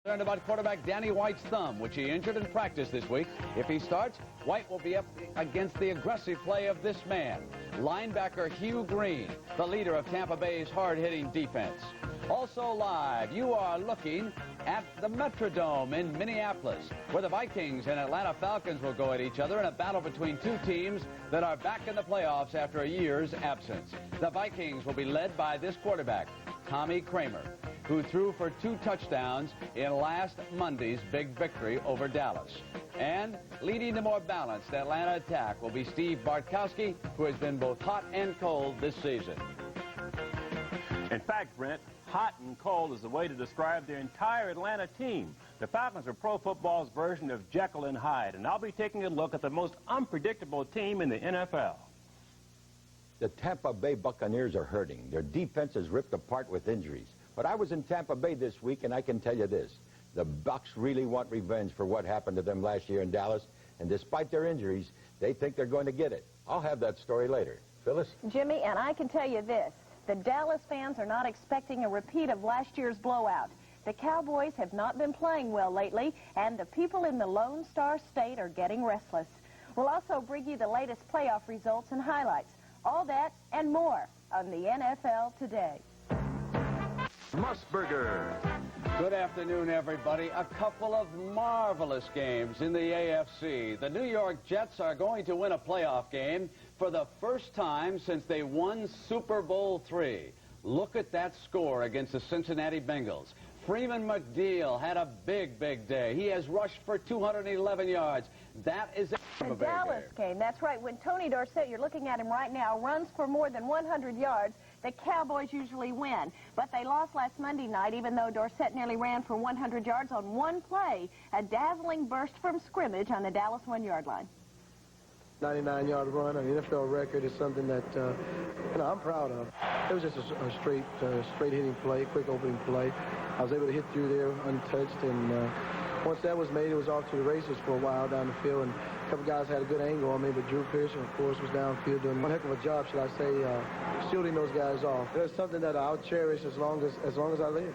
Concerned about quarterback Danny White's thumb, which he injured in practice this week. If he starts, White will be up against the aggressive play of this man, linebacker Hugh Green, the leader of Tampa Bay's hard-hitting defense. Also live, you are looking at the Metrodome in Minneapolis, where the Vikings and Atlanta Falcons will go at each other in a battle between two teams that are back in the playoffs after a year's absence. The Vikings will be led by this quarterback, Tommy Kramer, who threw for 2 touchdowns in last Monday's big victory over Dallas. And leading the more balanced Atlanta attack will be Steve Bartkowski, who has been both hot and cold this season. In fact, Brent, hot and cold is the way to describe the entire Atlanta team. The Falcons are pro football's version of Jekyll and Hyde, and I'll be taking a look at the most unpredictable team in the NFL. The Tampa Bay Buccaneers are hurting. Their defense is ripped apart with injuries. But I was in Tampa Bay this week, and I can tell you this. The Bucs really want revenge for what happened to them last year in Dallas, and despite their injuries, they think they're going to get it. I'll have that story later. Phyllis? Jimmy, and I can tell you this. The Dallas fans are not expecting a repeat of last year's blowout. The Cowboys have not been playing well lately, and the people in the Lone Star State are getting restless. We'll also bring you the latest playoff results and highlights. All that and more on the NFL Today. Musburger. Good afternoon, everybody. A couple of marvelous games in the AFC. The New York Jets are going to win a playoff game for the first time since they won Super Bowl III. Look at that score against the Cincinnati Bengals. Freeman McNeil had a big day. He has rushed for 211 yards. That is a Dallas game. That's right. When Tony Dorsett, you're looking at him right now, runs for more than 100 yards, the Cowboys usually win. But they lost last Monday night, even though Dorsett nearly ran for 100 yards on one play, a dazzling burst from scrimmage on the Dallas 1-yard line. 99-yard run, an NFL record, is something that I'm proud of. It was just a straight hitting play, quick opening play. I was able to hit through there untouched, and once that was made, it was off to the races for a while down the field, and a couple guys had a good angle on me, but Drew Pearson, of course, was downfield doing one heck of a job, should I say, shielding those guys off. It's something that I'll cherish as long as I live.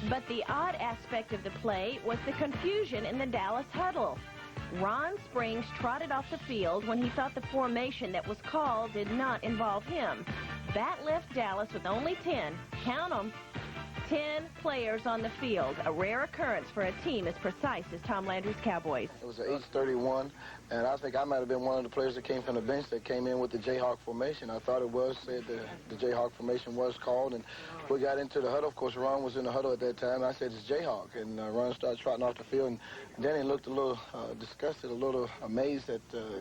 But the odd aspect of the play was the confusion in the Dallas huddle. Ron Springs trotted off the field when he thought the formation that was called did not involve him. That left Dallas with only 10, count them, 10 players on the field, a rare occurrence for a team as precise as Tom Landry's Cowboys. It was an 8-31, and I think I might have been one of the players that came from the bench that came in with the Jayhawk formation. I thought it was said the Jayhawk formation was called, and we got into the huddle. Of course, Ron was in the huddle at that time. I said it's Jayhawk, and Ron started trotting off the field, and Danny looked a little disgusted, a little amazed,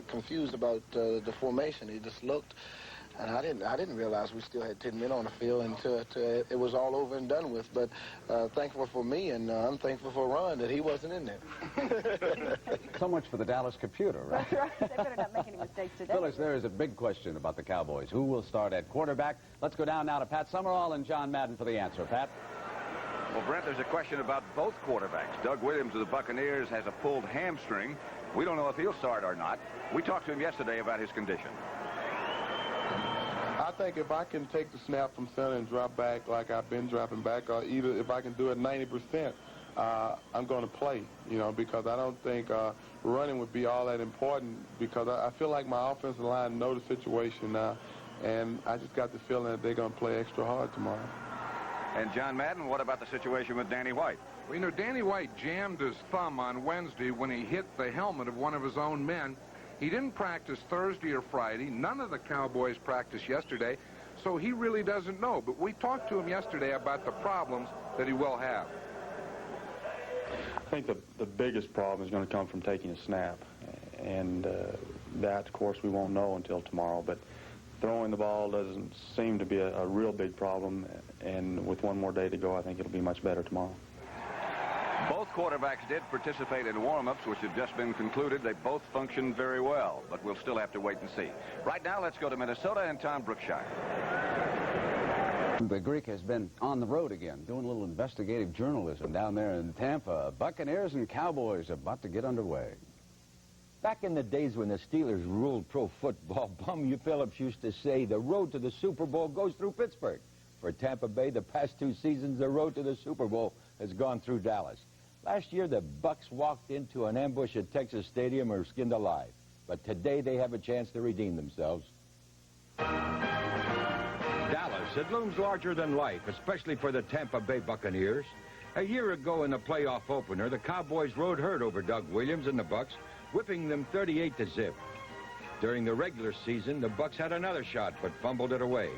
confused about the formation. He just looked. And I didn't realize we still had 10 men on the field until it was all over and done with. But thankful for me, and I'm thankful for Ron that he wasn't in there. So much for the Dallas computer, right? That's right. They better not make any mistakes today. Phyllis, there is a big question about the Cowboys. Who will start at quarterback? Let's go down now to Pat Summerall and John Madden for the answer. Pat? Well, Brent, there's a question about both quarterbacks. Doug Williams of the Buccaneers has a pulled hamstring. We don't know if he'll start or not. We talked to him yesterday about his condition. I think if I can take the snap from center and drop back like I've been dropping back, or either if I can do it 90%, I'm going to play, because I don't think running would be all that important, because I feel like my offensive line know the situation now, and I just got the feeling that they're going to play extra hard tomorrow. And John Madden, what about the situation with Danny White? Well, Danny White jammed his thumb on Wednesday when he hit the helmet of one of his own men. He didn't practice Thursday or Friday. None of the Cowboys practiced yesterday, so he really doesn't know. But we talked to him yesterday about the problems that he will have. I think the biggest problem is going to come from taking a snap, and that, of course, we won't know until tomorrow. But throwing the ball doesn't seem to be a real big problem, and with one more day to go, I think it'll be much better tomorrow. Both quarterbacks did participate in warm-ups, which have just been concluded. They both functioned very well, but we'll still have to wait and see. Right now, let's go to Minnesota and Tom Brookshire. The Greek has been on the road again, doing a little investigative journalism down there in Tampa. Buccaneers and Cowboys about to get underway. Back in the days when the Steelers ruled pro football, Bum Phillips used to say the road to the Super Bowl goes through Pittsburgh. For Tampa Bay, the past 2 seasons, the road to the Super Bowl has gone through Dallas. Last year, the Bucs walked into an ambush at Texas Stadium and were skinned alive. But today, they have a chance to redeem themselves. Dallas, it looms larger than life, especially for the Tampa Bay Buccaneers. A year ago in the playoff opener, the Cowboys rode herd over Doug Williams and the Bucs, whipping them 38-0. During the regular season, the Bucs had another shot, but fumbled it away.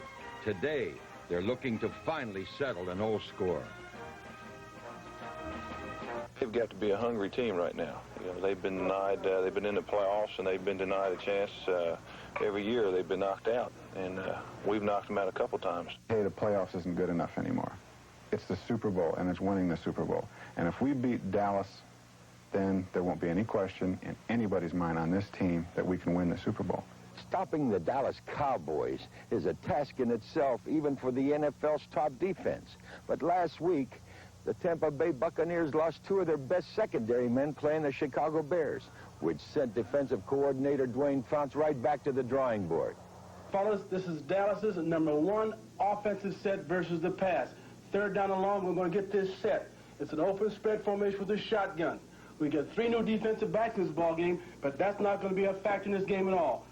Today, they're looking to finally settle an old score. They've got to be a hungry team right now. You know, they've been denied, they've been in the playoffs, and they've been denied a chance every year. They've been knocked out, and we've knocked them out a couple times. Hey, the playoffs isn't good enough anymore. It's the Super Bowl, and it's winning the Super Bowl. And if we beat Dallas, then there won't be any question in anybody's mind on this team that we can win the Super Bowl. Stopping the Dallas Cowboys is a task in itself, even for the NFL's top defense. But last week, the Tampa Bay Buccaneers lost two of their best secondary men playing the Chicago Bears, which sent defensive coordinator Dwayne Founts right back to the drawing board. Fellas, this is Dallas's #1 offensive set versus the pass. Third down and long, we're going to get this set. It's an open spread formation with a shotgun. We get 3 new defensive backs in this ball game, but that's not going to be a factor in this game at all.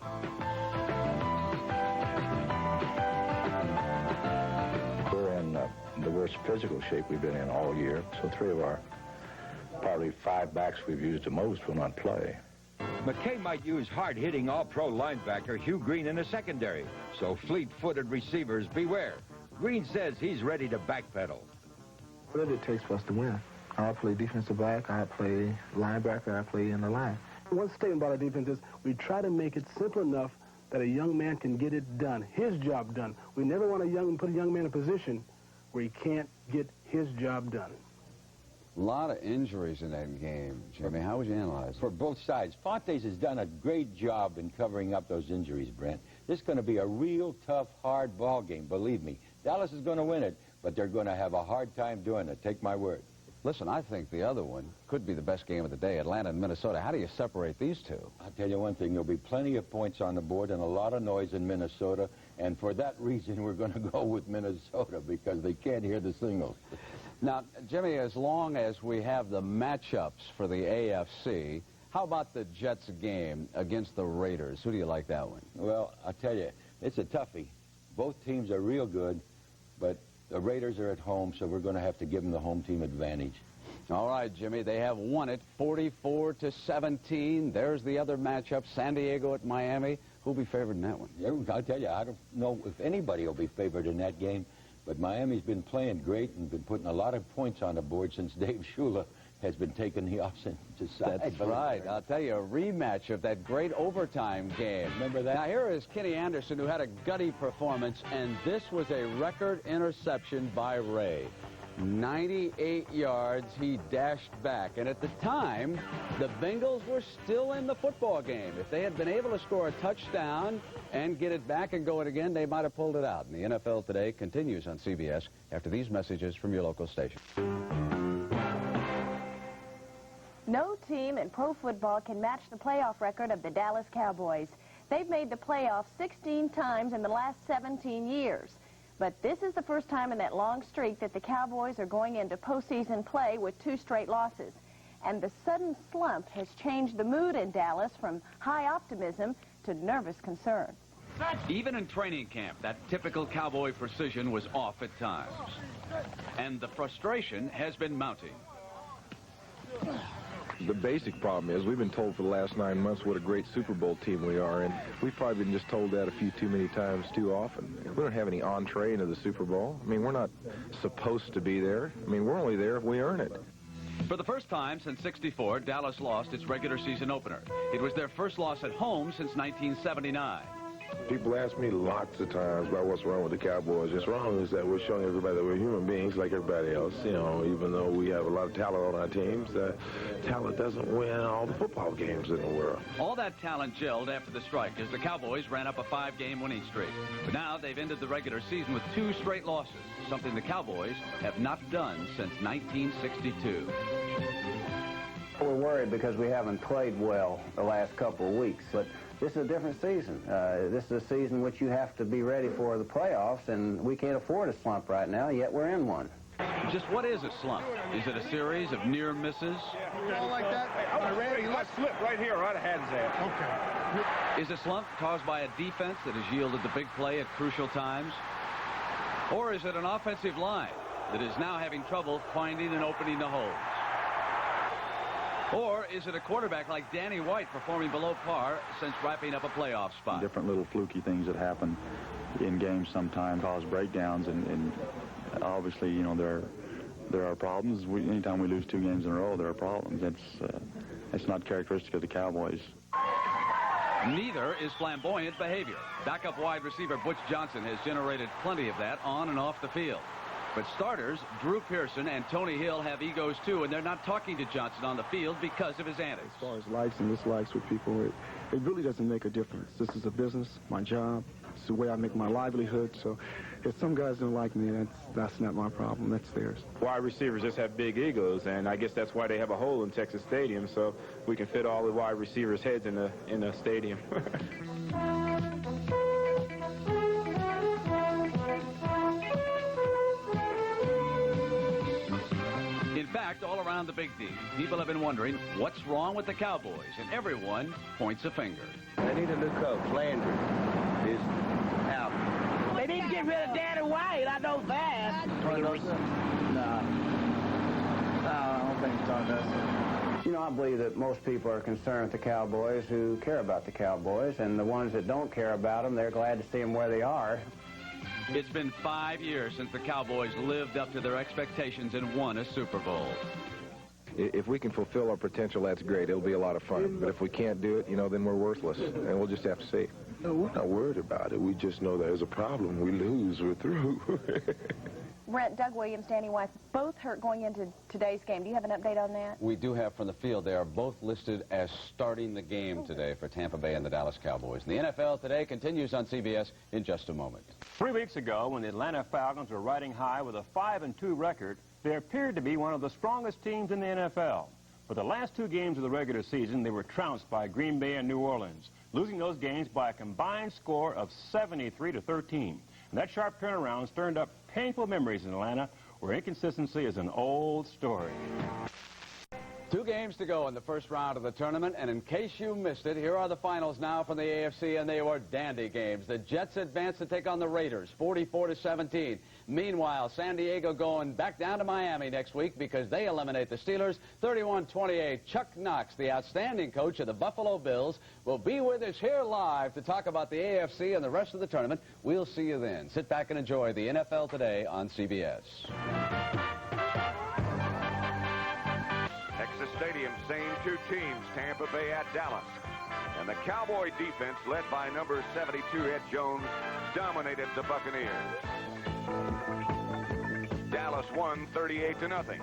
We're in the worst physical shape we've been in all year, so 3 of our probably 5 backs we've used the most will not play. McKay might use hard-hitting all-pro linebacker Hugh Green in the secondary, so fleet-footed receivers beware. Green says he's ready to backpedal. Whatever it takes for us to win. I play defensive back, I play linebacker, I play in the line. One statement about our defense is we try to make it simple enough that a young man can get it done, his job done. We never want to put a young man in a position where he can't get his job done. A lot of injuries in that game, Jimmy. How would you analyze it? For both sides, Fontes has done a great job in covering up those injuries, Brent. This is going to be a real tough, hard ball game, believe me. Dallas is going to win it, but they're going to have a hard time doing it. Take my word. Listen, I think the other one could be the best game of the day, Atlanta and Minnesota. How do you separate these two? I'll tell you one thing. There'll be plenty of points on the board and a lot of noise in Minnesota, and for that reason, we're going to go with Minnesota because they can't hear the signals. Now, Jimmy, as long as we have the matchups for the AFC, how about the Jets game against the Raiders? Who do you like that one? Well, I'll tell you, it's a toughie. Both teams are real good, but the Raiders are at home, so we're going to have to give them the home team advantage. All right, Jimmy, they have won it 44-17. There's the other matchup, San Diego at Miami. Who'll be favored in that one? Yeah, I'll tell you, I don't know if anybody will be favored in that game, but Miami's been playing great and been putting a lot of points on the board since Dave Shula has been taking the offensive side. That's right. I'll tell you, a rematch of that great overtime game. Remember that? Now, here is Kenny Anderson, who had a gutty performance, and this was a record interception by Ray. 98 yards, he dashed back. And at the time, the Bengals were still in the football game. If they had been able to score a touchdown and get it back and go it again, they might have pulled it out. And the NFL Today continues on CBS after these messages from your local station. No team in pro football can match the playoff record of the Dallas Cowboys. They've made the playoffs 16 times in the last 17 years. But this is the first time in that long streak that the Cowboys are going into postseason play with 2 straight losses. And the sudden slump has changed the mood in Dallas from high optimism to nervous concern. Even in training camp, that typical Cowboy precision was off at times. And the frustration has been mounting. The basic problem is we've been told for the last 9 months what a great Super Bowl team we are, and we've probably been just told that a few too many times too often. We don't have any entree into the Super Bowl. I mean, we're not supposed to be there. I mean, we're only there if we earn it. For the first time since '64, Dallas lost its regular season opener. It was their first loss at home since 1979. People ask me lots of times about what's wrong with the Cowboys. What's wrong is that we're showing everybody that we're human beings like everybody else. You know, even though we have a lot of talent on our teams, talent doesn't win all the football games in the world. All that talent gelled after the strike as the Cowboys ran up a 5-game winning streak. But now they've ended the regular season with 2 straight losses, something the Cowboys have not done since 1962. We're worried because we haven't played well the last couple of weeks, but this is a different season. This is a season which you have to be ready for the playoffs, and we can't afford a slump right now, yet we're in one. Just what is a slump? Is it a series of near misses? Ball like that. Randy, let's slip right here, right ahead of that. Okay. Is a slump caused by a defense that has yielded the big play at crucial times? Or is it an offensive line that is now having trouble finding and opening the holes? Or is it a quarterback like Danny White performing below par since wrapping up a playoff spot? Different little fluky things that happen in games sometimes cause breakdowns, and obviously, you know, there are problems. Anytime we lose 2 games in a row, there are problems. It's not characteristic of the Cowboys. Neither is flamboyant behavior. Backup wide receiver Butch Johnson has generated plenty of that on and off the field. But starters Drew Pearson and Tony Hill have egos too, and they're not talking to Johnson on the field because of his antics. As far as likes and dislikes with people, it really doesn't make a difference. This is a business, my job. It's the way I make my livelihood. So if some guys don't like me, that's not my problem. That's theirs. Wide receivers just have big egos, and I guess that's why they have a hole in Texas Stadium, so we can fit all the wide receivers' heads in the stadium. In fact, all around the Big D, people have been wondering what's wrong with the Cowboys, and everyone points a finger. They need a new coach. Landry is out. They need to get rid of Danny White. I know that. No, I don't think so. You know, I believe that most people are concerned with the Cowboys who care about the Cowboys, and the ones that don't care about them, they're glad to see them where they are. It's been 5 years since the Cowboys lived up to their expectations and won a Super Bowl. If we can fulfill our potential, that's great. It'll be a lot of fun. But if we can't do it, you know, then we're worthless, and we'll just have to see. No, we're not worried about it. We just know there's a problem. We lose, we're through. Brent, Doug Williams, Danny White, both hurt going into today's game. Do you have an update on that? We do have from the field. They are both listed as starting the game today for Tampa Bay and the Dallas Cowboys. And the NFL Today continues on CBS in just a moment. 3 weeks ago, when the Atlanta Falcons were riding high with a 5-2 record, they appeared to be one of the strongest teams in the NFL. For the last 2 games of the regular season, they were trounced by Green Bay and New Orleans, losing those games by a combined score of 73-13. And that sharp turnaround stirred up painful memories in Atlanta, where inconsistency is an old story. 2 games to go in the first round of the tournament, and in case you missed it, here are the finals now from the AFC, and they were dandy games. The Jets advanced to take on the Raiders, 44-17. Meanwhile, San Diego going back down to Miami next week because they eliminate the Steelers, 31-28. Chuck Knox, the outstanding coach of the Buffalo Bills, will be with us here live to talk about the AFC and the rest of the tournament. We'll see you then. Sit back and enjoy the NFL Today on CBS. Texas Stadium, same 2 teams, Tampa Bay at Dallas. And the Cowboy defense, led by number 72, Ed Jones, dominated the Buccaneers. Dallas won 38-0.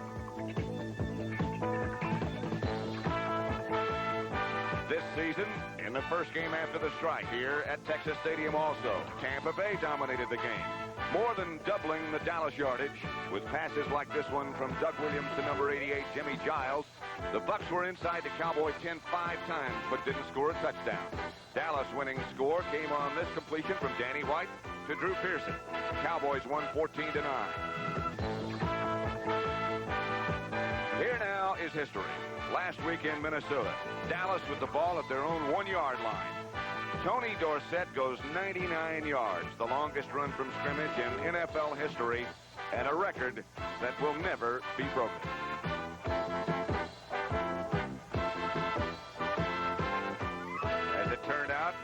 This season, in the first game after the strike here at Texas Stadium also, Tampa Bay dominated the game, more than doubling the Dallas yardage with passes like this one from Doug Williams to number 88, Jimmy Giles. The Bucs were inside the Cowboy 10 5 times but didn't score a touchdown. Dallas' winning score came on this completion from Danny White to Drew Pearson. Cowboys won 14-9. Here now is history. Last week in Minnesota, Dallas with the ball at their own 1-yard line. Tony Dorsett goes 99 yards, the longest run from scrimmage in NFL history, and a record that will never be broken. As it turned out,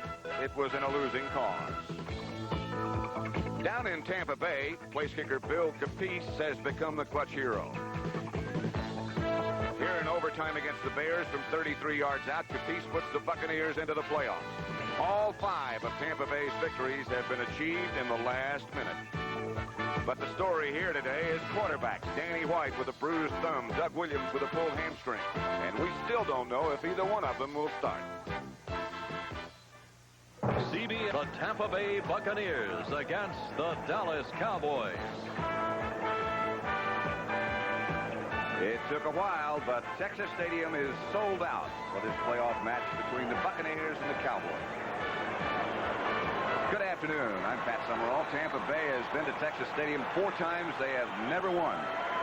it was in a losing cause. Down in Tampa Bay, place kicker Bill Capice has become the clutch hero. Here in overtime against the Bears from 33 yards out, Capice puts the Buccaneers into the playoffs. All 5 of Tampa Bay's victories have been achieved in the last minute. But the story here today is quarterbacks. Danny White with a bruised thumb, Doug Williams with a pulled hamstring. And we still don't know if either one of them will start. CBS, the Tampa Bay Buccaneers against the Dallas Cowboys. It took a while, but Texas Stadium is sold out for this playoff match between the Buccaneers and the Cowboys. Good afternoon. I'm Pat Summerall. Tampa Bay has been to Texas Stadium 4 times. They have never won.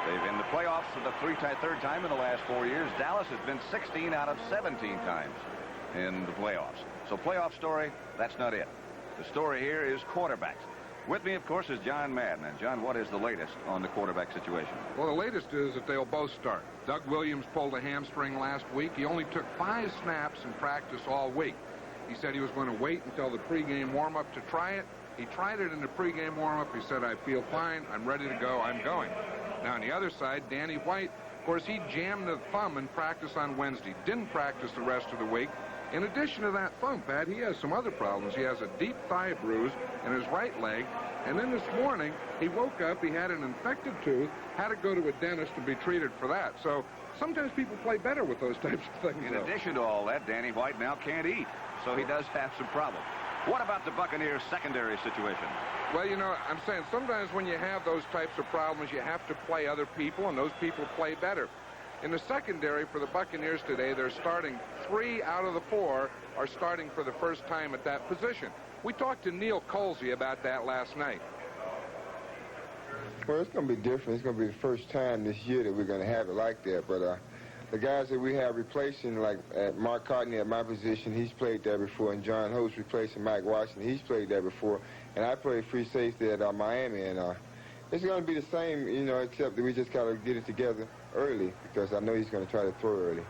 They've in the playoffs for the third time in the last 4 years. Dallas has been 16 out of 17 times in the playoffs. So playoff story, that's not it. The story here is quarterbacks. With me, of course, is John Madden. And, John, what is the latest on the quarterback situation? Well, the latest is that they'll both start. Doug Williams pulled a hamstring last week. He only took 5 snaps in practice all week. He said he was going to wait until the pregame warm-up to try it. He tried it in the pregame warm-up. He said, I feel fine. I'm ready to go. I'm going. Now, on the other side, Danny White, of course, he jammed the thumb in practice on Wednesday. Didn't practice the rest of the week. In addition to that thumb, Pat, he has some other problems. He has a deep thigh bruise in his right leg. And then this morning, he woke up, he had an infected tooth, had to go to a dentist to be treated for that. So sometimes people play better with those types of things. In addition to all that, Danny White now can't eat. So he does have some problems. What about the Buccaneers' secondary situation? Well, you know, I'm saying sometimes when you have those types of problems, you have to play other people, and those people play better. In the secondary for the Buccaneers today, they're starting 3 out of the 4 are starting for the first time at that position. We talked to Neil Colsey about that last night. Well, it's going to be different. It's going to be the first time this year that we're going to have it like that. But the guys that we have replacing, like Mark Cotney at my position, he's played there before, and John Holtz replacing Mike Washington, he's played there before. And I played free safety at Miami, and it's going to be the same, you know, except that we just got to get it together early, because I know he's going to try to throw early.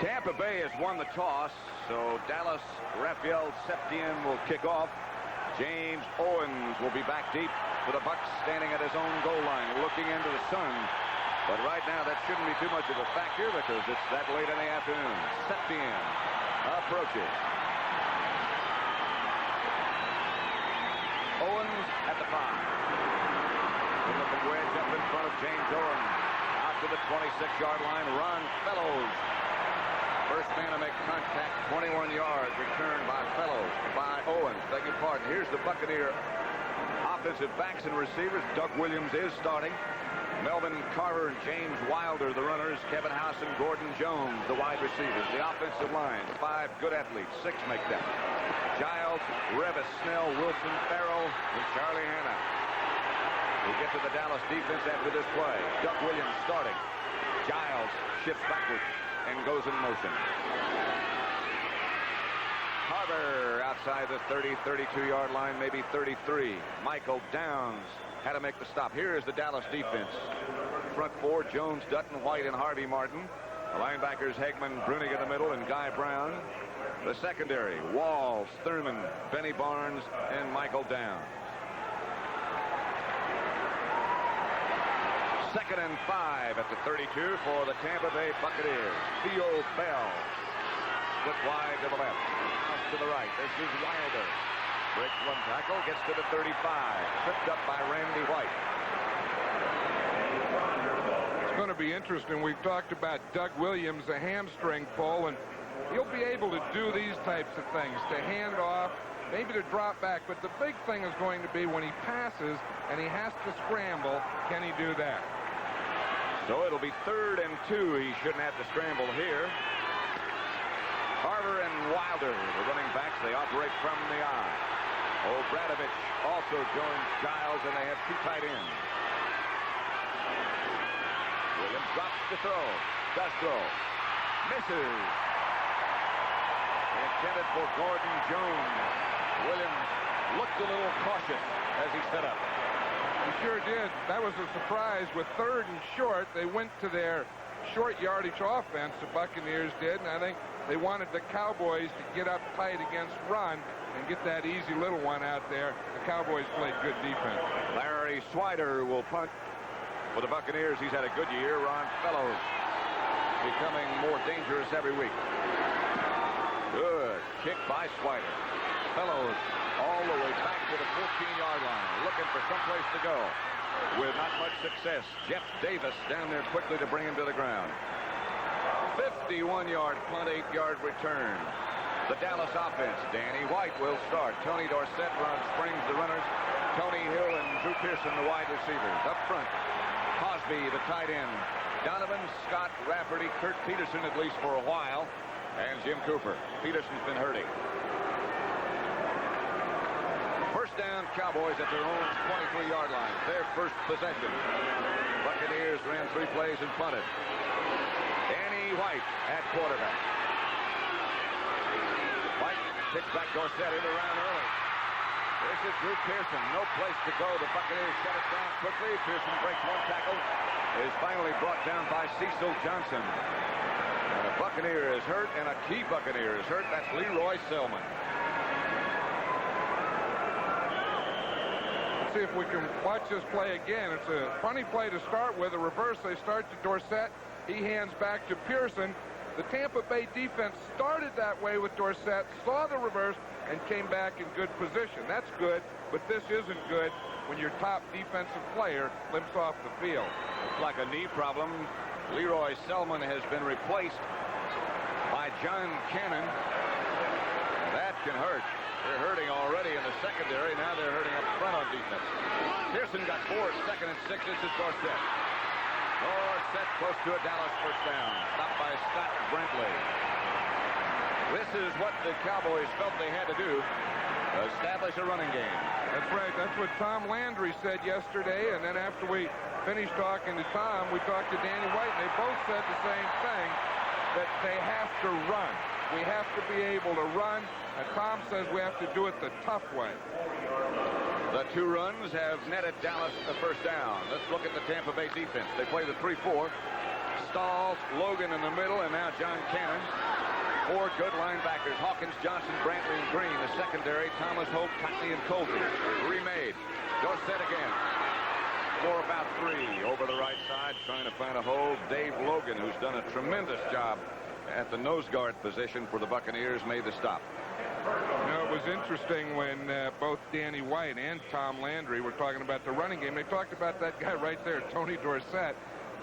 Tampa Bay has won the toss, so Dallas Rafael Septien will kick off. James Owens will be back deep for the Bucs, standing at his own goal line, looking into the sun. But right now, that shouldn't be too much of a factor because it's that late in the afternoon. Septien approaches. Owens at the 5. Looking wedge up in front of James Owens. Out to the 26-yard line, Ron Fellows. First man to make contact, 21 yards, returned by Fellows, by Owens. Beg your pardon. Here's the Buccaneer offensive backs and receivers. Doug Williams is starting. Melvin Carter and James Wilder, the runners. Kevin House and Gordon Jones, the wide receivers. The offensive line, 5 good athletes, 6 make that. Giles, Revis, Snell, Wilson, Farrell, and Charlie Hanna. We get to the Dallas defense after this play. Doug Williams starting. Giles shifts backwards and goes in motion. Carter outside the 30, 32-yard line, maybe 33. Michael Downs had to make the stop. Here is the Dallas defense. Front 4, Jones, Dutton, White, and Harvey Martin. The linebackers, Hegman, Brunig in the middle, and Guy Brown. The secondary, Walls, Thurman, Benny Barnes, and Michael Downs. 2nd and 5 at the 32 for the Tampa Bay Buccaneers. Theo Bell split wide to the left. Out to the right. This is Wilder. Breaks one tackle, gets to the 35. Tripped up by Randy White. It's going to be interesting. We've talked about Doug Williams, a hamstring pull, and he'll be able to do these types of things, to hand off, maybe to drop back. But the big thing is going to be when he passes and he has to scramble, can he do that? So it'll be 3rd and 2. He shouldn't have to scramble here. Carter and Wilder, the running backs, they operate from the eye. Obradovich also joins Giles, and they have 2 tight ends. Williams drops to throw. Does throw. Misses. Intended for Gordon Jones. Williams looked a little cautious as he set up. He sure did. That was a surprise. With 3rd and short, they went to their short yardage offense, the Buccaneers did, and I think they wanted the Cowboys to get up tight against run and get that easy little one out there. The Cowboys played good defense. Larry Swider will punt for the Buccaneers. He's had a good year. Ron Fellows becoming more dangerous every week. Good kick by Swider. Fellows all the way back to the 14-yard line, looking for someplace to go. With not much success, Jeff Davis down there quickly to bring him to the ground. 51-yard punt, 8-yard return. The Dallas offense, Danny White will start. Tony Dorsett, Ron Springs, the runners. Tony Hill and Drew Pearson, the wide receivers. Up front, Cosby, the tight end. Donovan, Scott, Rafferty, Kurt Peterson, at least for a while, and Jim Cooper. Peterson's been hurting. First down Cowboys at their own 23-yard line. Their first possession. Buccaneers ran 3 plays and punted. Danny White at quarterback. White picks back Dorsett in around early. This is Drew Pearson. No place to go. The Buccaneers shut it down quickly. Pearson breaks 1 tackle. Is finally brought down by Cecil Johnson. And a Buccaneer is hurt, and a key Buccaneer is hurt. That's Leroy Selmon. Let's see if we can watch this play again. It's a funny play to start with. A reverse. They start to Dorsett. He hands back to Pearson. The Tampa Bay defense started that way with Dorsett, saw the reverse, and came back in good position. That's good, but this isn't good when your top defensive player limps off the field. Looks like a knee problem. Leroy Selmon has been replaced by John Cannon. That can hurt. They're hurting already in the secondary. Now they're hurting up front on defense. Pearson got 4, 2nd and 6. This is Dorsett. Dorsett close to a Dallas first down. Stopped by Scott Brentley. This is what the Cowboys felt they had to do. Establish a running game. That's right. That's what Tom Landry said yesterday. And then after we finished talking to Tom, we talked to Danny White. And they both said the same thing, that they have to run. We have to be able to run. And Tom says we have to do it the tough way. The 2 runs have netted Dallas the first down. Let's look at the Tampa Bay defense. They play the 3-4. Stahl, Logan in the middle, and now John Cannon. 4 good linebackers. Hawkins, Johnson, Brantley, and Green. The secondary, Thomas, Hope, Cotney, and Colby. Remade. Dorsett again. For about 3 over the right side, trying to find a hole. Dave Logan, who's done a tremendous job at the nose guard position for the Buccaneers, made the stop. You know, it was interesting when both Danny White and Tom Landry were talking about the running game. They talked about that guy right there, Tony Dorsett.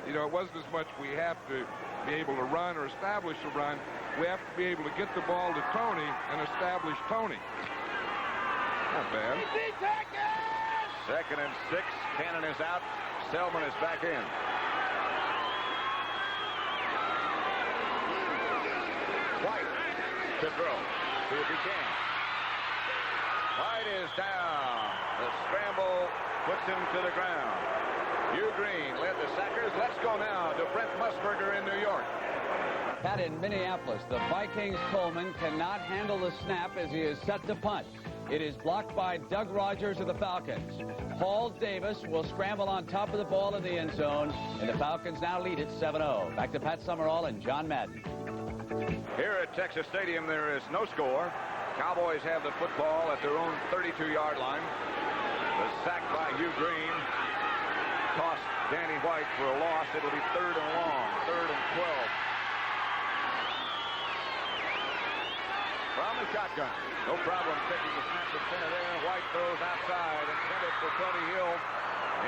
You know, it wasn't as much we have to be able to run or establish a run. We have to be able to get the ball to Tony and establish Tony. Not bad. 2nd and 6. Cannon is out. Selmon is back in. White to throw. See if he can. White is down. The scramble puts him to the ground. Hugh Green led the sackers. Let's go now to Brent Musburger in New York. Pat, in Minneapolis, the Vikings Coleman cannot handle the snap as he is set to punt. It is blocked by Doug Rogers of the Falcons. Paul Davis will scramble on top of the ball in the end zone, and the Falcons now lead it 7-0. Back to Pat Summerall and John Madden. Here at Texas Stadium, there is no score. Cowboys have the football at their own 32-yard line. The sack by Hugh Green cost Danny White for a loss. It'll be 3rd and long, 3rd and 12. From the shotgun. No problem taking the snap to center there. White throws outside. Intended for Tony Hill.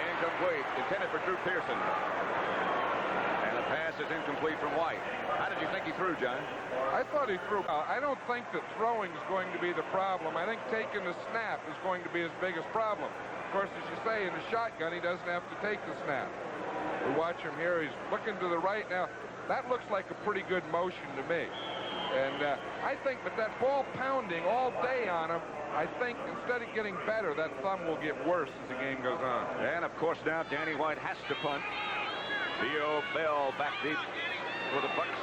Incomplete. Intended for Drew Pearson. And the pass is incomplete from White. How did you think he threw, John? I thought he threw. I don't think that throwing is going to be the problem. I think taking the snap is going to be his biggest problem. Of course, as you say, in the shotgun, he doesn't have to take the snap. We watch him here. He's looking to the right now. That looks like a pretty good motion to me. And I think with that ball pounding all day on him, I think instead of getting better, that thumb will get worse as the game goes on. And, of course, now Danny White has to punt. Theo Bell back deep for the Bucs.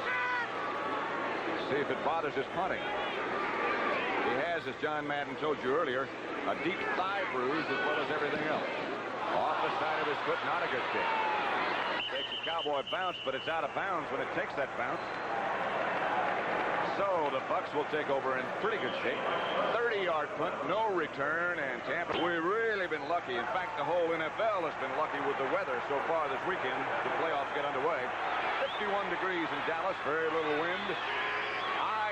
See if it bothers his punting. He has, as John Madden told you earlier, a deep thigh bruise as well as everything else. Off the side of his foot, not a good kick. Takes a Cowboy bounce, but it's out of bounds when it takes that bounce. So the Bucs will take over in pretty good shape. 30-yard punt, no return, and Tampa. We've really been lucky. In fact, the whole NFL has been lucky with the weather so far this weekend. The playoffs get underway. 51 degrees in Dallas, very little wind.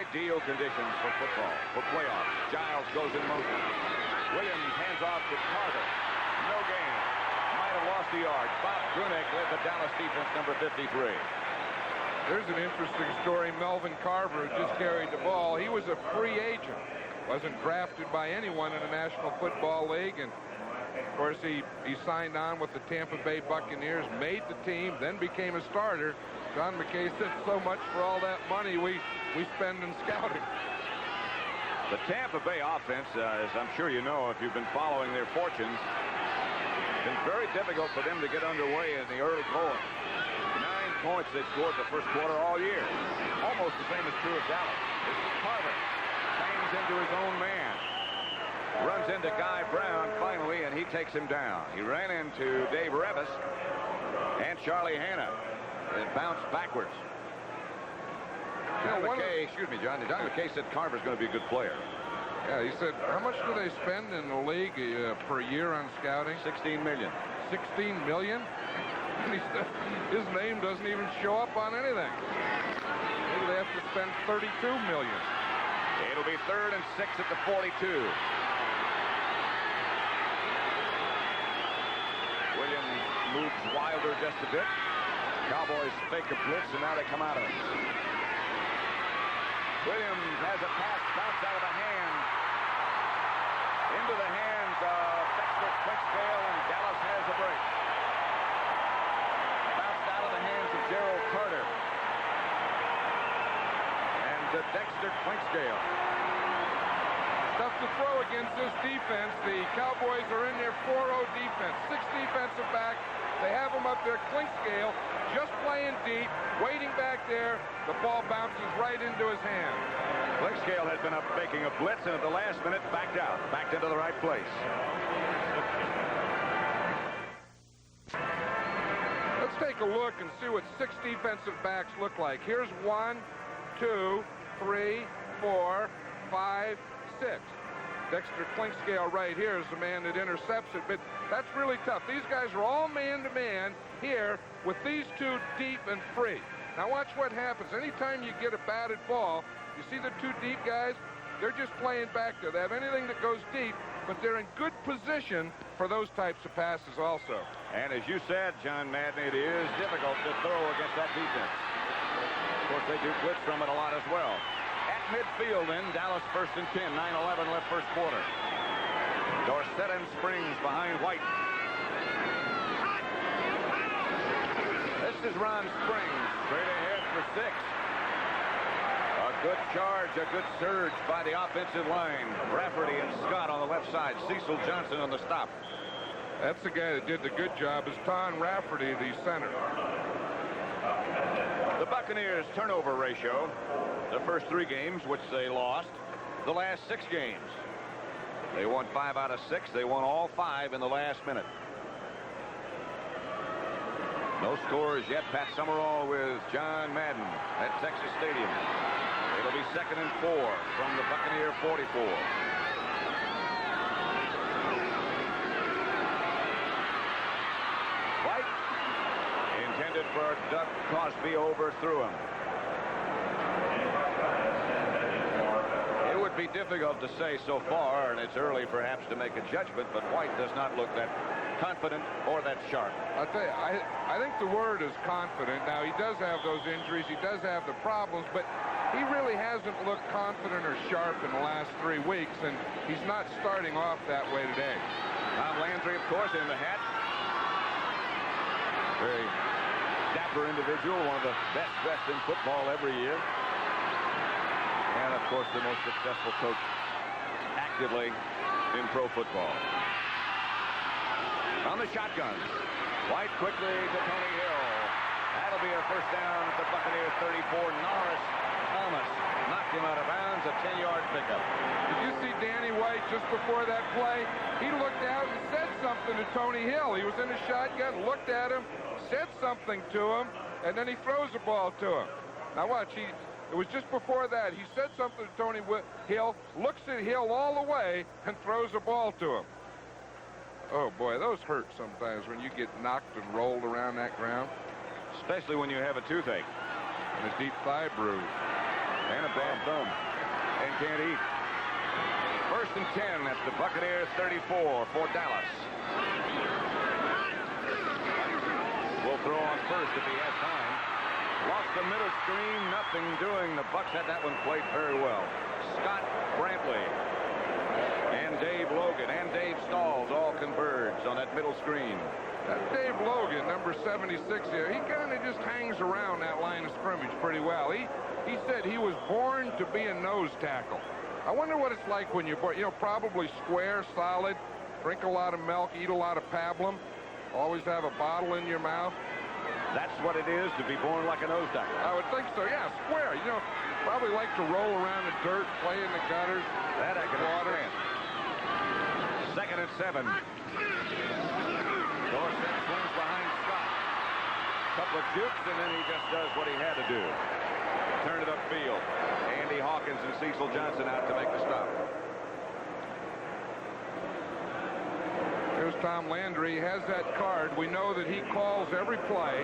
Ideal conditions for football, for playoffs. Giles goes in motion. Williams hands off to Carter. No gain. Might have lost a yard. Bob Grunek led the Dallas defense, number 53. There's an interesting story. Melvin Carver, who just carried the ball, he was a free agent. Wasn't drafted by anyone in the National Football League. And, of course, he signed on with the Tampa Bay Buccaneers, made the team, then became a starter. John McKay said so much for all that money we spend in scouting. The Tampa Bay offense, as I'm sure you know if you've been following their fortunes, it's been very difficult for them to get underway in the early going. 9 points they scored the first quarter all year. Almost the same is true of Dallas. This is Carver. Bangs into his own man. Runs into Guy Brown finally, and he takes him down. He ran into Dave Revis and Charlie Hanna. It bounced backwards. John McKay, excuse me, John McKay said Carver's going to be a good player. Yeah, he said, how much do they spend in the league per year on scouting? $16 million. $16 million? And he said his name doesn't even show up on anything. Maybe they have to spend $32 million. It'll be 3rd and 6 at the 42. Williams moves Wilder just a bit. Cowboys fake a blitz, and now they come out of it. Williams has a pass bounced out of the hand. Into the hands of Dexter Quickscale, and Dallas has a break. Bounced out of the hands of Gerald Carter. And to Dexter Quickscale. Tough to throw against this defense. The Cowboys are in their 4-0 defense. 6 defensive backs. They have them up there. Quickscale just playing deep, waiting back there. The ball bounces right into his hand. Quickscale had been up making a blitz, and at the last minute backed out. Backed into the right place. Let's take a look and see what 6 defensive backs look like. Here's 1, 2, 3, 4, 5, 6. Dexter Quickscale right here is the man that intercepts it, but that's really tough. These guys are all man-to-man here with these 2 deep and free. Now watch what happens. Anytime you get a batted ball, you see the 2 deep guys? They're just playing back there. They have anything that goes deep, but they're in good position for those types of passes also. And as you said, John Madden, it is difficult to throw against that defense. Of course, they do blitz from it a lot as well. At midfield, then, Dallas 1st and 10, 9-11 left first quarter. Dorsett and Springs behind White. This is Ron Springs, straight ahead for 6. A good charge, a good surge by the offensive line. Rafferty and Scott on the left side. Cecil Johnson on the stop. That's the guy that did the good job, is Ton Rafferty, the center. The Buccaneers' turnover ratio, the first 3 games, which they lost, the last 6 games. They won 5 out of 6. They won all 5 in the last minute. No scores yet. Pat Summerall with John Madden at Texas Stadium. It'll be 2nd and 4 from the Buccaneer 44. White intended for Doug Crosby, overthrew him. It would be difficult to say so far, and it's early perhaps to make a judgment, but White does not look that confident or that sharp. I'll tell you, I think the word is confident. Now, he does have those injuries. He does have the problems, but he really hasn't looked confident or sharp in the last 3 weeks, and he's not starting off that way today. Tom Landry, of course, in the hat. Very dapper individual, one of the best dressed in football every year. And, of course, the most successful coach actively in pro football. On the shotgun, White quickly to Tony Hill. That'll be a first down at the Buccaneers 34. Norris Thomas knocked him out of bounds, a 10-yard pickup. Did you see Danny White just before that play? He looked out and said something to Tony Hill. He was in the shotgun, looked at him, said something to him, and then he throws the ball to him. Now watch, it was just before that. He said something to Tony Hill, looks at Hill all the way, and throws the ball to him. Oh, boy, those hurt sometimes when you get knocked and rolled around that ground. Especially when you have a toothache. And a deep thigh bruise. And a bad thumb. And can't eat. 1st and 10 at the Buccaneers 34 for Dallas. Will throw on first if he has time. Lost the middle screen, nothing doing. The Bucs had that one played very well. Scott Brantley and Dave Logan and Dave Stalls all converged on that middle screen. That Dave Logan, number 76 here, he kind of just hangs around that line of scrimmage pretty well. He said he was born to be a nose tackle. I wonder what it's like when you're born. You know, probably square, solid, drink a lot of milk, eat a lot of pablum, always have a bottle in your mouth. That's what it is to be born like a nose duck. I would think so, yeah, square. You know, probably like to roll around in dirt, play in the gutters. That I can water. understand. 2nd and 7. Dorsett swings behind Scott. Couple of jukes, and then he just does what he had to do. Turn it upfield. Andy Hawkins and Cecil Johnson out to make the stop. Here's Tom Landry. He has that card. We know that he calls every play.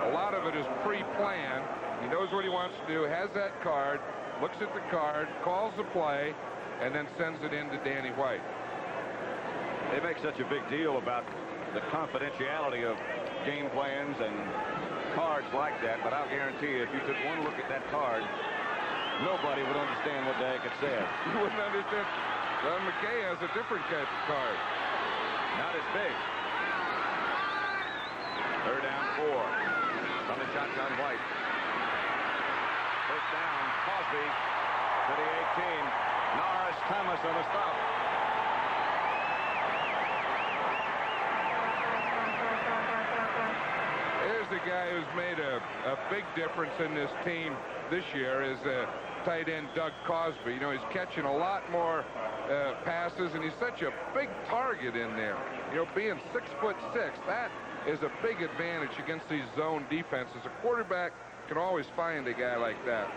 A lot of it is pre-planned. He knows what he wants to do, has that card, looks at the card, calls the play, and then sends it in to Danny White. They make such a big deal about the confidentiality of game plans and cards like that, but I'll guarantee you, if you took one look at that card, nobody would understand what the heck it says. You wouldn't understand. Don McKay has a different kind of card. Not as big. 3rd down 4. From the shotgun, White. 1st down, Cosby to the 18. Norris Thomas on the stop. Here's the guy who's made a big difference in this team this year is tight end Doug Cosby. You know, he's catching a lot more passes, and he's such a big target in there. You know, being 6'6", that is a big advantage against these zone defenses. A quarterback can always find a guy like that.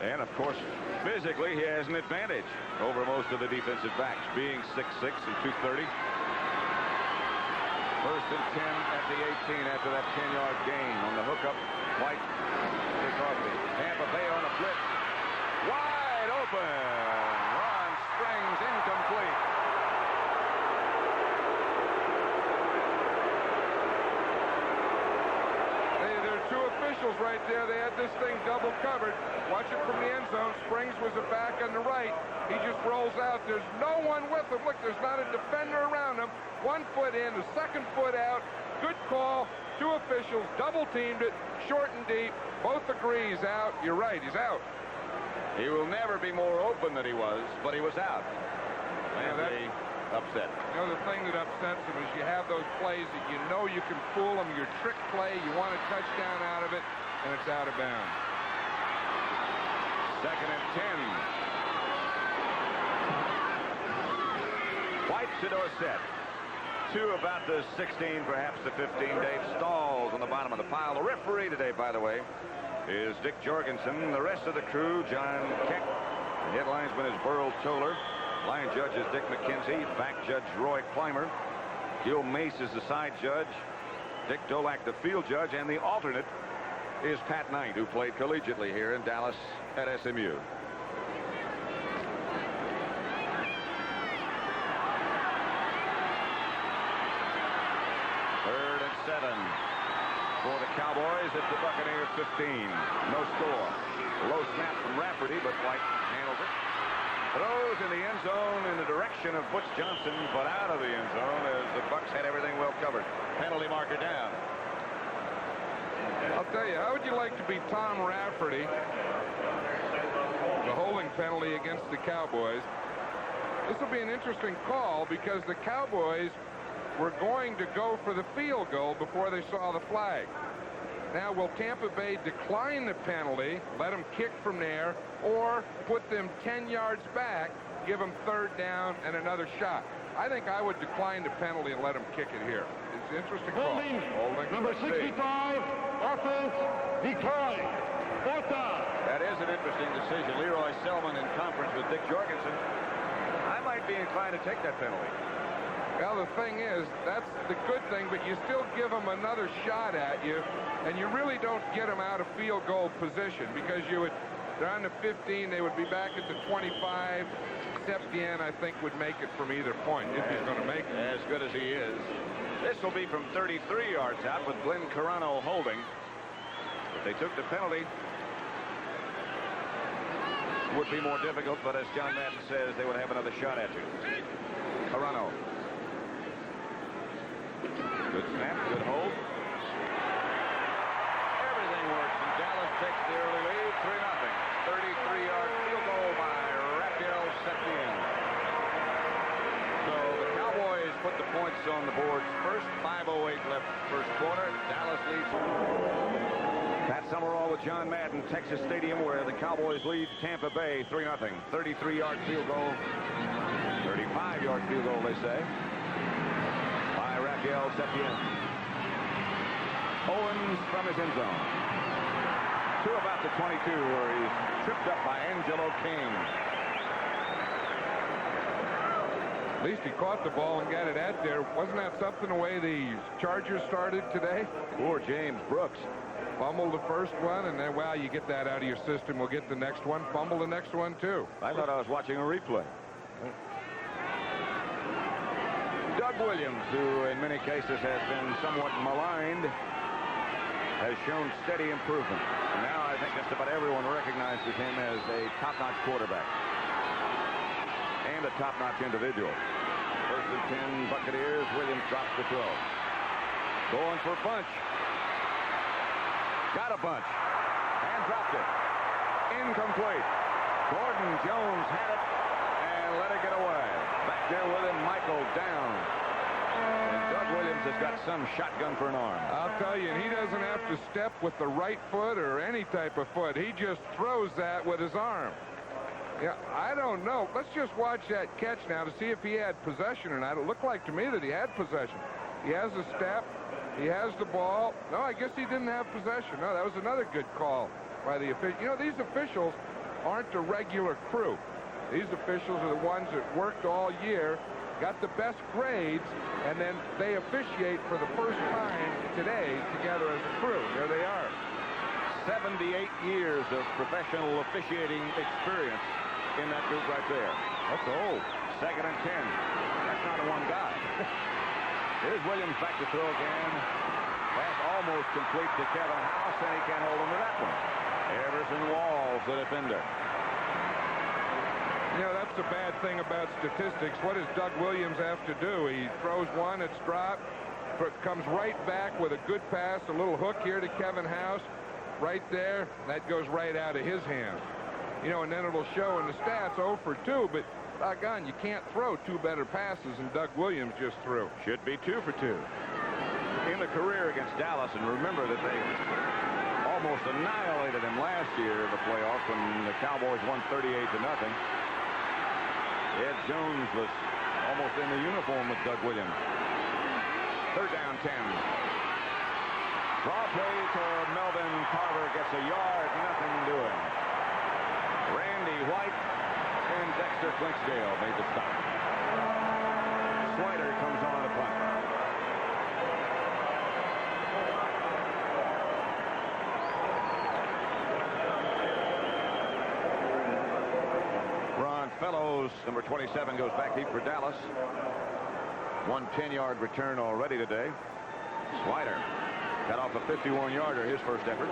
And, of course, physically, he has an advantage over most of the defensive backs, being 6'6" and 230. 1st and 10 at the 18 after that 10-yard gain on the hookup. White to Cosby. Tampa Bay on a blitz. Wide open. Ron Springs incomplete. There are 2 officials right there. They had this thing double covered. Watch it from the end zone. Springs was a back on the right. He just rolls out. There's no one with him. Look, there's not a defender around him. 1 foot in, the 2nd foot out. Good call. 2 officials double-teamed it, short and deep. Both agree he's out. You're right, he's out. He will never be more open than he was, but he was out. Landry upset. You know, the thing that upsets him is you have those plays that you know you can fool them, your trick play, you want a touchdown out of it, and it's out of bounds. 2nd and 10. White to Dorsett. 2 about the 16, perhaps the 15. Dave Stalls on the bottom of the pile. The referee today, by the way, is Dick Jorgensen. The rest of the crew, John Keck. The head linesman is Burl Toller. Line judge is Dick McKenzie. Back judge Roy Clymer. Gil Mace is the side judge. Dick Dolak the field judge. And the alternate is Pat Knight, who played collegiately here in Dallas at SMU. 3rd and 7 for the Cowboys at the Buccaneers 15. No score. Low snap from Rafferty, but White handles it. Throws in the end zone in the direction of Butch Johnson, but out of the end zone as the Bucs had everything well covered. Penalty marker down. I'll tell you, how would you like to be Tom Rafferty? The holding penalty against the Cowboys. This will be an interesting call because the Cowboys were going to go for the field goal before they saw the flag. Now, will Tampa Bay decline the penalty, let them kick from there, or put them 10 yards back, give them 3rd down and another shot? I think I would decline the penalty and let them kick it here. It's an interesting call. Holding. Number 65, offense, decline. 4th down. That is an interesting decision. Leroy Selmon in conference with Dick Jorgensen. I might be inclined to take that penalty. Well, the thing is, that's the good thing, but you still give them another shot at you, and you really don't get them out of field goal position because they're on the 15, they would be back at the 25. Septien, I think, would make it from either point if he's going to make it. As good as he is. This will be from 33 yards out with Glenn Carano holding. If they took the penalty, it would be more difficult, but as John Madden says, they would have another shot at you. Carano. Good snap, good hold. Everything works, and Dallas takes the early lead, 3-0. 33-yard field goal by Raphael Dallas leads. Pat Summerall with John Madden, Texas Stadium, where the Cowboys lead Tampa Bay 3-0. 33-yard field goal. 35-yard field goal, they say, by Rafael Septien. Owens from his end zone to about the 22, where he's tripped up by Angelo King. At least he caught the ball and got it out there. Wasn't that something the way the Chargers started today? Poor James Brooks. Fumbled the first one, and then, well, you get that out of your system. We'll get the next one. Fumble the next one, too. I thought I was watching a replay. Doug Williams, who in many cases has been somewhat maligned, has shown steady improvement. And now I think just about everyone recognizes him as a top-notch quarterback and a top-notch individual. First and 10 Buccaneers. Williams drops the throw. Going for a bunch. Got a bunch. And dropped it. Incomplete. Gordon Jones had it and let it get away. Back there with him, Michael down. And Doug Williams has got some shotgun for an arm. I'll tell you, and he doesn't have to step with the right foot or any type of foot. He just throws that with his arm. Yeah, I don't know. Let's just watch that catch now to see if he had possession or not. It looked like to me that he had possession. He has a step. He has the ball. No, I guess he didn't have possession. No, that was another good call by the official. You know, these officials aren't a regular crew. These officials are the ones that worked all year, got the best grades, and then they officiate for the first time today together as a crew. There they are. 78 years of professional officiating experience in that group right there. That's old. Second and 10. That's not a one guy. Here's Williams back to throw again. Pass almost complete to Kevin House, and he can't hold him to that one. Everson Walls, the defender. You know, that's the bad thing about statistics. What does Doug Williams have to do? He throws one, it's dropped, comes right back with a good pass, a little hook here to Kevin House. Right there, that goes right out of his hand. You know, and then it'll show in the stats 0 for 2, but doggone, you can't throw two better passes than Doug Williams just threw. Should be 2 for 2 in the career against Dallas. And remember that they almost annihilated him last year in the playoffs when the Cowboys won 38-0. Ed Jones was almost in the uniform with Doug Williams. Third down 10. Draw play to Melvin Carter, gets a yard, nothing doing. Randy White and Dexter Flinksdale made the stop. Slider comes on the punt. Ron Fellows, number 27, goes back deep for Dallas. 1 10-yard return already today. Slider got off a 51-yarder, his first effort.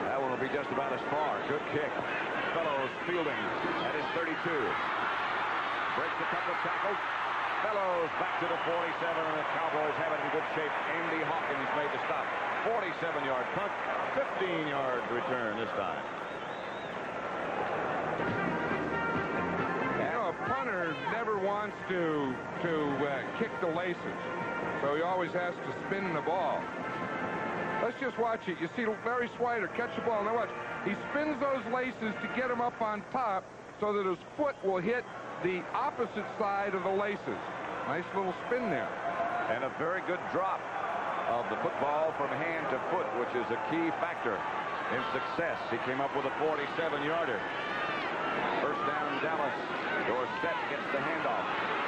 That one will be just about as far. Good kick. Fellows fielding at his 32. Breaks a couple of tackles. Fellows back to the 47, and the Cowboys have it in good shape. Andy Hawkins made the stop. 47-yard punt, 15-yard return this time. You know, a punter never wants to kick the laces, so he always has to spin the ball. Let's just watch it. You see Larry Slider catch the ball. Now watch. He spins those laces to get him up on top so that his foot will hit the opposite side of the laces. Nice little spin there. And a very good drop of the football from hand to foot, which is a key factor in success. He came up with a 47-yarder. First down, Dallas. Dorsett gets the handoff.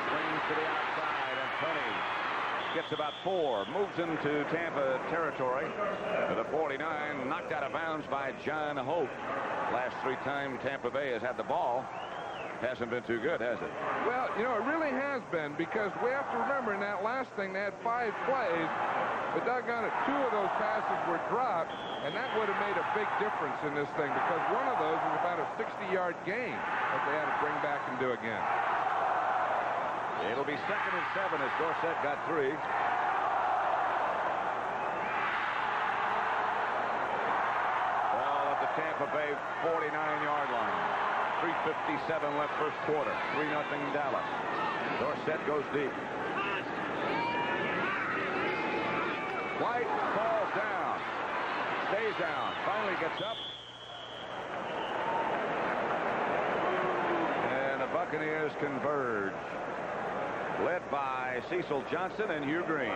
Swings to the outside, and Tony gets about 4. Moves into Tampa territory. To the 49, knocked out of bounds by John Hope. Last 3 times Tampa Bay has had the ball. Hasn't been too good, has it? Well, you know, it really has been, because we have to remember in that last thing they had 5 plays, but doggone it, 2 of those passes were dropped, and that would have made a big difference in this thing, because one of those was about a 60-yard gain that they had to bring back and do again. It'll be 2nd and 7 as Dorsett got 3. Well, at the Tampa Bay 49-yard line. 3:57 left first quarter. 3-0 Dallas. Dorsett goes deep. White falls down. Stays down. Finally gets up. And the Buccaneers converge. Led by Cecil Johnson and Hugh Green.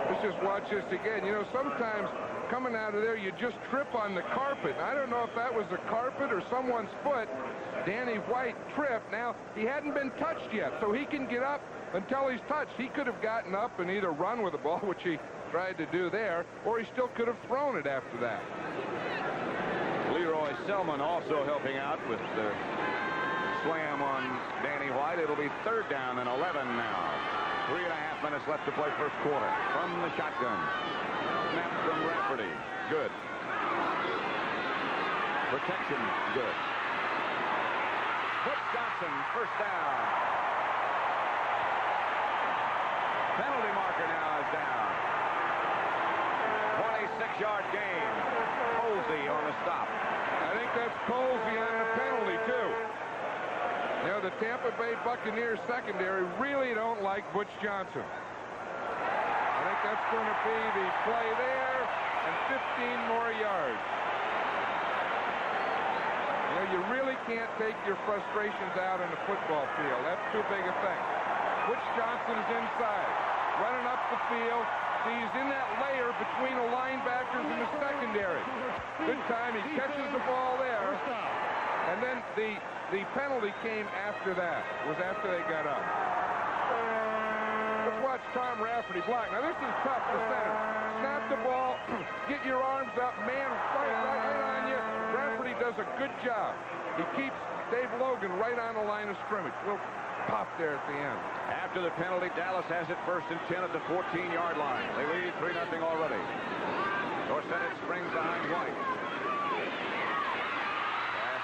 Let's just watch this again. You know, sometimes coming out of there, you just trip on the carpet. I don't know if that was the carpet or someone's foot. Danny White tripped. Now, he hadn't been touched yet, so he can get up until he's touched. He could have gotten up and either run with the ball, which he tried to do there, or he still could have thrown it after that. Leroy Selmon also helping out with the slam on Danny White. It'll be 3rd down and 11 now. 3.5 minutes left to play first quarter. From the shotgun. Snap from Rafferty. Good. Protection. Good. Brooks Johnson, first down. Penalty marker now is down. 26-yard gain. Colsey on the stop. I think that's Colsey on the penalty, too. You know, the Tampa Bay Buccaneers secondary really don't like Butch Johnson. I think that's going to be the play there and 15 more yards. You know, you really can't take your frustrations out in the football field. That's too big a thing. Butch Johnson's inside, running up the field. He's in that layer between the linebackers and the secondary. Good time. He catches the ball there. And then the penalty came after that. It was after they got up. Let's watch Tom Rafferty block. Now, this is tough to center. Snap the ball, get your arms up, man, right on you. Rafferty does a good job. He keeps Dave Logan right on the line of scrimmage. Little pop there at the end. After the penalty, Dallas has it 1st and 10 at the 14-yard line. They lead 3-0 already. Dorsettets springs behind White.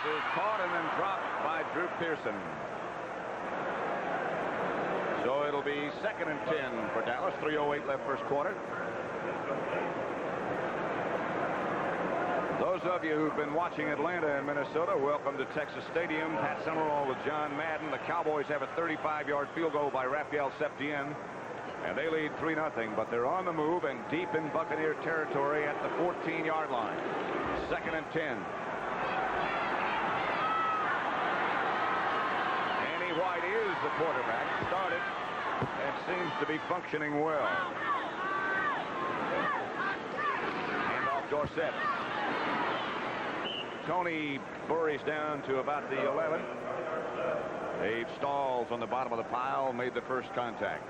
Is caught and then dropped by Drew Pearson. So it'll be 2nd and 10 for Dallas. 3:08 left first quarter. Those of you who've been watching Atlanta and Minnesota, welcome to Texas Stadium. Pat Summerall with John Madden. The Cowboys have a 35-yard field goal by Rafael Septien. And they lead 3-0, but they're on the move and deep in Buccaneer territory at the 14-yard line. 2nd and 10. White is the quarterback. Started and seems to be functioning well. Hand off Dorsett. Tony buries down to about the 11. Dave Stalls on the bottom of the pile made the first contact.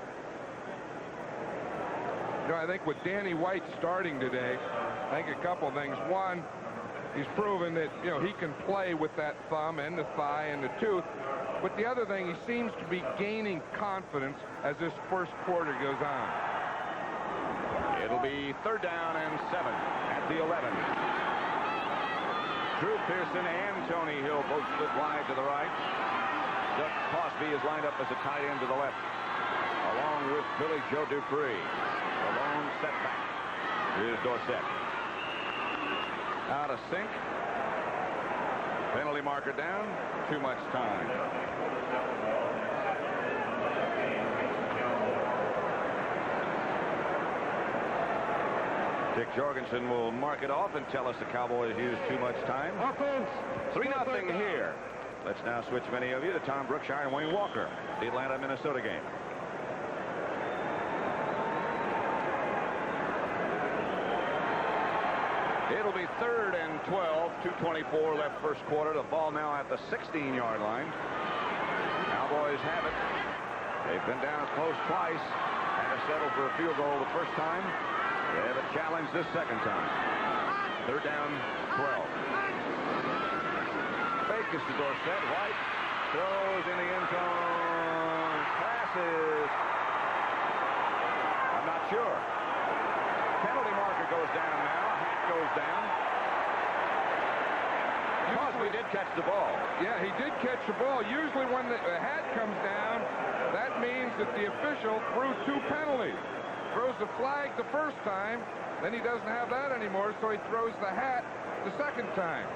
You know, I think with Danny White starting today, I think a couple things. One, he's proven that, you know, he can play with that thumb and the thigh and the tooth. But the other thing, he seems to be gaining confidence as this first quarter goes on. It'll be 3rd down and 7 at the 11. Drew Pearson and Tony Hill both split wide to the right. Doug Crosby is lined up as a tight end to the left, along with Billy Joe Dupree. The lone setback is Dorsett. Out of sync. Penalty marker down. Too much time. Dick Jorgensen will mark it off and tell us the Cowboys used too much time. 3-0 here. Let's now switch many of you to Tom Brookshire and Wayne Walker, the Atlanta-Minnesota game. It'll be 3rd and 12, 2:24 left first quarter. The ball now at the 16-yard line. Cowboys have it. They've been down close twice. Had to settle for a field goal the first time. They have a challenge this second time. 3rd down, 12. Fake is to Dorsett. White throws in the end zone. Passes. I'm not sure. Penalty marker goes down now. Goes down. Crosby did catch the ball. Yeah, he did catch the ball. Usually when the hat comes down, that means that the official threw 2 penalties. Throws the flag the first time, then he doesn't have that anymore, so he throws the hat the second time.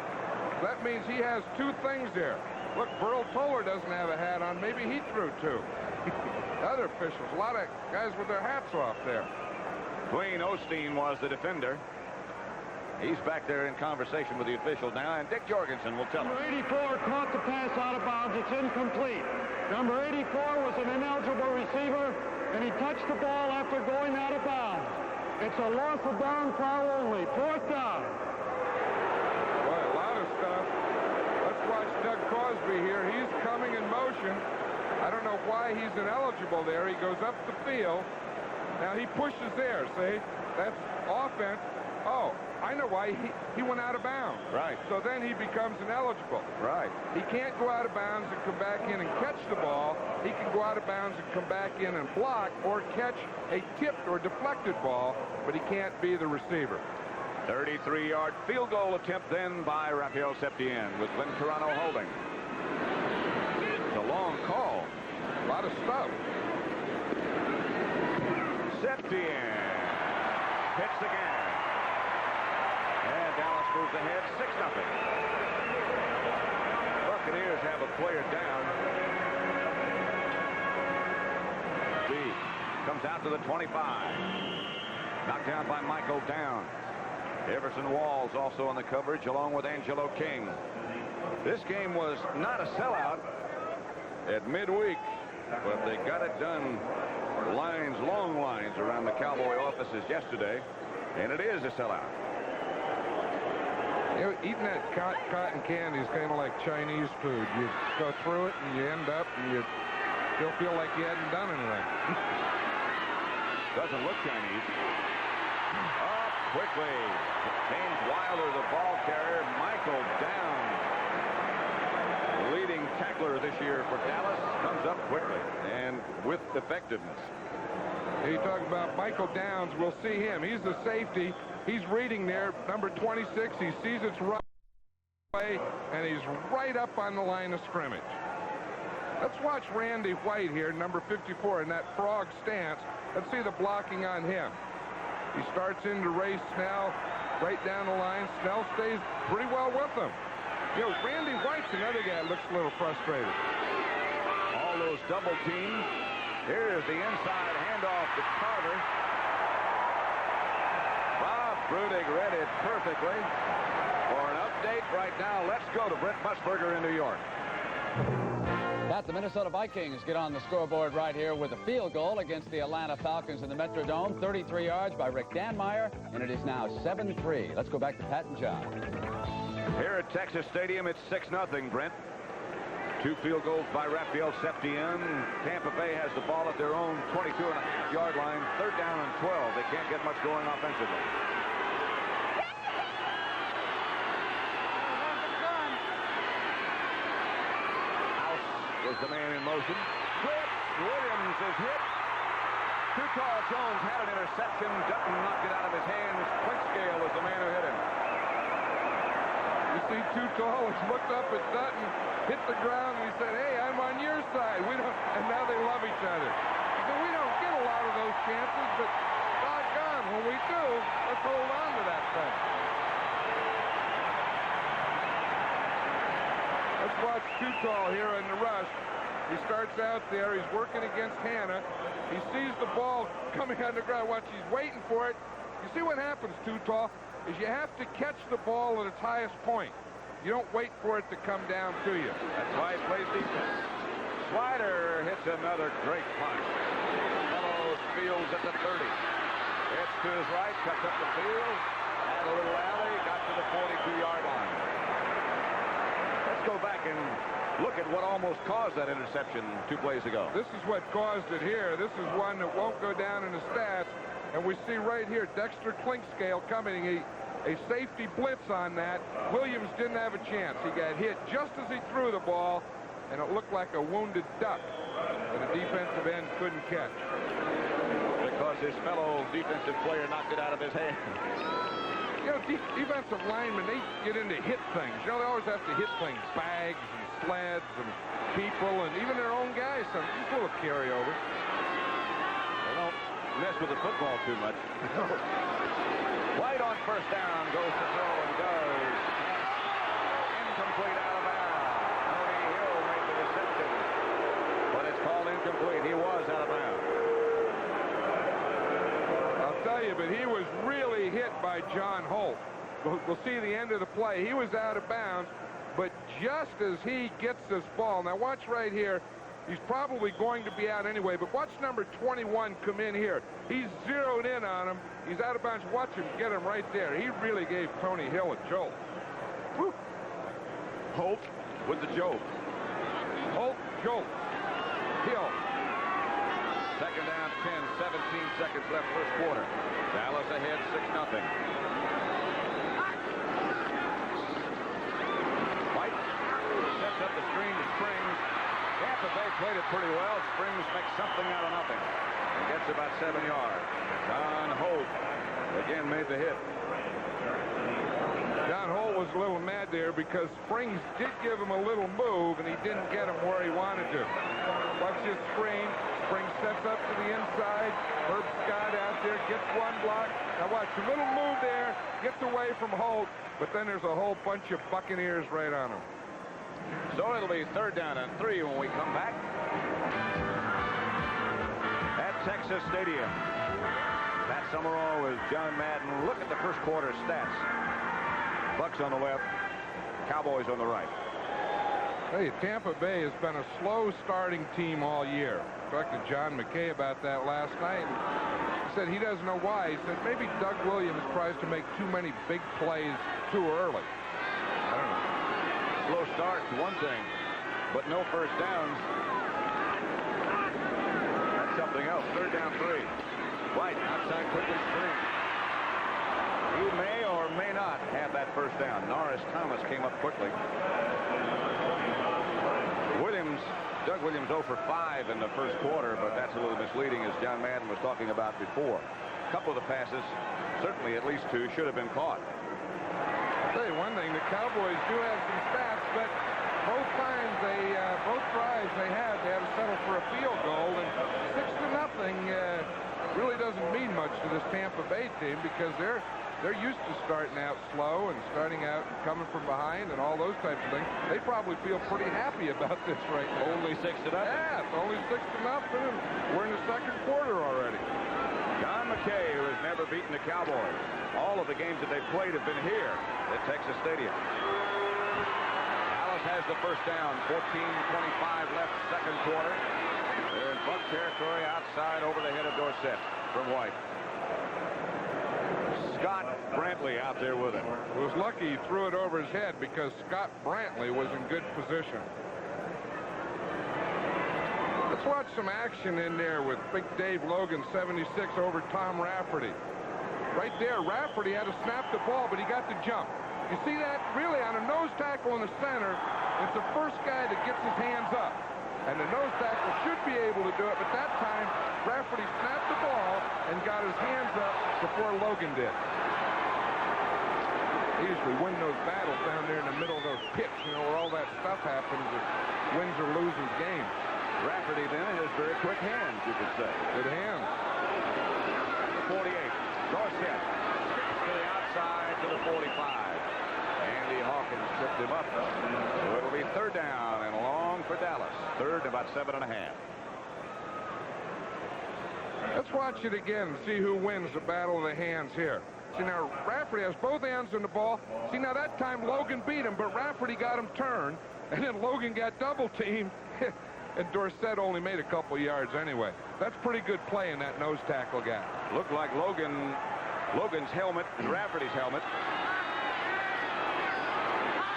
That means he has 2 things there. Look, Burl Toller doesn't have a hat on. Maybe he threw 2. Other officials, a lot of guys with their hats off there. Dwayne Osteen was the defender. He's back there in conversation with the official now, and Dick Jorgensen will tell him. Number 84 caught the pass out of bounds. It's incomplete. Number 84 was an ineligible receiver, and he touched the ball after going out of bounds. It's a loss of down foul only. 4th down. Boy, a lot of stuff. Let's watch Doug Crosby here. He's coming in motion. I don't know why he's ineligible there. He goes up the field. Now he pushes there, see? That's offense. Oh, I know why. He went out of bounds. Right. So then he becomes ineligible. Right. He can't go out of bounds and come back in and catch the ball. He can go out of bounds and come back in and block or catch a tipped or deflected ball, but he can't be the receiver. 33-yard field goal attempt then by Rafael Septien with Glenn Carano holding. It's a long call. A lot of stuff. Septien hits again. And Dallas moves ahead 6-0. Buccaneers have a player down. D comes out to the 25. Knocked down by Michael Down. Everson Walls also on the coverage along with Angelo King. This game was not a sellout at midweek, but they got it done. Lines, long lines around the Cowboy offices yesterday, and it is a sellout. You know, eating that cotton candy is kind of like Chinese food. You go through it and you end up and you still feel like you hadn't done anything. Doesn't look Chinese. Up quickly. James Wilder, the ball carrier. Michael Down, leading tackler this year for Dallas, comes up quickly and with effectiveness. You talk about Michael Downs. We'll see him. He's the safety. He's reading there, number 26. He sees it's right away, and he's right up on the line of scrimmage. Let's watch Randy White here, number 54, in that frog stance. Let's see the blocking on him. He starts into Ray Snell, right down the line. Snell stays pretty well with him. You know, Randy White's another guy that looks a little frustrated. All those double teams. Here's the inside handoff to Carter. Bob Brudig read it perfectly. For an update right now, let's go to Brent Musburger in New York. That the Minnesota Vikings get on the scoreboard right here with a field goal against the Atlanta Falcons in the Metrodome. 33 yards by Rick Danmeyer, and it is now 7-3. Let's go back to Pat and John. Here at Texas Stadium, it's 6-0, Brent. 2 field goals by Rafael Septien. Tampa Bay has the ball at their own 22.5-yard line. 3rd down and 12. They can't get much going offensively. House was the man in motion. Williams is hit. Too tall. Jones had an interception. Dutton knocked it out of his hands. Clinkscale was the man who hit him. You see Too Tall has looked up at Dutton, hit the ground, and he said, hey, I'm on your side. We don't, and now they love each other. He said, we don't get a lot of those chances, but doggone, when we do, let's hold on to that thing. Let's watch Too Tall here in the rush. He starts out there. He's working against Hanna. He sees the ball coming on the ground. Watch, he's waiting for it. You see what happens, Too Tall, is you have to catch the ball at its highest point. You don't wait for it to come down to you. That's why he plays defense. Slider hits another great punch. Fellows fields at the 30. Hits to his right, cuts up the field, had a little alley, got to the 42-yard line. Let's go back and look at what almost caused that interception 2 plays ago. This is what caused it here. This is one that won't go down in the stats. And we see right here Dexter Clinkscale coming, a safety blitz on that. Williams didn't have a chance. He got hit just as he threw the ball, and it looked like a wounded duck that a defensive end couldn't catch. Because his fellow defensive player knocked it out of his hand. You know, defensive linemen, they get into hit things. You know, they always have to hit things, bags and sleds and people and even their own guys. Just a little carryover. They don't mess with the football too much. White on 1st down, goes to throw and does. Incomplete out of bounds. Tony Hill made the reception, but it's called incomplete. He was out of bounds. I'll tell you, but he was really hit by John Holt. We'll see the end of the play. He was out of bounds, but just as he gets this ball, now watch right here, he's probably going to be out anyway, but watch number 21 come in here. He's zeroed in on him. He's out of bounds. Watch him get him right there. He really gave Tony Hill a jolt. Woo. Holt with the jolt. Holt, jolt. Hill. Second down, 10, 17 seconds left first quarter. Dallas ahead 6-0. White sets up the screen to Springs. Tampa Bay played it pretty well. Springs makes something out of nothing and gets about 7 yards. John Holt again made the hit. John Holt was a little mad there because Springs did give him a little move, and he didn't get him where he wanted to. Watch this screen. Springs steps up to the inside. Herb Scott out there gets one block. Now watch, a little move there, gets away from Holt, but then there's a whole bunch of Buccaneers right on him. So it'll be 3rd down and 3 when we come back at Texas Stadium. Pat Summerall with John Madden. Look at the first quarter stats. Bucks on the left, Cowboys on the right. Hey, Tampa Bay has been a slow starting team all year. Talked to John McKay about that last night. He said he doesn't know why. He said maybe Doug Williams tries to make too many big plays too early. I don't know. Slow start's one thing, but no first downs. That's something else. 3rd down 3. White outside quickly Springs. He may or may not have that first down. Norris Thomas came up quickly. Doug Williams 0 for 5 in the first quarter, but that's a little misleading, as John Madden was talking about before. A couple of the passes, certainly at least 2, should have been caught. I'll tell you one thing, the Cowboys do have some stats, but both times both drives they had to settle for a field goal, and 6-0 really doesn't mean much to this Tampa Bay team because they're used to starting out slow and starting out and coming from behind and all those types of things. They probably feel pretty happy about this right now. Only 6-0? Yeah, it's only 6-0, and we're in the second quarter already. John McKay, who has never beaten the Cowboys. All of the games that they've played have been here at Texas Stadium. Dallas has the first down. 14:25 left, second quarter. They're in Buck territory outside over the head of Dorsett from White. Scott Brantley out there with him. He was lucky he threw it over his head because Scott Brantley was in good position. Let's watch some action in there with Big Dave Logan, 76, over Tom Rafferty. Right there, Rafferty had to snap the ball, but he got the jump. You see that? Really, on a nose tackle in the center, it's the first guy that gets his hands up. And the nose tackle should be able to do it, but that time, Rafferty snapped the ball and got his hands up before Logan did. They usually win those battles down there in the middle of those pits, you know, where all that stuff happens, it wins or loses games. Rafferty then has very quick hands, you could say. Good hands. 48. Dorsett to the outside to the 45. Andy Hawkins tripped him up. So it'll be 3rd down and long for Dallas. 3rd, about 7.5. Let's watch it again and see who wins the battle of the hands here. See, now, Rafferty has both hands on the ball. See, now, that time Logan beat him, but Rafferty got him turned, and then Logan got double-teamed, and Dorsett only made a couple yards anyway. That's pretty good play in that nose tackle guy. Looked like Logan's helmet and Rafferty's helmet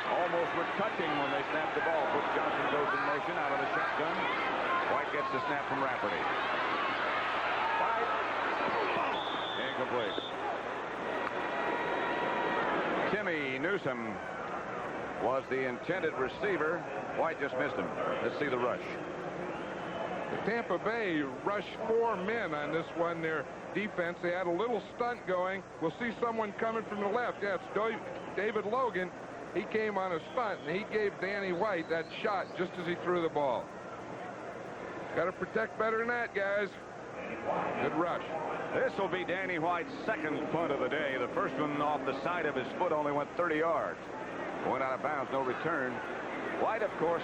almost were touching when they snapped the ball. Butch Johnson goes in motion out of the shotgun. White gets the snap from Rafferty. White. Incomplete. Timmy Newsom was the intended receiver. White just missed him. Let's see the rush. The Tampa Bay rushed 4 men on this one. Their defense, they had a little stunt going. We'll see someone coming from the left. Yeah, it's David Logan. He came on a stunt, and he gave Danny White that shot just as he threw the ball. Got to protect better than that, guys. Good rush. This will be Danny White's second punt of the day. The first one off the side of his foot only went 30 yards. Went out of bounds, no return. White, of course,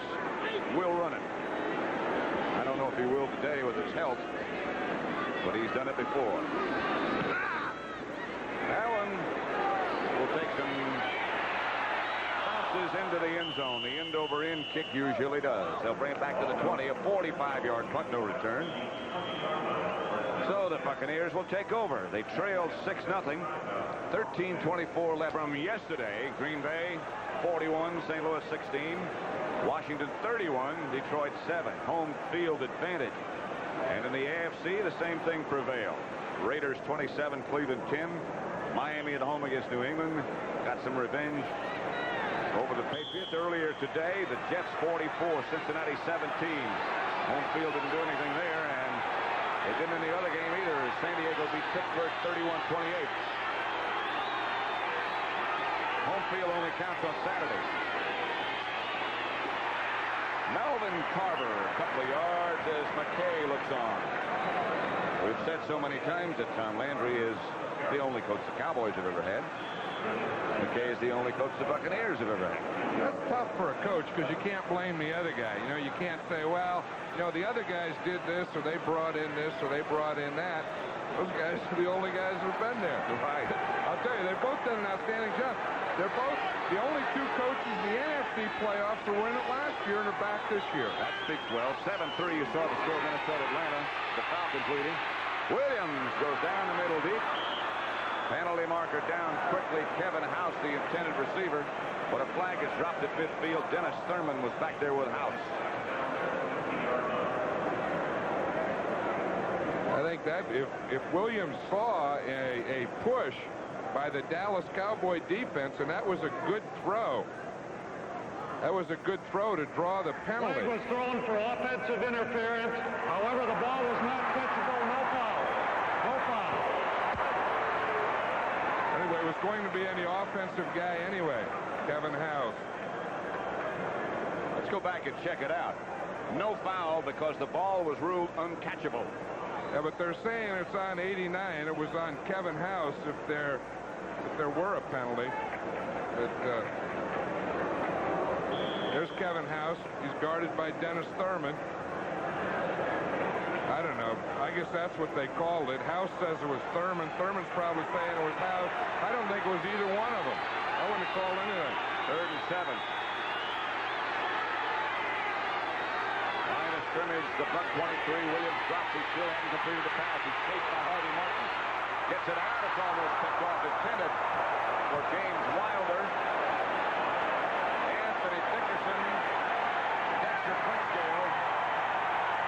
will run it. I don't know if he will today with his health, but he's done it before. zone. The end-over-end kick usually does. They'll bring it back to the 20, a 45-yard punt, no return. So the Buccaneers will take over. They trailed 6-0. 13:24 left from yesterday. Green Bay 41, St. Louis 16. Washington 31, Detroit 7. Home field advantage. And in the AFC, the same thing prevailed. Raiders 27, Cleveland 10. Miami at home against New England. Got some revenge over the Patriots earlier today. The Jets 44, Cincinnati 17. Home field didn't do anything there, and they didn't in the other game either. San Diego beat Pittsburgh 31-28. Home field only counts on Saturday. Melvin Carter, a couple of yards as McKay looks on. We've said so many times that Tom Landry is the only coach the Cowboys have ever had. McKay is the only coach the Buccaneers have ever had. That's tough for a coach because you can't blame the other guy. You know, you can't say, well, you know, the other guys did this or they brought in this or they brought in that. Those guys are the only guys who've been there. Right. I'll tell you, they've both done an outstanding job. They're both the only two coaches in the NFC playoffs who were in it last year and are back this year. That speaks well. 7-3, you saw the score, Minnesota-Atlanta. The Falcons leading. Williams goes down the middle deep. Penalty marker down quickly. Kevin House, the intended receiver. But a flag is dropped at midfield. Dennis Thurman was back there with House. I think that if Williams saw a push by the Dallas Cowboy defense, and that was a good throw. That was a good throw to draw the penalty. Flag was thrown for offensive interference. However, the ball was not catchable. No foul. No foul. Anyway, it was going to be any offensive guy anyway. Kevin House. Let's go back and check it out. No foul because the ball was ruled uncatchable. Yeah, but they're saying it's on 89. It was on Kevin House if there were a penalty. But there's Kevin House. He's guarded by Dennis Thurman. I don't know. I guess that's what they called it. House says it was Thurman. Thurman's probably saying it was House. I don't think it was either one of them. I wouldn't have called anything. 3rd and 7. Line of scrimmage, the Buck 23. Williams drops. He still hasn't completed the pass. He's chased by Harvey Martin. Gets it out. It's almost picked off. Intended for James Wilder. Anthony Dickerson. Dexter Quickscale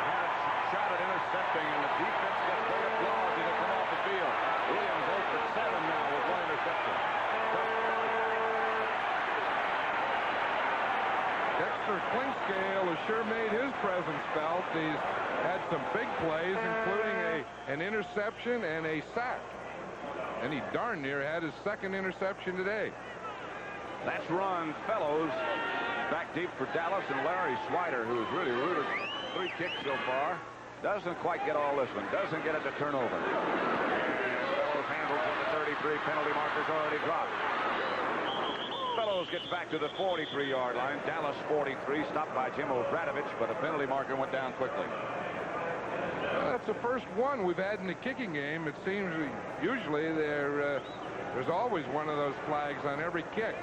had a shot at intercepting, and the defense gets great applause as they come off the field. Williams 0 for 7 now with 1 interception. Dexter Quickscale has sure made his presence felt. He's had some big plays, including an interception and a sack. And he darn near had his 2nd interception today. That's Ron Fellows back deep for Dallas, and Larry Swider, who's really rooted 3 kicks so far. Doesn't quite get all this one. Doesn't get it to turn over. Fellows handles at the 33. Penalty marker's already dropped. Fellows gets back to the 43-yard line. Dallas 43, stopped by Jim O'Bradovich, but a penalty marker went down quickly. That's the first one we've had in the kicking game. It seems usually there's always one of those flags on every kick.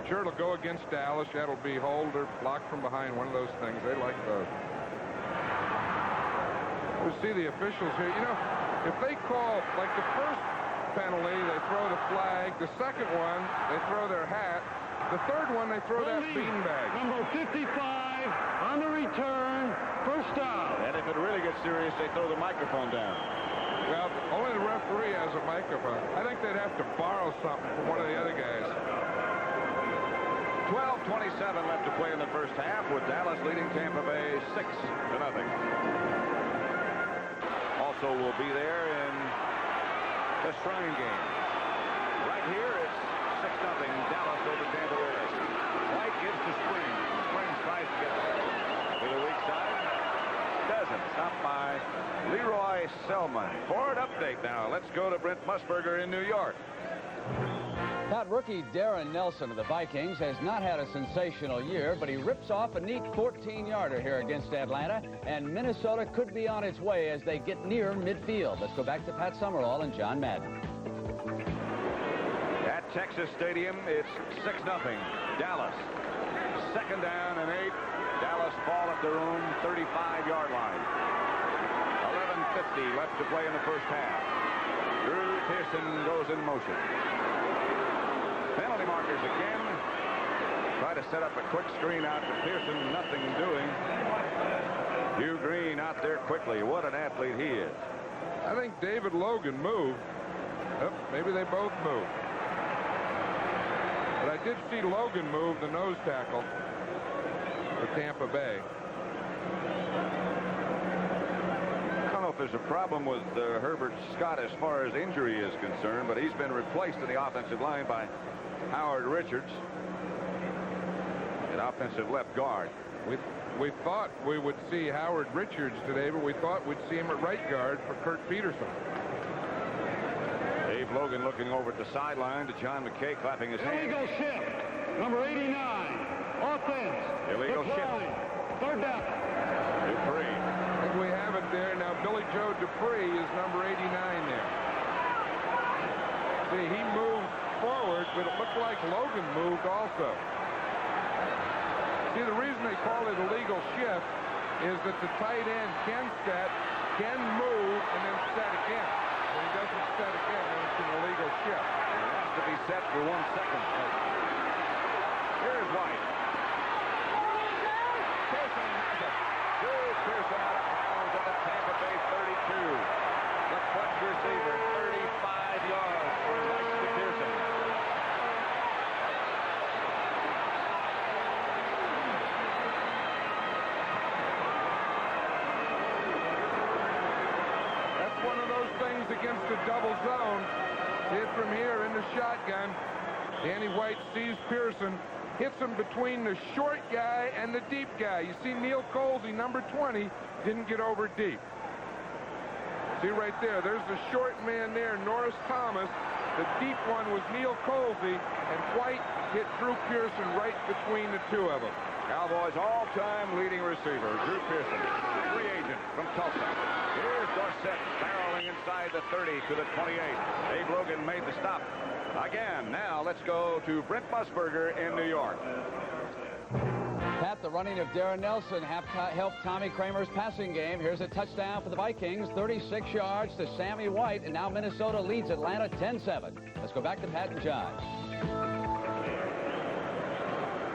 Sure, it'll go against Dallas. That'll be hold or blocked from behind, one of those things. They like those. We see the officials here. You know, if they call, like the first penalty, they throw the flag. The second one, they throw their hat. The third one, they throw that beanbag. Number 55 on the return, first down. And if it really gets serious, they throw the microphone down. Well, only the referee has a microphone. I think they'd have to borrow something from one of the other guys. 12:27 left to play in the first half, with Dallas leading Tampa Bay 6-0. Also will be there in the Shrine game. Right here, it's 6-0 Dallas over Tampa Bay. White gives to Springs. Springs tries to get to the weak side. Doesn't. Stopped by Leroy Selmon. For an update now, let's go to Brent Musburger in New York. That rookie Darren Nelson of the Vikings has not had a sensational year, but he rips off a neat 14-yarder here against Atlanta, and Minnesota could be on its way as they get near midfield. Let's go back to Pat Summerall and John Madden. At Texas Stadium, it's 6-0 Dallas. 2nd down and 8. Dallas ball at their own 35-yard line. 11:50 left to play in the first half. Drew Pearson goes in motion. Penalty markers again. Try to set up a quick screen out to Pearson. Nothing doing. Hugh Green out there quickly. What an athlete he is. I think David Logan moved. Oh, maybe they both moved. But I did see Logan move, the nose tackle for Tampa Bay. I don't know if there's a problem with Herbert Scott as far as injury is concerned, but he's been replaced in the offensive line by Howard Richards, an offensive left guard. We thought we would see Howard Richards today, but we thought we'd see him at right guard for Kurt Peterson. Dave Logan looking over at the sideline to John McKay clapping his hands. Illegal shift. Number 89. Offense. Illegal shift. 3rd down. Dupree. I think we have it there. Now Billy Joe Dupree is number 89 there. See, he moved forward, but it looked like Logan moved also. See, the reason they call it illegal shift is that the tight end can set, can move, and then set again. When he doesn't set again, then it's an illegal shift. It has to be set for 1 second. Here's White. Pearson has it. Drew Pearson out of bounds at the Tampa Bay 32. The clutch receiver, 35 yards for White to Pearson. One of those things against the double zone. Hit from here in the shotgun. Danny White sees Pearson, hits him between the short guy and the deep guy. You see Neil Colsey, number 20, didn't get over deep. See right there, there's the short man there, Norris Thomas. The deep one was Neil Colsey, and White hit Drew Pearson right between the two of them. Cowboys all-time leading receiver, Drew Pearson, free agent from Tulsa. Here's Dorsett barreling inside the 30 to the 28. Dave Logan made the stop. Again, now let's go to Brent Musburger in New York. Pat, the running of Darren Nelson helped Tommy Kramer's passing game. Here's a touchdown for the Vikings, 36 yards to Sammy White, and now Minnesota leads Atlanta 10-7. Let's go back to Pat and John.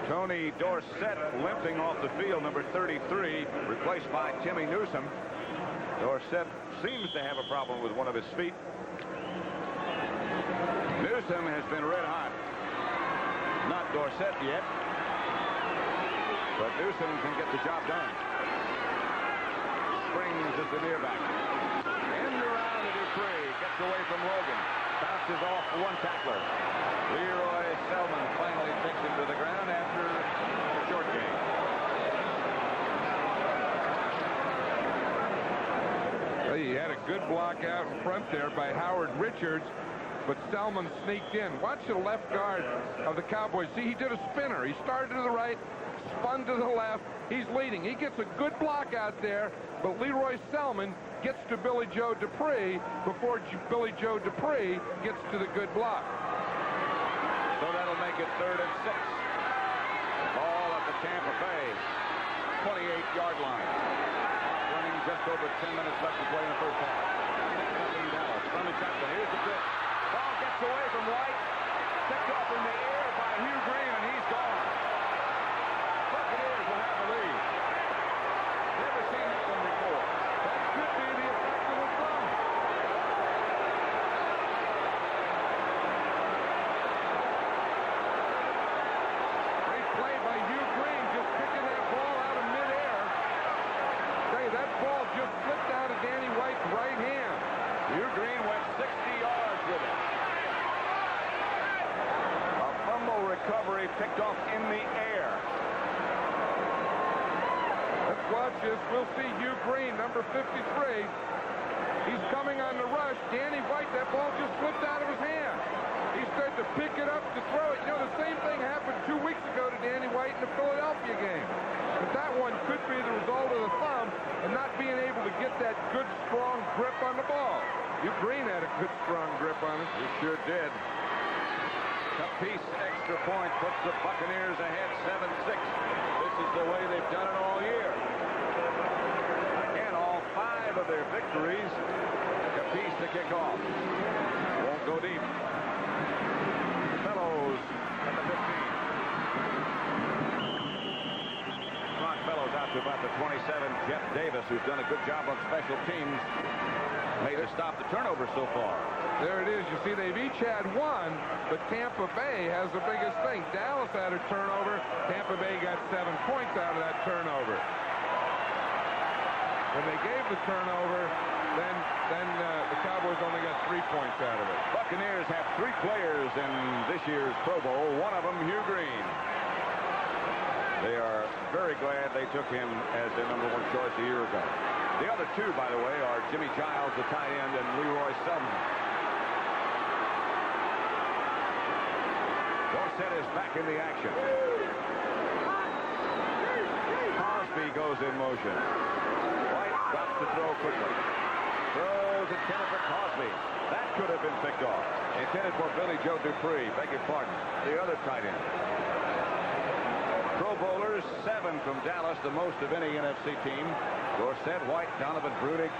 Tony Dorsett limping off the field, number 33, replaced by Timmy Newsom. Dorsett seems to have a problem with one of his feet. Newsom has been red hot. Not Dorsett yet, but Newsom can get the job done. Springs is the near back. End around to Dupree, gets away from Logan. Bounces off one tackler. Leroy Selmon finally takes him to the ground after a short game. Well, he had a good block out in front there by Howard Richards, but Selmon sneaked in. Watch the left guard of the Cowboys. See, he did a spinner. He started to the right, spun to the left. He's leading. He gets a good block out there, but Leroy Selmon gets to Billy Joe Dupree before Billy Joe Dupree gets to the good block. So that'll make it 3rd and 6. Ball at the Tampa Bay 28-yard line. Running just over 10 minutes left to play in the first half. Nothing Dallas. From the shotgun. Here's the pitch. Ball gets away from White. Picked off in the air by Hugh Green, and he's gone. Buccaneers will have the lead. Never seen that one before. That could be the effect of the thumb. Great play by Hugh Green, just picking that ball out of midair. Say, that ball just slipped out of Danny White's right hand. Hugh Green went 60 yards with it. A fumble recovery picked off in the air. Let's watch this. We'll see Hugh Green, number 53. He's coming on the rush. Danny White, that ball just slipped out of his hand. He started to pick it up to throw it. You know, the same thing happened 2 weeks ago to Danny White in the Philadelphia game. But that one could be the result of the thumb and not being able to get that good, strong grip on the ball. Hugh Green had a good, strong grip on it. He sure did. Capice extra point puts the Buccaneers ahead 7-6. This is the way they've done it all year. Again, all 5 of their victories. Capice to kick off. Won't go deep. Fellows at the 15. Fellows out to about the 27. Jeff Davis, who's done a good job on special teams, made to stop the turnover so far. There it is. You see, they've each had one, but Tampa Bay has the biggest thing. Dallas had a turnover. Tampa Bay got 7 points out of that turnover. When they gave the turnover, then the Cowboys only got 3 points out of it. Buccaneers have 3 players in this year's Pro Bowl. One of them, Hugh Green. They are very glad they took him as their #1 choice a year ago. The other 2, by the way, are Jimmy Giles, the tight end, and Leroy Selmon. Dorsett is back in the action. Cosby goes in motion. White stops to throw quickly. Throws intended for Cosby. That could have been picked off. Intended for Billy Joe Dupree. Beg your pardon. The other tight end. Pro Bowlers, 7 from Dallas, the most of any NFC team. Dorsett, White, Donovan Brudig,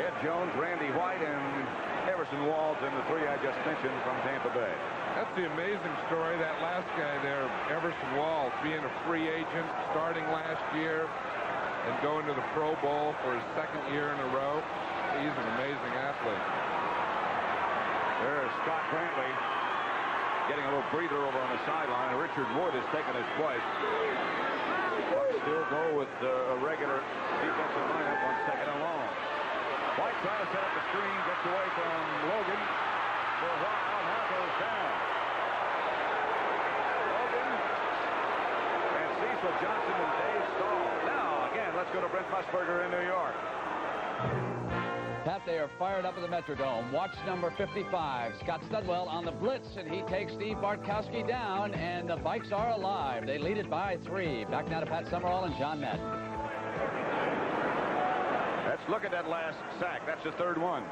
Ed Jones, Randy White, and Everson Walls, and the 3 I just mentioned from Tampa Bay. That's the amazing story. That last guy there, Everson Walls, being a free agent, starting last year, and going to the Pro Bowl for his 2nd year in a row. He's an amazing athlete. There's Scott Brantley getting a little breather over on the sideline. Richard Wood has taken his place. Bucks still go with a regular defensive lineup on 2nd and long. White trying to set up the screen, gets away from Logan for a while. Now goes down. Logan and Cecil Johnson and Dave Stahl. Now again, let's go to Brent Musburger in New York. Pat, they are fired up at the Metrodome. Watch number 55, Scott Studwell on the blitz, and he takes Steve Bartkowski down, and the Vikes are alive. They lead it by 3. Back now to Pat Summerall and John Madden. Let's look at that last sack. That's the 3rd one.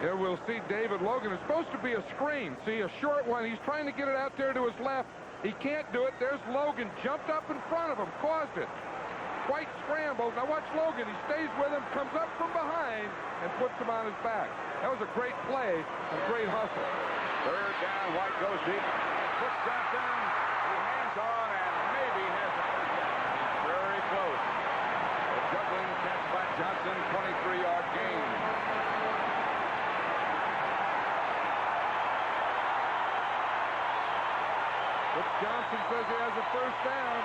Here we'll see David Logan. It's supposed to be a screen. See, a short one. He's trying to get it out there to his left. He can't do it. There's Logan. Jumped up in front of him. Caused it. White scrambles. Now watch Logan. He stays with him, comes up from behind, and puts him on his back. That was a great play, a great hustle. 3rd down. White goes deep. Puts Johnson. He hangs on and maybe has the 1st down. Very close. A juggling catch by Johnson. 23-yard gain. Which Johnson says he has a 1st down.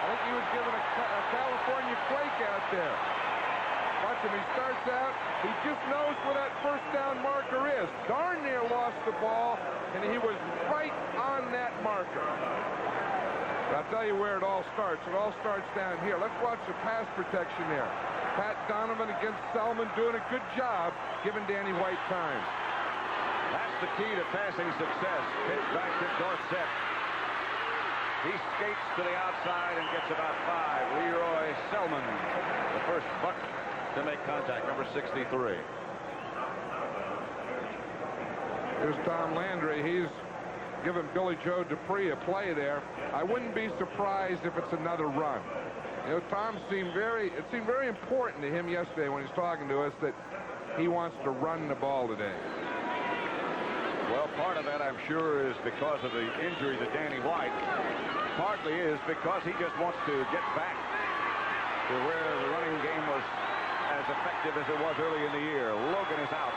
I think he was given a California flake out there. Watch him. He starts out. He just knows where that 1st down marker is. Darn near lost the ball, and he was right on that marker. But I'll tell you where it all starts. It all starts down here. Let's watch the pass protection there. Pat Donovan against Selmon doing a good job giving Danny White time. That's the key to passing success. Pitch back to Dorsett. He skates to the outside and gets about 5. Leroy Selmon, the first Buck to make contact, number 63. Here's Tom Landry. He's giving Billy Joe Dupree a play there. I wouldn't be surprised if it's another run. You know, Tom seemed it seemed very important to him yesterday when he's talking to us that he wants to run the ball today. Well, part of that, I'm sure, is because of the injury to Danny White. Partly is because he just wants to get back to where the running game was as effective as it was early in the year. Logan is out.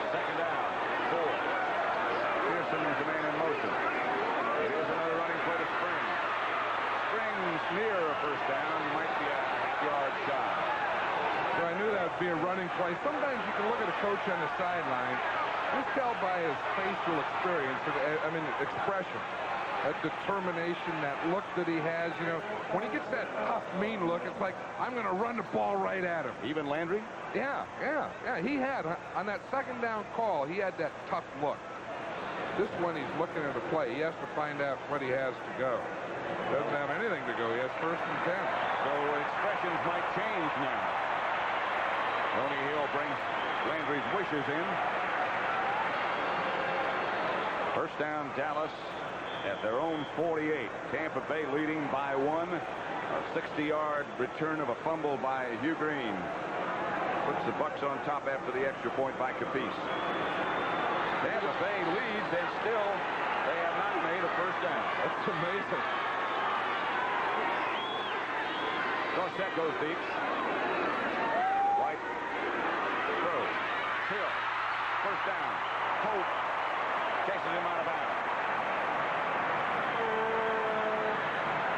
2nd down. 4. Pearson is the man in motion. Here's another running play to Springs. Springs near a 1st down. Might be a half-yard shy. So I knew that would be a running play. Sometimes you can look at a coach on the sideline. Just tell by his facial expression, that determination, that look that he has. You know, when he gets that tough, mean look, it's like, I'm going to run the ball right at him. Even Landry? Yeah. He had, on that 2nd down call, he had that tough look. This one, he's looking at a play. He has to find out what he has to go. Doesn't have anything to go. He has 1st and 10. So expressions might change now. Tony Hill brings Landry's wishes in. First down, Dallas at their own 48. Tampa Bay leading by 1. A 60-yard return of a fumble by Hugh Green puts the Bucs on top after the extra point by Capice. Tampa Bay leads, and still they have not made a first down. That's amazing. Dorsett goes deep. White throws. Hill. First down. Hope chases him out of bounds.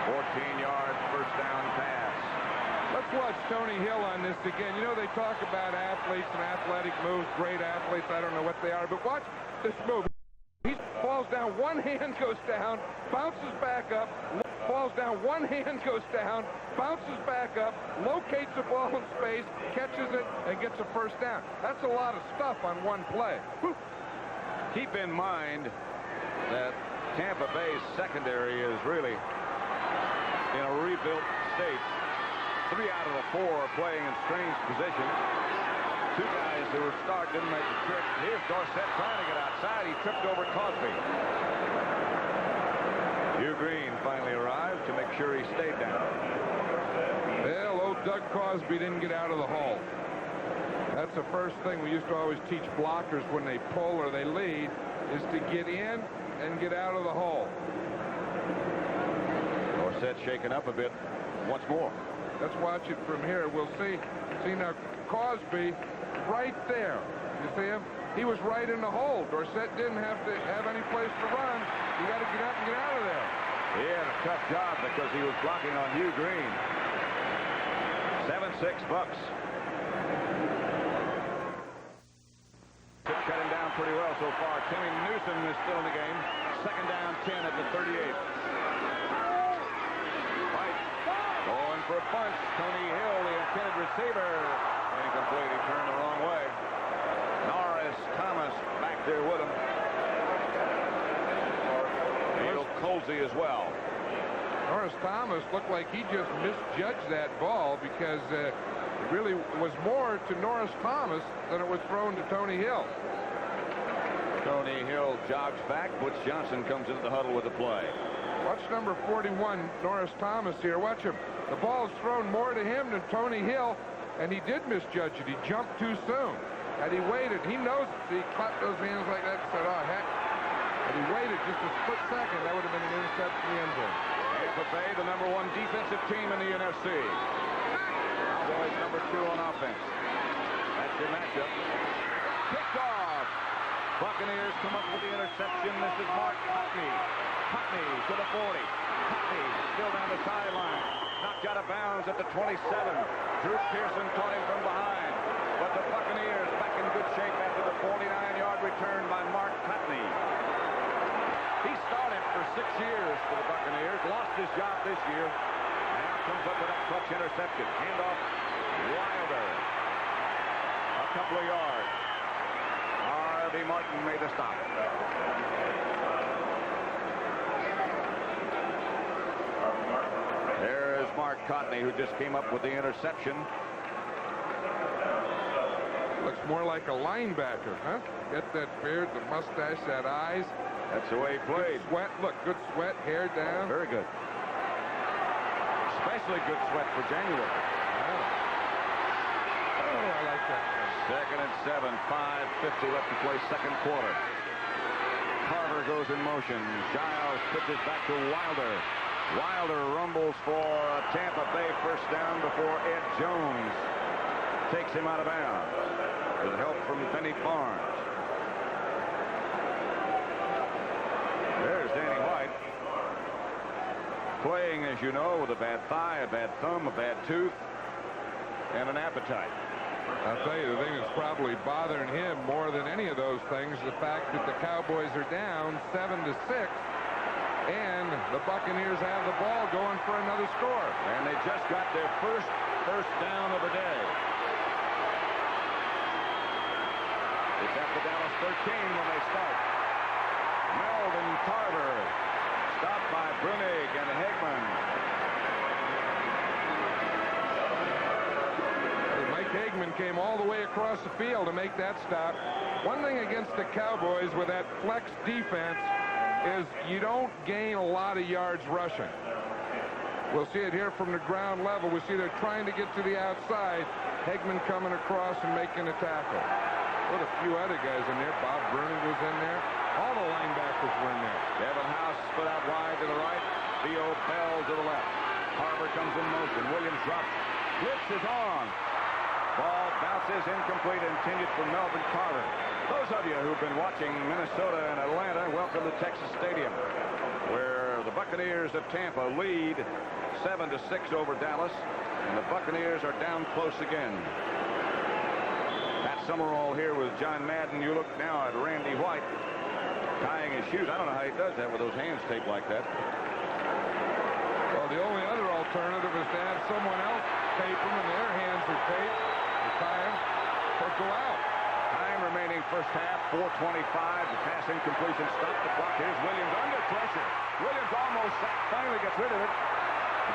14-yard first down pass. Let's watch Tony Hill on this again. You know, they talk about athletes and athletic moves, great athletes. I don't know what they are, but watch this move. He falls down, one hand goes down, bounces back up, falls down, one hand goes down, bounces back up, locates the ball in space, catches it, and gets a first down. That's a lot of stuff on one play. Whew. Keep in mind that Tampa Bay's secondary is really in a rebuilt state. 3 out of the 4 are playing in strange positions. 2 guys who were start didn't make the trick. Here's Dorsett trying to get outside. He tripped over Cosby. Hugh Green finally arrived to make sure he stayed down. Well, old Doug Cosby didn't get out of the hole. That's the first thing we used to always teach blockers when they pull or they lead, is to get in and get out of the hole. Dorsett shaken up a bit once more. Let's watch it from here. We'll see. See now, Cosby right there. You see him? He was right in the hole. Dorsett didn't have to have any place to run. You got to get up and get out of there. He had a tough job because he was blocking on Hugh Green. 7-6 Bucs. Shut him down pretty well so far. Timmy Newsom is still in the game. Second down, 10 at the 38. White going for a punch. Tony Hill, the intended receiver. Incomplete. He turned the wrong way. Norris Thomas back there with him. Neil Colsey as well. Norris Thomas looked like he just misjudged that ball because it really was more to Norris Thomas than it was thrown to Tony Hill. Tony Hill jogs back. Butch Johnson comes into the huddle with the play. Watch number 41, Norris Thomas here. Watch him. The ball's thrown more to him than Tony Hill, and he did misjudge it. He jumped too soon. Had he waited, he knows it. He clapped those hands like that and said, oh, heck. Had he waited just a split second, that would have been an interception in the end zone. Tampa Bay, the #1 defensive team in the NFC. Cowboys #2 on offense. That's your matchup. Kicked off. Buccaneers come up with the interception. This is Mark Putney. Putney to the 40. Putney still down the sideline. Knocked out of bounds at the 27. Drew Pearson caught him from behind. But the Buccaneers back in good shape after the 49-yard return by Mark Putney. He started for 6 years for the Buccaneers. Lost his job this year. Now comes up with that clutch interception. Handoff. Wilder. A couple of yards. R.V. Martin made the stop. There's Mark Cotney, who just came up with the interception. Looks more like a linebacker, huh? Get that beard, the mustache, that eyes. That's the way he played. Good sweat, look, good sweat, hair down. Very good. Especially good sweat for January. Oh, I like that. 2nd and 7, 5:50 left to play second quarter. Carver goes in motion. Giles pitches back to Wilder. Wilder rumbles for a Tampa Bay first down before Ed Jones takes him out of bounds with help from Benny Barnes. There's Danny White, playing, as you know, with a bad thigh, a bad thumb, a bad tooth, and an appetite. I'll tell you, the thing that's probably bothering him more than any of those things, the fact that the Cowboys are down 7-6, and the Buccaneers have the ball going for another score. And they just got their first down of the day. It's at the Dallas 13 when they start. Melvin Carver stopped by Brunig and Hegman. Mike Hegman came all the way across the field to make that stop. One thing against the Cowboys with that flex defense, is you don't gain a lot of yards rushing. We'll see it here from the ground level. We see they're trying to get to the outside. Hegman coming across and making a tackle. With a few other guys in there. Bob Vernon was in there. All the linebackers were in there. Devin House split out wide to the right. Theo Bell to the left. Harbour comes in motion. Williams drops. Blitz is on. Ball bounces incomplete, intended for Melvin Carter. Those of you who've been watching Minnesota and Atlanta, welcome to Texas Stadium, where the Buccaneers of Tampa lead 7-6 over Dallas, and the Buccaneers are down close again. Pat Summerall here with John Madden. You look now at Randy White tying his shoes. I don't know how he does that with those hands taped like that. Well, the only other alternative is to have someone else tape them, and their hands are taped. The time or go out. Time remaining first half, 4:25. The pass incompletion stopped the clock. Here's Williams under pressure. Williams almost sacked, finally gets rid of it.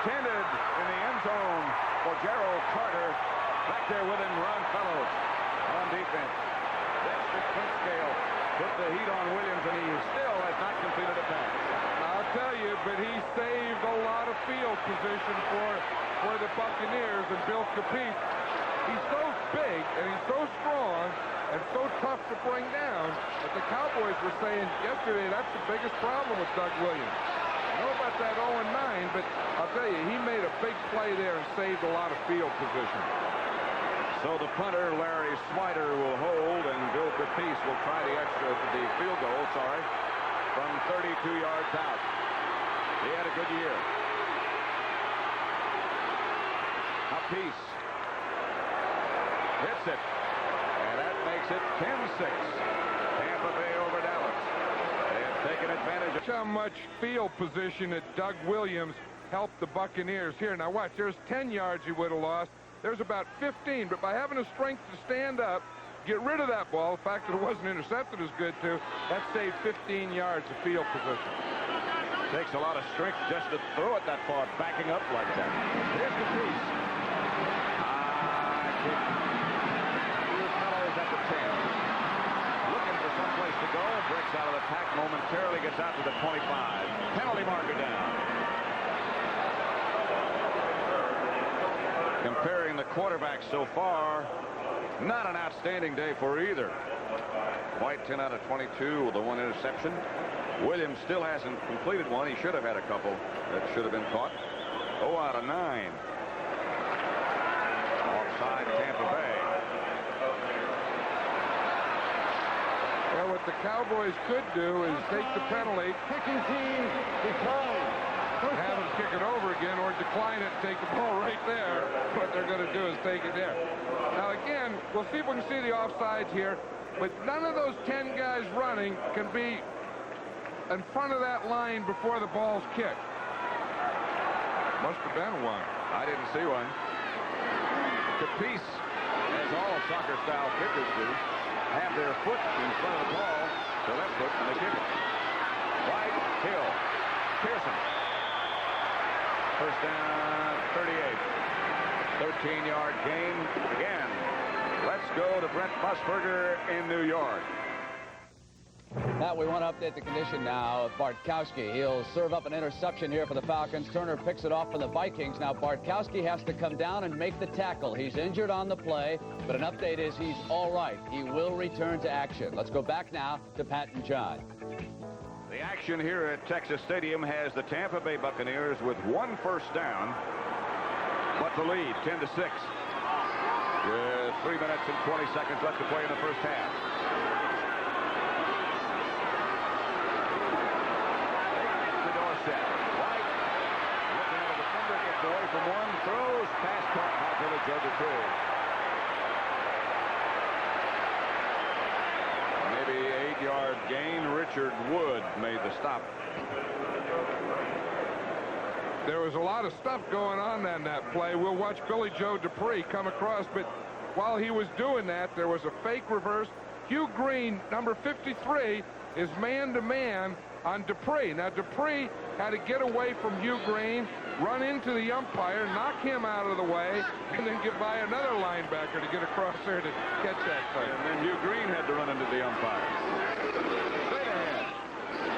Intended in the end zone for Gerald Carter. Back there with him, Ron Fellows on defense. Dexter Pinkscale put the heat on Williams, and he still has not completed a pass. I'll tell you, but he saved a lot of field position for the Buccaneers, and Bill Capiz. He's so big and he's so strong and so tough to bring down that the Cowboys were saying yesterday that's the biggest problem with Doug Williams. I know about that 0-9, but I'll tell you, he made a big play there and saved a lot of field position. So the punter, Larry Swider, will hold, and Bill Capiz will try the field goal, from 32 yards out. He had a good year. Capiz hits it, and that makes it 10-6. Tampa Bay over Dallas. They have taken advantage of how much field position that Doug Williams helped the Buccaneers here. Now watch, there's 10 yards he would have lost. There's about 15, but by having the strength to stand up, get rid of that ball, the fact that it wasn't intercepted is good too, that saved 15 yards of field position. Takes a lot of strength just to throw it that far, backing up like that. Here's the piece. Fellows at the 10. Looking for someplace to go, breaks out of the pack momentarily, gets out to the 25. Penalty marker down. Comparing the quarterbacks so far, not an outstanding day for either. White 10 out of 22 with the one interception. Williams still hasn't completed one. He should have had a couple that should have been caught. 0 out of 9. Offside Tampa Bay. Well, what the Cowboys could do is take the penalty, Kicking team decline. have them kick it over again, or decline it and take the ball right there. What they're going to do is take it there. Now again, we'll see if we can see the offsides here, but none of those 10 guys running can be in front of that line before the ball's kicked. Must have been one. I didn't see one. Capiz, as all soccer-style kickers do, have their foot in front of the ball, the left foot, and they kick it. Right, Hill, Pearson. First down, 38. 13-yard gain again. Let's go to Brent Musburger in New York. Matt, we want to update the condition now of Bartkowski. He'll serve up an interception here for the Falcons. Turner picks it off for the Vikings. Now Bartkowski has to come down and make the tackle. He's injured on the play, but an update is he's all right. He will return to action. Let's go back now to Pat and John. The action here at Texas Stadium has the Tampa Bay Buccaneers with one first down, but the lead 10-6. With 3 minutes and 20 seconds left to play in the first half. To Dorsett. White. Looking at the defender, gets away from one, throws, pass caught by Billy Joe Dupree. Maybe 8-yard gain. Richard Wood made the stop. There was a lot of stuff going on that play. We'll watch Billy Joe Dupree come across, but while he was doing that, there was a fake reverse. Hugh Green, number 53, is man-to-man on Dupree. Now, Dupree had to get away from Hugh Green, run into the umpire, knock him out of the way, and then get by another linebacker to get across there to catch that thing. And then Hugh Green had to run into the umpire. Straight ahead.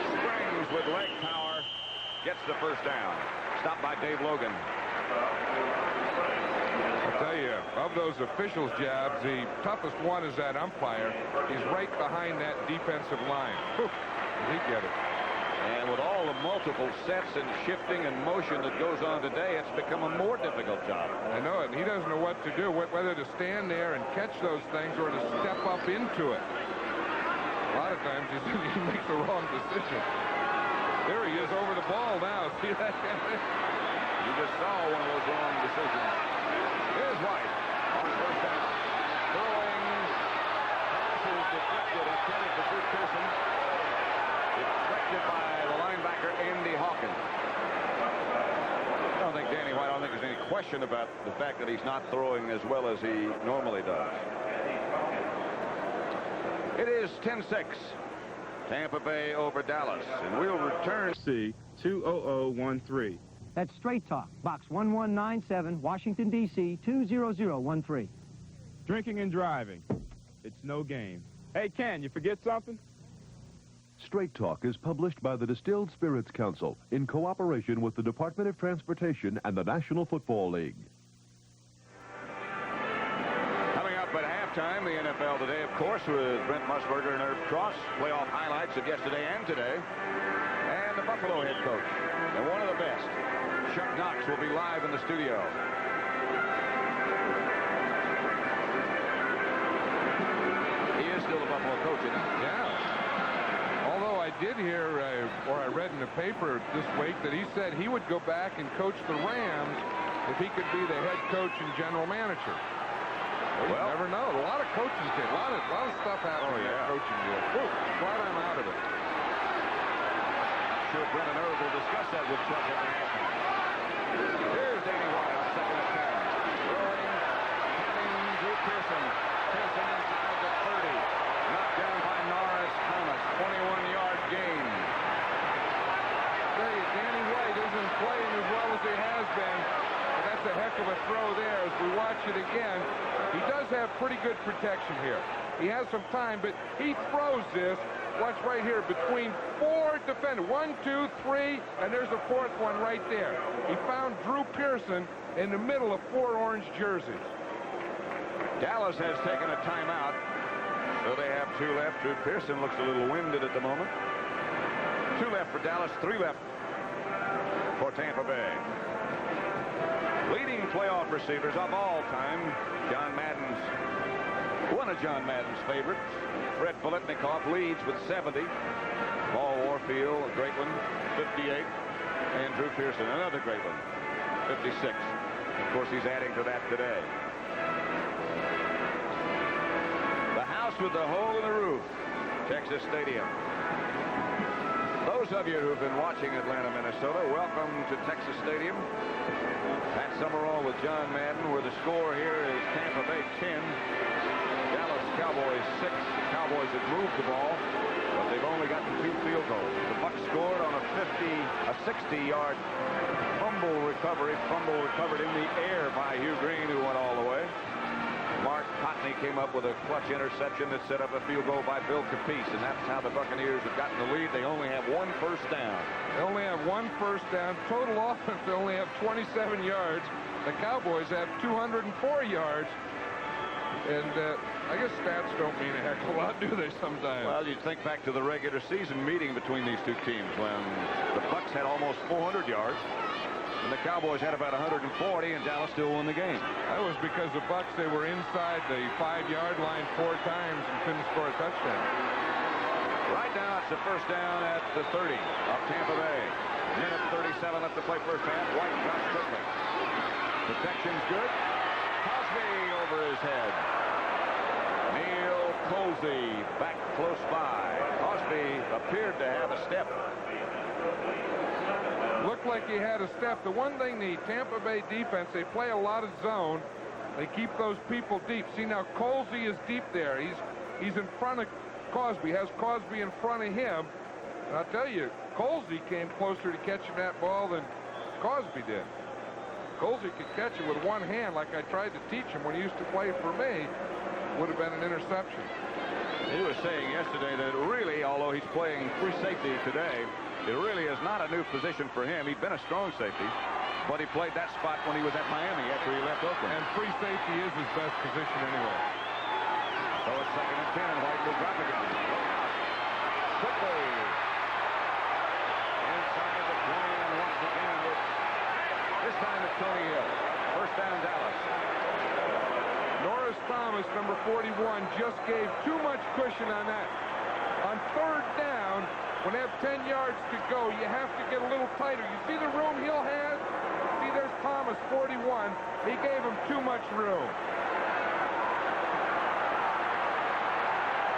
Springs gets the first down. Stopped by Dave Logan. I'll tell you, of those officials' jobs, the toughest one is that umpire. He's right behind that defensive line. Whew, he get it. And with all the multiple sets and shifting and motion that goes on today, it's become a more difficult job. I know it. He doesn't know what to do, whether to stand there and catch those things or to step up into it. A lot of times he makes the wrong decision. There he is over the ball now. See that? You just saw one of those wrong decisions. Here's White on first down. Throwing. Passes deflected. Intended for Drew Pearson. Deflected by the linebacker, Andy Hawkins. I don't think Danny White, I don't think there's any question about the fact that he's not throwing as well as he normally does. It is 10-6. Tampa Bay over Dallas. And we'll return. C20013. That's Straight Talk, Box 1197, Washington, D.C., 20013. Drinking and driving. It's no game. Hey, Ken, you forget something? Straight Talk is published by the Distilled Spirits Council in cooperation with the Department of Transportation and the National Football League. Coming up at halftime, the NFL today, of course, with Brent Musburger and Herb Cross. Playoff highlights of yesterday and today. And the Buffalo head coach, and one of the best, Chuck Knox, will be live in the studio. He is still the Buffalo coach, isn't he? Yeah. Although I did hear, or I read in the paper this week, that he said he would go back and coach the Rams if he could be the head coach and general manager. Well, you never know. A lot of coaches did. A lot of stuff happened in that coaching deal. Glad I'm out of it. I'm sure Brent and Herb will discuss that with Chuck at the halftime. Here's Danny White on 2nd and 10. Throwing, hitting Drew Pearson. Pearson inside the 30. Knocked down by Norris Thomas. 21-yard gain. Danny White isn't playing as well as he has been. But that's a heck of a throw there. As we watch it again, he does have pretty good protection here. He has some time, but he throws this. Watch right here, between 4 defenders. 1, 2, 3, and there's a 4th one right there. He found Drew Pearson in the middle of 4 orange jerseys. Dallas has taken a timeout, so they have 2 left. Drew Pearson looks a little winded at the moment. 2 left for Dallas, 3 left for Tampa Bay. Leading playoff receivers of all time, one of John Madden's favorites, Fred Biletnikoff, leads with 70. Paul Warfield, a great one, 58. And Drew Pearson, another great one, 56. Of course, he's adding to that today. The house with the hole in the roof, Texas Stadium. Those of you who've been watching Atlanta, Minnesota, welcome to Texas Stadium. Pat Summerall with John Madden, where the score here is Tampa Bay 10. Dallas Cowboys 6. The Cowboys have moved the ball, but they've only gotten 2 field goals. The Bucs scored on a 60-yard fumble recovered in the air by Hugh Green, who went all the way. Mark Cotney came up with a clutch interception that set up a field goal by Bill Capice, and that's how the Buccaneers have gotten the lead. They only have 1 first down. They only have 1 first down. Total offense, they only have 27 yards. The Cowboys have 204 yards. And I guess stats don't mean a heck of a lot, do they, sometimes? Well, you think back to the regular season meeting between these 2 teams when the Bucs had almost 400 yards. And the Cowboys had about 140, and Dallas still won the game. That was because the Bucs, they were inside the 5-yard line 4 times and couldn't score a touchdown. Right now, it's a first down at the 30 of Tampa Bay. Minute 37 left to play first half. White drops quickly. Protection's good. Cosby over his head. Neil Colsey back close by. Cosby appeared to have a step. Looked like he had a step. The one thing the Tampa Bay defense, they play a lot of zone. They keep those people deep. See, now Colsey is deep there. He's in front of Cosby, has Cosby in front of him. And I'll tell you, Colsey came closer to catching that ball than Cosby did. Colsey could catch it with one hand like I tried to teach him when he used to play for me. Would have been an interception. He was saying yesterday that really, although he's playing free safety today, It really is not a new position for him. He'd been a strong safety, but he played that spot when he was at Miami after he left Oakland. And free safety is his best position anyway. So it's 2nd and 10, and White will drop again. Quickly. Inside the 20, and once again, this time it's Tony Hill. First down, Dallas. Norris Thomas, number 41, just gave too much cushion on that. On 3rd down, when they have 10 yards to go, you have to get a little tighter. You see the room Hill has? See, there's Thomas, 41. He gave him too much room.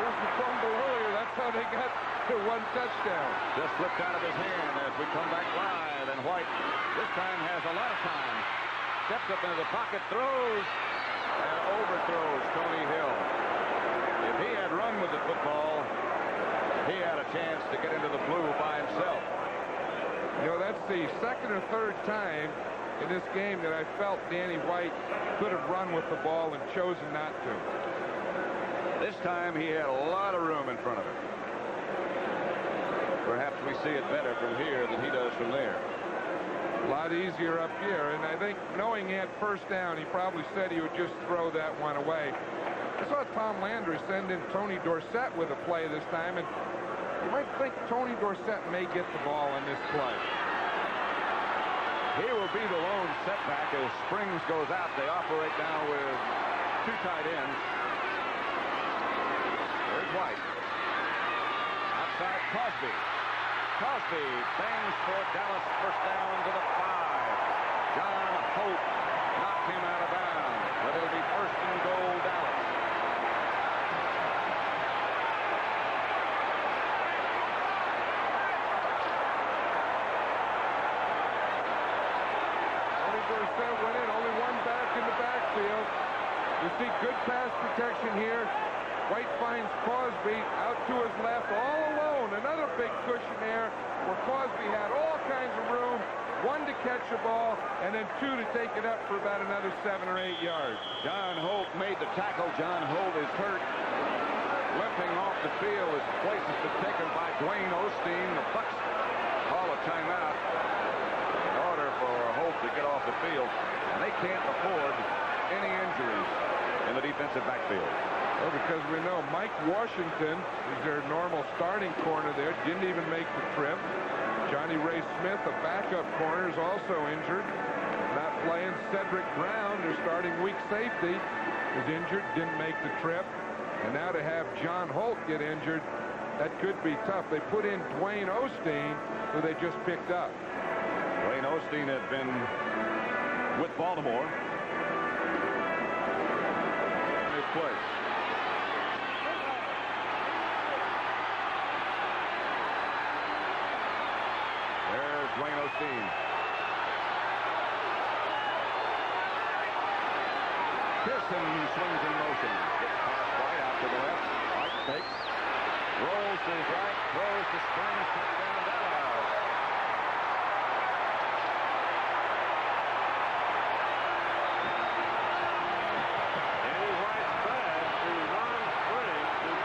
Here's the fumble earlier. That's how they got to 1 touchdown. Just slipped out of his hand as we come back live, and White this time has a lot of time. Steps up into the pocket, throws, and overthrows Tony Hill. If he had run with the football, he had a chance to get into the blue by himself. You know, that's the 2nd or 3rd time in this game that I felt Danny White could have run with the ball and chosen not to. This time he had a lot of room in front of him. Perhaps we see it better from here than he does from there. A lot easier up here, and I think knowing he had 1st down, he probably said he would just throw that one away. I saw Tom Landry send in Tony Dorsett with a play this time, and you might think Tony Dorsett may get the ball in this play. He will be the lone setback as Springs goes out. They operate now with 2 tight ends. There's White. Outside Cosby. Cosby bangs for Dallas, 1st down to the 5. John Hope knocked him out of bounds, but it'll be 1st and goal, Dallas. Tony Dorsett went in, only 1 back in the backfield. You see good pass protection here. White finds Cosby out to his left, all alone. Another big cushion there where Cosby had all kinds of room. 1 to catch the ball, and then 2 to take it up for about another 7 or 8 yards. John Hope made the tackle. John Hope is hurt. Limping off the field. His place has been taken by Dwayne Osteen. The Bucs call a timeout in order for Hope to get off the field. And they can't afford any injuries in the defensive backfield. Well, because we know Mike Washington is their normal starting corner there. Didn't even make the trip. Johnny Ray Smith, a backup corner, is also injured. Not playing. Cedric Brown, their starting weak safety, is injured. Didn't make the trip. And now to have John Holt get injured, that could be tough. They put in Dwayne Osteen, who they just picked up. Dwayne Osteen had been with Baltimore. His place. There's Dwayne Osteen. Pearson swings in motion. Gets past White out to the left. White fakes. Rolls to his right. Throws to Springs. Touchdown Dallas. Danny White's pass to Ron Springs is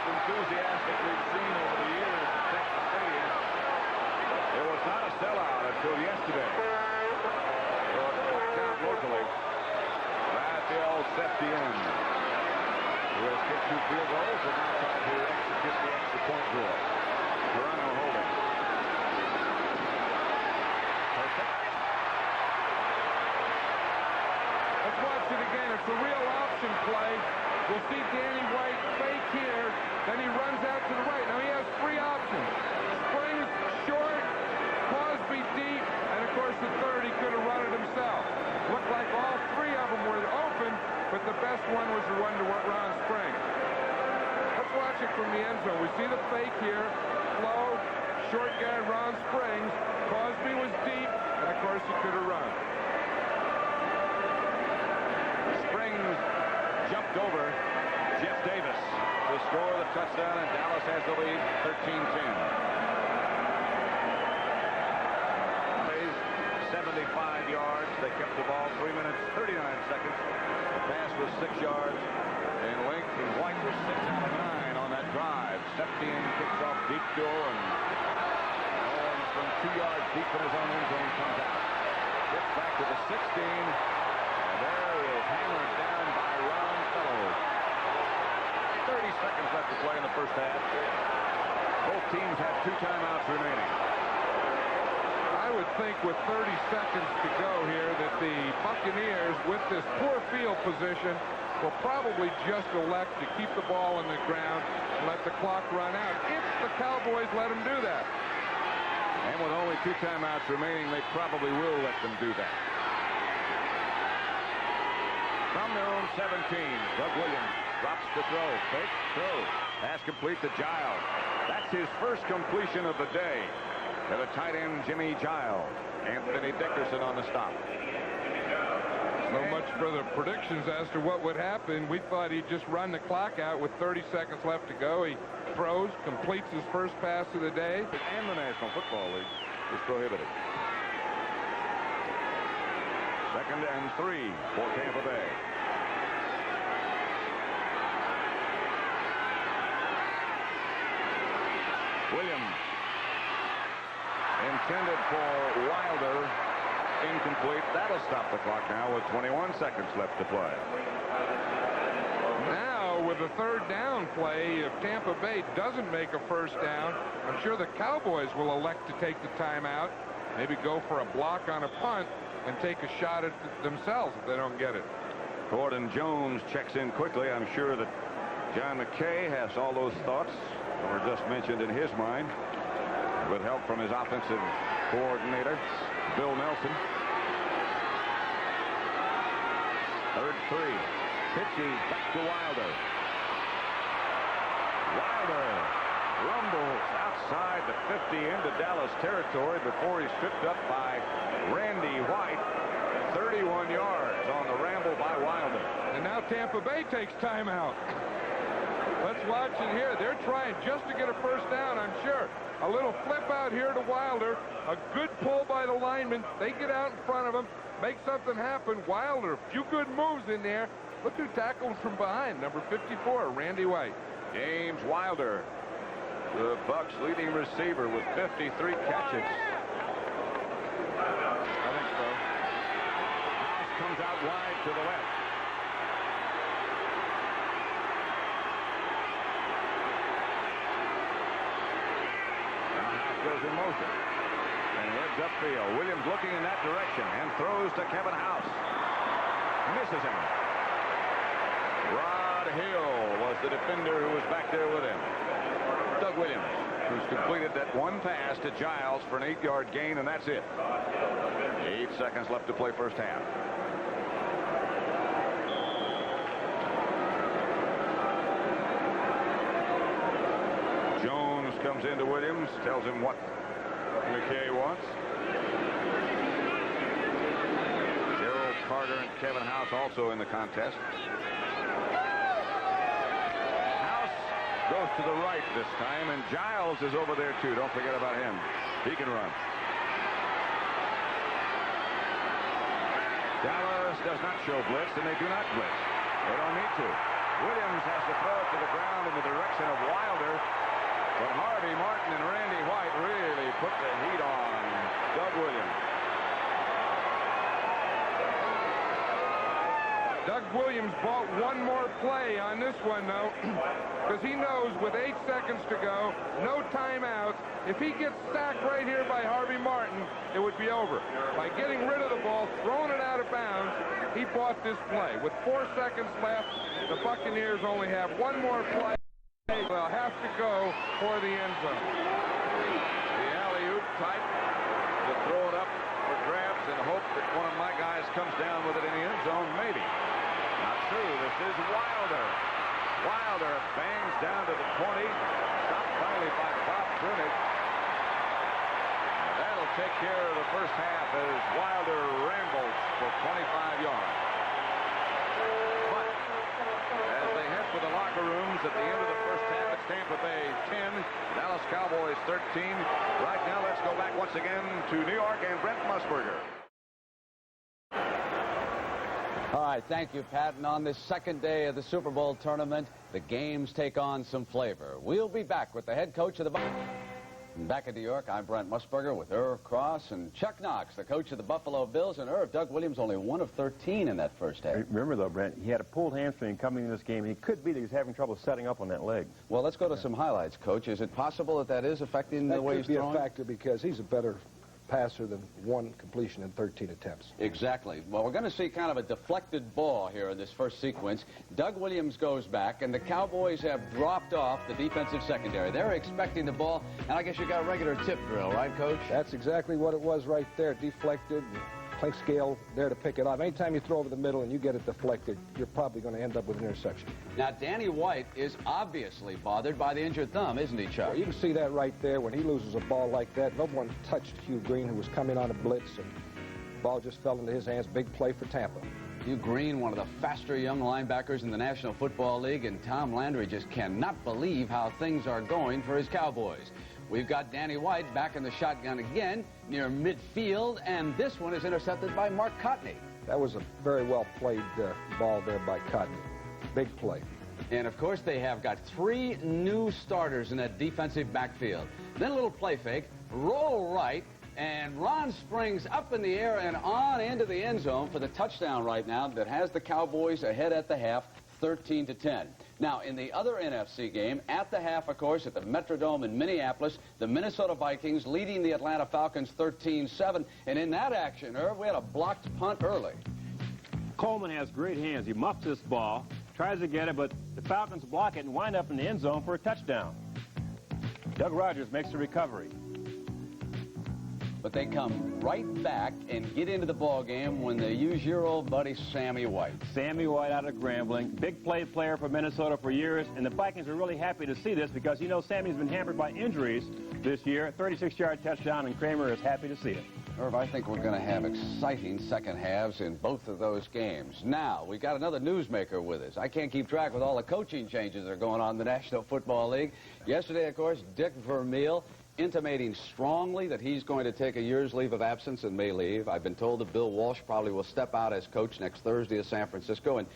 enthusiastic we've seen over the years at Texas Stadium. It was not a sellout until yesterday. So it will count locally. Raphael Septien, who has kicked 2 field goals, will now try to execute the extra point drill. Toronto holding. Let's watch it again. It's a real option play. We'll see Danny White fake here. Then he runs out to the right. Now he has 3 options. Springs short, Cosby deep, and of course the 3rd he could have run it himself. Looked like all 3 of them were open, but the best one was the one to Ron Springs. Let's watch it from the end zone. We see the fake here. Flow, short guy Ron Springs. Cosby was deep, and of course he could have run. Springs jumped over Jeff Davis. touchdown, and Dallas has the lead, 13-10. 75 yards. They kept the ball 3 minutes, 39 seconds. The pass was 6 yards in length, and White was 6 out of 9 on that drive. Septien kicks off deep to and from 2 yards deep in his own end zone comes out. Gets back to the 16, and there is hammered down by Ron Fellows. 30 seconds left to play in the first half. Both teams have 2 timeouts remaining. I would think with 30 seconds to go here that the Buccaneers, with this poor field position, will probably just elect to keep the ball on the ground and let the clock run out if the Cowboys let them do that. And with only 2 timeouts remaining, they probably will let them do that. From their own 17, Doug Williams drops to throw. Fake throw. Pass complete to Giles. That's his first completion of the day. To the tight end, Jimmy Giles. Anthony Dickerson on the stop. So much for the predictions as to what would happen. We thought he'd just run the clock out with 30 seconds left to go. He throws, completes his first pass of the day. And the National Football League is prohibited. 2nd and 3 for Tampa Bay. Williams. Intended for Wilder. Incomplete. That'll stop the clock now with 21 seconds left to play. Now, with a 3rd down play, if Tampa Bay doesn't make a 1st down, I'm sure the Cowboys will elect to take the timeout, maybe go for a block on a punt, and take a shot at themselves if they don't get it. Gordon Jones checks in quickly. I'm sure that John McKay has all those thoughts that were just mentioned in his mind, with help from his offensive coordinator, Bill Nelson. 3rd 3. Pitching back to Wilder. Wilder rumbles outside the 50 into Dallas territory before he's tripped up by Randy White. 31 yards on the ramble by Wilder. And now Tampa Bay takes timeout. Let's watch it here. They're trying just to get a 1st down, I'm sure. A little flip out here to Wilder. A good pull by the lineman. They get out in front of him, make something happen. Wilder, a few good moves in there. Look who tackled from behind, number 54, Randy White. James Wilder, the Bucs' leading receiver with 53 catches. I think so. House comes out wide to the left. Goes in motion and heads upfield. Williams looking in that direction and throws to Kevin House. Misses him. Rod Hill was the defender who was back there with him. Doug Williams, who's completed that one pass to Giles for an 8-yard gain, and that's it. 8 seconds left to play 1st half. Jones comes into Williams, tells him what McKay wants. Gerald Carter and Kevin House also in the contest. House goes to the right this time, and Giles is over there too. Don't forget about him. He can run. Dallas does not show blitz, and they do not blitz. They don't need to. Williams has to throw it to the ground in the direction of Wilder. But Harvey Martin and Randy White really put the heat on Doug Williams. Doug Williams bought one more play on this one, though, because he knows with 8 seconds to go, no timeouts, if he gets sacked right here by Harvey Martin, it would be over. By getting rid of the ball, throwing it out of bounds, he bought this play. With 4 seconds left, the Buccaneers only have one more play. They'll have to go for the end zone. The alley-oop type to throw it up for grabs and hope that one of my guys comes down with it in the end zone, maybe. Not true. This is Wilder. Wilder bangs down to the 20. Stopped finally by Bob Brunick. That'll take care of the first half as Wilder rambles for 25 yards. But as they head for the locker rooms at the end of the first half, it's Tampa Bay 10, Dallas Cowboys 13. Right now, let's go back once again to New York and Brent Musburger. All right, thank you, Pat. And on this second day of the Super Bowl tournament, the games take on some flavor. We'll be back with the head coach of the Buccaneers. Back in New York, I'm Brent Musburger with Irv Cross and Chuck Knox, the coach of the Buffalo Bills. And Irv, Doug Williams only 1 of 13 in that first half. Remember, though, Brent, he had a pulled hamstring coming in this game. He could be that he's having trouble setting up on that leg. Well, let's go to some highlights, Coach. Is it possible that is affecting the way he's throwing? That could be a factor because he's a better passer than 1 completion in 13 attempts. Exactly. Well, we're going to see kind of a deflected ball here in this first sequence. Doug Williams goes back, and the Cowboys have dropped off the defensive secondary. They're expecting the ball, and I guess you got a regular tip drill, right, Coach? That's exactly what it was right there. Deflected, play scale there to pick it up. Anytime you throw over the middle and you get it deflected, you're probably going to end up with an interception. Now, Danny White is obviously bothered by the injured thumb, isn't he, Chuck? Well, you can see that right there. When he loses a ball like that, no one touched Hugh Green, who was coming on a blitz, and the ball just fell into his hands. Big play for Tampa. Hugh Green, one of the faster young linebackers in the National Football League, and Tom Landry just cannot believe how things are going for his Cowboys. We've got Danny White back in the shotgun again near midfield, and this one is intercepted by Mark Cotney. That was a very well played ball there by Cotney. Big play. And, of course, they have got 3 new starters in that defensive backfield. Then a little play fake, roll right, and Ron Springs up in the air and on into the end zone for the touchdown right now that has the Cowboys ahead at the half, 13-10. Now, in the other NFC game, at the half, of course, at the Metrodome in Minneapolis, the Minnesota Vikings leading the Atlanta Falcons 13-7. And in that action, Irv, we had a blocked punt early. Coleman has great hands. He muffs this ball, tries to get it, but the Falcons block it and wind up in the end zone for a touchdown. Doug Rogers makes the recovery. But they come right back and get into the ball game when they use your old buddy Sammy White. Sammy White out of Grambling, big play player for Minnesota for years, and the Vikings are really happy to see this because, you know, Sammy's been hampered by injuries this year. 36-yard touchdown, and Kramer is happy to see it. Irv, I think we're going to have exciting second halves in both of those games. Now, we've got another newsmaker with us. I can't keep track with all the coaching changes that are going on in the National Football League. Yesterday, of course, Dick Vermeil intimating strongly that he's going to take a year's leave of absence and may leave. I've been told that Bill Walsh probably will step out as coach next Thursday at San Francisco. And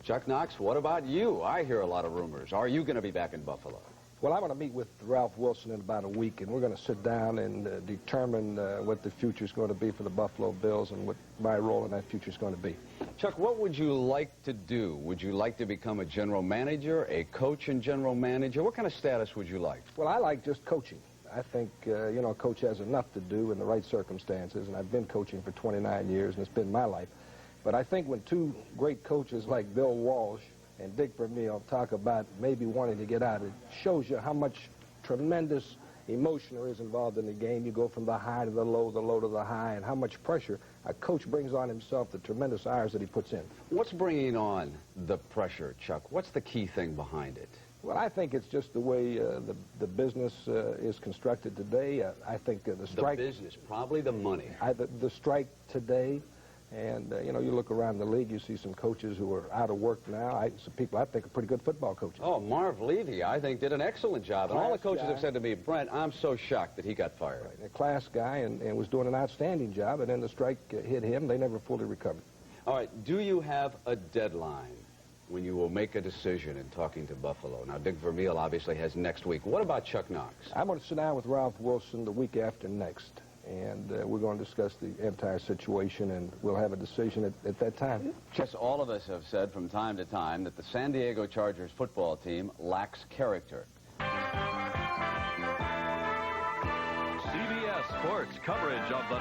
Chuck Knox, what about you? I hear a lot of rumors. Are you going to be back in Buffalo? Well, I'm going to meet with Ralph Wilson in about a week, and we're going to sit down and determine what the future is going to be for the Buffalo Bills and what my role in that future is going to be. Chuck, what would you like to do? Would you like to become a general manager, a coach and general manager? What kind of status would you like? Well, I like just coaching. I think, you know, a coach has enough to do in the right circumstances, and I've been coaching for 29 years, and it's been my life. But I think when 2 great coaches like Bill Walsh and Dick Vermeil talk about maybe wanting to get out, it shows you how much tremendous emotion there is involved in the game. You go from the high to the low to the high, and how much pressure a coach brings on himself, the tremendous hours that he puts in. What's bringing on the pressure, Chuck? What's the key thing behind it? Well, I think it's just the way the business is constructed today. I think the strike... The business, probably the money. The strike today, and, you know, you look around the league, you see some coaches who are out of work now. Some people I think are pretty good football coaches. Oh, Marv Levy, I think, did an excellent job. And all the coaches have said to me, Brent, I'm so shocked that he got fired. Right. A class guy and was doing an outstanding job, and then the strike hit him. They never fully recovered. All right, do you have a deadline when you will make a decision in talking to Buffalo? Now, Dick Vermeil obviously has next week. What about Chuck Knox? I'm going to sit down with Ralph Wilson the week after next, and we're going to discuss the entire situation, and we'll have a decision at that time. Just all of us have said from time to time that the San Diego Chargers football team lacks character. CBS Sports coverage of the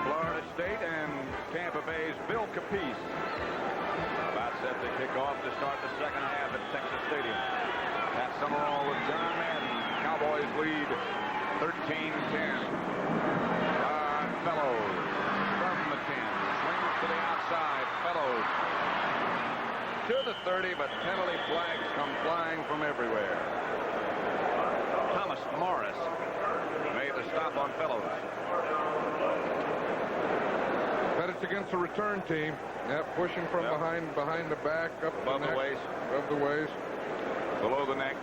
Florida State and Tampa Bay's Bill Capice about set to kick off to start the second half at Texas Stadium. Pat Summerall with John Madden. Cowboys lead 13-10. Fellows from the 10. Swings to the outside. Fellows to the 30, but penalty flags come flying from everywhere. Thomas Morris made the stop on Fellows. But it's against the return team. Yeah, pushing from behind the back, up above the waist. Above the waist. below the neck.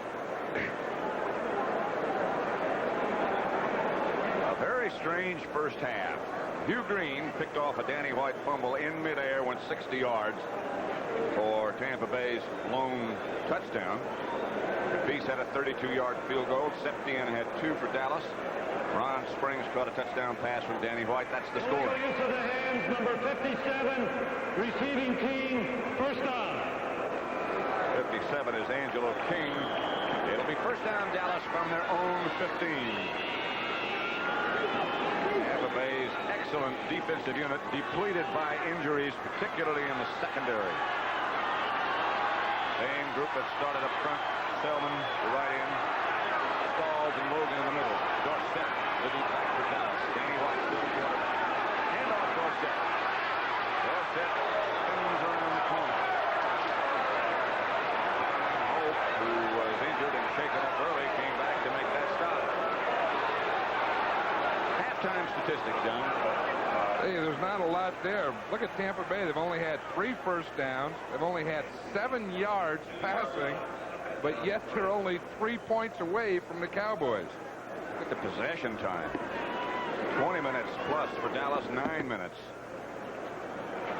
A very strange first half. Hugh Green picked off a Danny White fumble in midair, went 60 yards for Tampa Bay's lone touchdown. Peace had a 32-yard field goal. Septien had 2 for Dallas. Ron Springs caught a touchdown pass from Danny White. That's the score. Use of the hands, number 57, receiving team, first down. 57 is Angelo King. It'll be first down Dallas from their own 15. Tampa Bay's excellent defensive unit depleted by injuries, particularly in the secondary. Same group that started up front. Selmon, the right end. Stalls and Logan in the middle. Dorsett, the deep back for Dallas. Danny White, the quarterback. Hand off Dorsett. Dorsett spins around the corner. Hope, who was injured and shaken up early, came back to make that stop. Halftime statistics, John. Hey, there's not a lot there. Look at Tampa Bay. They've only had 3 first downs. They've only had 7 yards passing, but yet they're only 3 points away from the Cowboys. Look at the possession time. 20 minutes plus for Dallas, 9 minutes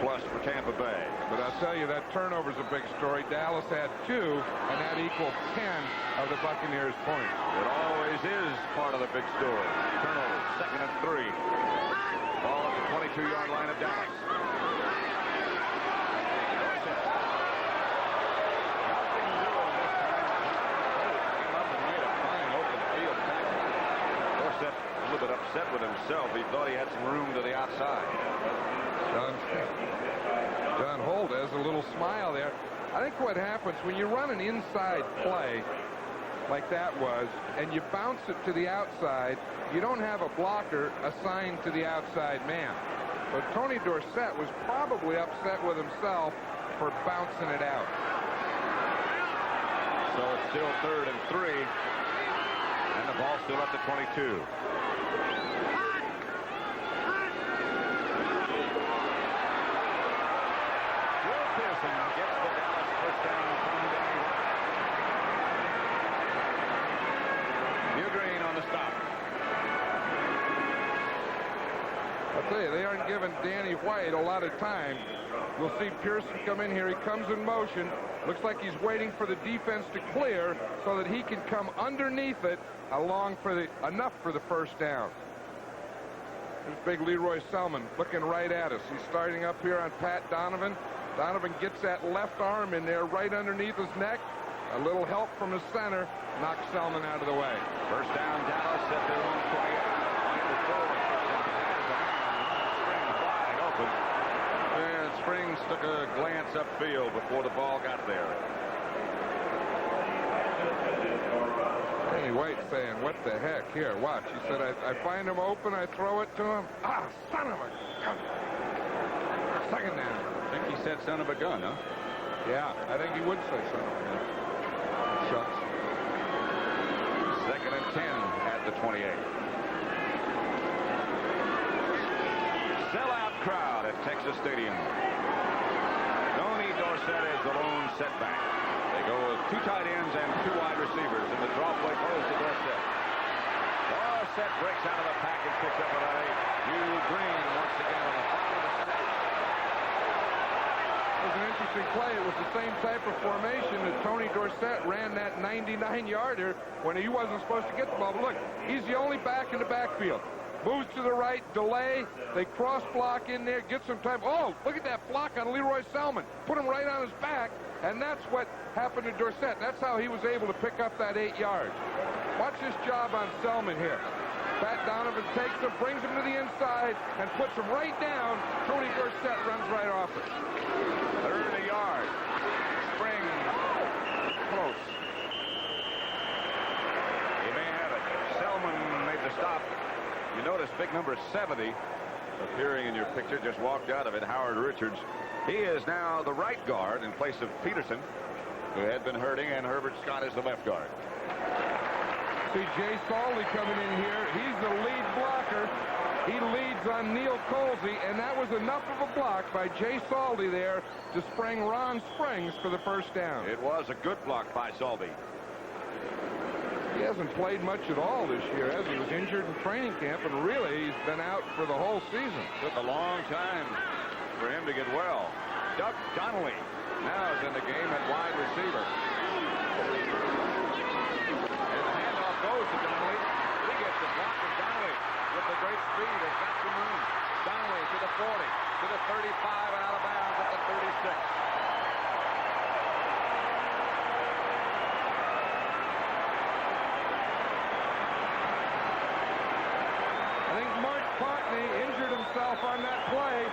plus for Tampa Bay. But I'll tell you, that turnover's a big story. Dallas had 2, and that equaled 10 of the Buccaneers' points. It always is part of the big story. Turnover, 2nd and 3. Ball at the 22-yard line of Dallas. Dorsett a little bit upset with himself. He thought he had some room to the outside. John Holt has a little smile there. I think what happens when you run an inside play like that was, and you bounce it to the outside, you don't have a blocker assigned to the outside man. But Tony Dorsett was probably upset with himself for bouncing it out. So it's still 3rd and 3, and the ball's still at the 22. Pearson gets the Dallas first down from Danny White. Hugh Green on the stop. I'll tell you, they aren't giving Danny White a lot of time. We'll see Pearson come in here. He comes in motion. Looks like he's waiting for the defense to clear so that he can come underneath it enough for the first down. There's big Leroy Selmon looking right at us. He's starting up here on Pat Donovan. Donovan gets that left arm in there right underneath his neck. A little help from his center knocks Selmon out of the way. First down, Dallas at their own 28. And Springs took a glance upfield before the ball got there. Danny White saying, what the heck? Here, watch. He said, I find him open, I throw it to him. Ah, son of a gun. 2nd down. I think he said son of a gun, huh? Yeah, I think he would say son of a gun. Shucks. 2nd and 10 at the 28. Sellout crowd at Texas Stadium. Tony Dorsett is the lone setback. They go with 2 tight ends and 2 wide receivers, and the draw play goes to Dorsett. Dorsett breaks out of the pack and picks up about 8. Hugh Green once again on the bottom of the sack. It was an interesting play. It was the same type of formation that Tony Dorsett ran that 99-yarder when he wasn't supposed to get the ball. But look, he's the only back in the backfield. Moves to the right, delay. They cross block in there, get some time. Oh, look at that block on Leroy Selmon. Put him right on his back, and that's what happened to Dorsett. That's how he was able to pick up that 8 yards. Watch this job on Selmon here. Pat Donovan takes him, brings him to the inside, and puts him right down. Tony Dorsett runs right off it. 30 yards. Springs close. He may have it. Selmon made the stop. You notice big number 70 appearing in your picture, just walked out of it, Howard Richards. He is now the right guard in place of Peterson, who had been hurting, and Herbert Scott is the left guard. See Jay Salty coming in here. He's the lead blocker. He leads on Neil Colsey, and that was enough of a block by Jay Saldy there to spring Ron Springs for the first down. It was a good block by Saldy. He hasn't played much at all this year, as he was injured in training camp, and really he's been out for the whole season. Took a long time for him to get well. Doug Donnelly now is in the game at wide receiver. And the handoff goes to Donnelly. He gets the block from Donnelly with the great speed. Has got some room. Donnelly to the 40, to the 35, and out of bounds at the 36. I think Mark Contney injured himself on that play.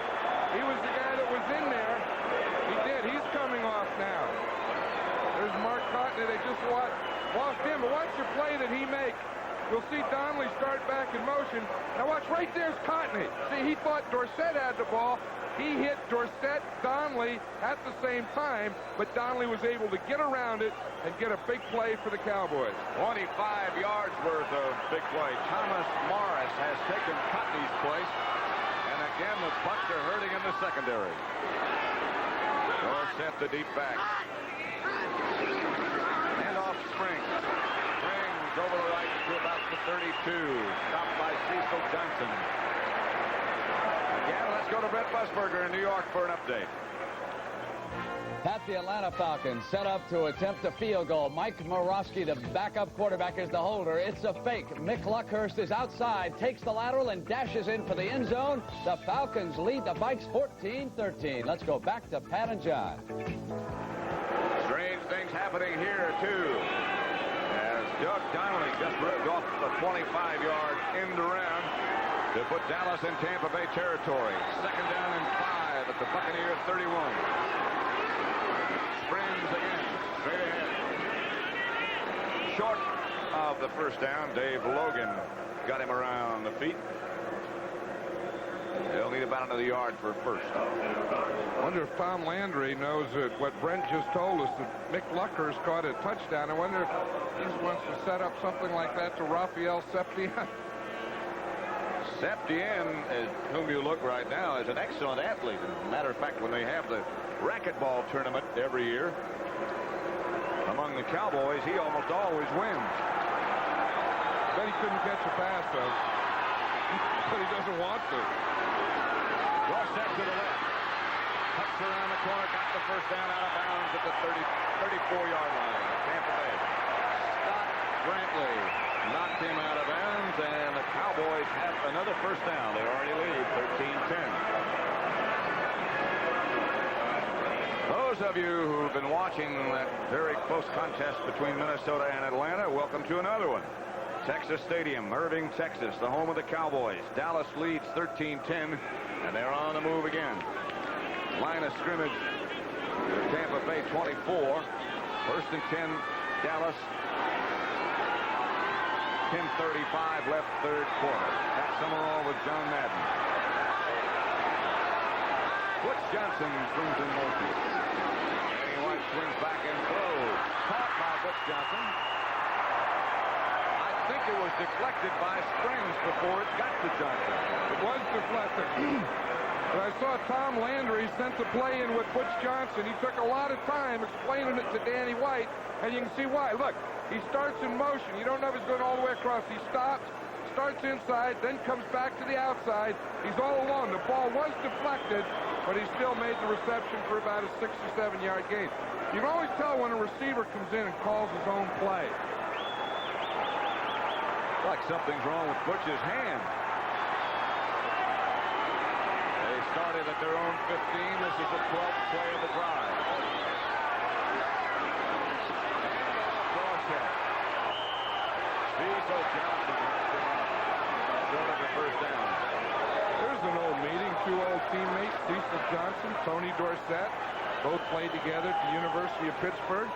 He was the guy that was in there. He did. He's coming off now. There's Mark Contney. They just lost him. But watch the play that he makes. You'll see Donnelly start back in motion. Now watch, right there's Contney. See, he thought Dorsett had the ball. He hit Dorsett, Donnelly at the same time, but Donnelly was able to get around it and get a big play for the Cowboys. 25 yards worth of big play. Thomas Morris has taken Cottney's place. And again, the Bucs are hurting in the secondary. Dorsett the deep back. Hand off Springs. Springs over the right to about the 32. Stopped by Cecil Johnson. Again, let's go to Brett Busberger in New York for an update. Pat, the Atlanta Falcons set up to attempt a field goal. Mike Morosky, the backup quarterback, is the holder. It's a fake. Mick Luckhurst is outside, takes the lateral, and dashes in for the end zone. The Falcons lead the Vikes 14-13. Let's go back to Pat and John. Strange things happening here, too. As Doug Donnelly just ripped off the 25-yard end around to put Dallas in Tampa Bay territory. Second down and 5 at the Buccaneers 31. Springs again, straight ahead. Short of the first down, Dave Logan got him around the feet. They'll need about another yard for first. I wonder if Tom Landry knows what Brent just told us, that Mick Luckhurst caught a touchdown. I wonder if he wants to set up something like that to Raphael Septien. Septien, at whom you look right now, is an excellent athlete. As a matter of fact, when they have the racquetball tournament every year among the Cowboys, he almost always wins. Bet he couldn't catch a pass, though. But he doesn't want to. Dorsett to the left. Cuts around the corner, got the first down out of bounds at the 34-yard line. Tampa Bay. Scott Brantley knocked him out of bounds, and the Cowboys have another first down. They already lead 13-10. Those of you who've been watching that very close contest between Minnesota and Atlanta, welcome to another one. Texas Stadium, Irving, Texas, the home of the Cowboys. Dallas leads 13-10, and they're on the move again. Line of scrimmage, Tampa Bay 24. First and 10, Dallas. 10:35 left, third quarter. Pat Summerall with John Madden. Butch Johnson swings in motion. Danny White swings back and throws. Caught by Butch Johnson. I think it was deflected by Springs before it got to Johnson. It was deflected. But I saw Tom Landry sent the play in with Butch Johnson. He took a lot of time explaining it to Danny White, and you can see why. Look, he starts in motion. You don't know if he's going all the way across. He stops, starts inside, then comes back to the outside. He's all alone. The ball was deflected, but he still made the reception for about a 6 or 7 yard gain. You can always tell when a receiver comes in and calls his own play. Like something's wrong with Butch's hand. They started at their own 15. This is the 12th play of the drive. Dorsett. Cecil Johnson short of the first down. There's an old meeting. Two old teammates, Cecil Johnson, Tony Dorsett, both played together at the University of Pittsburgh.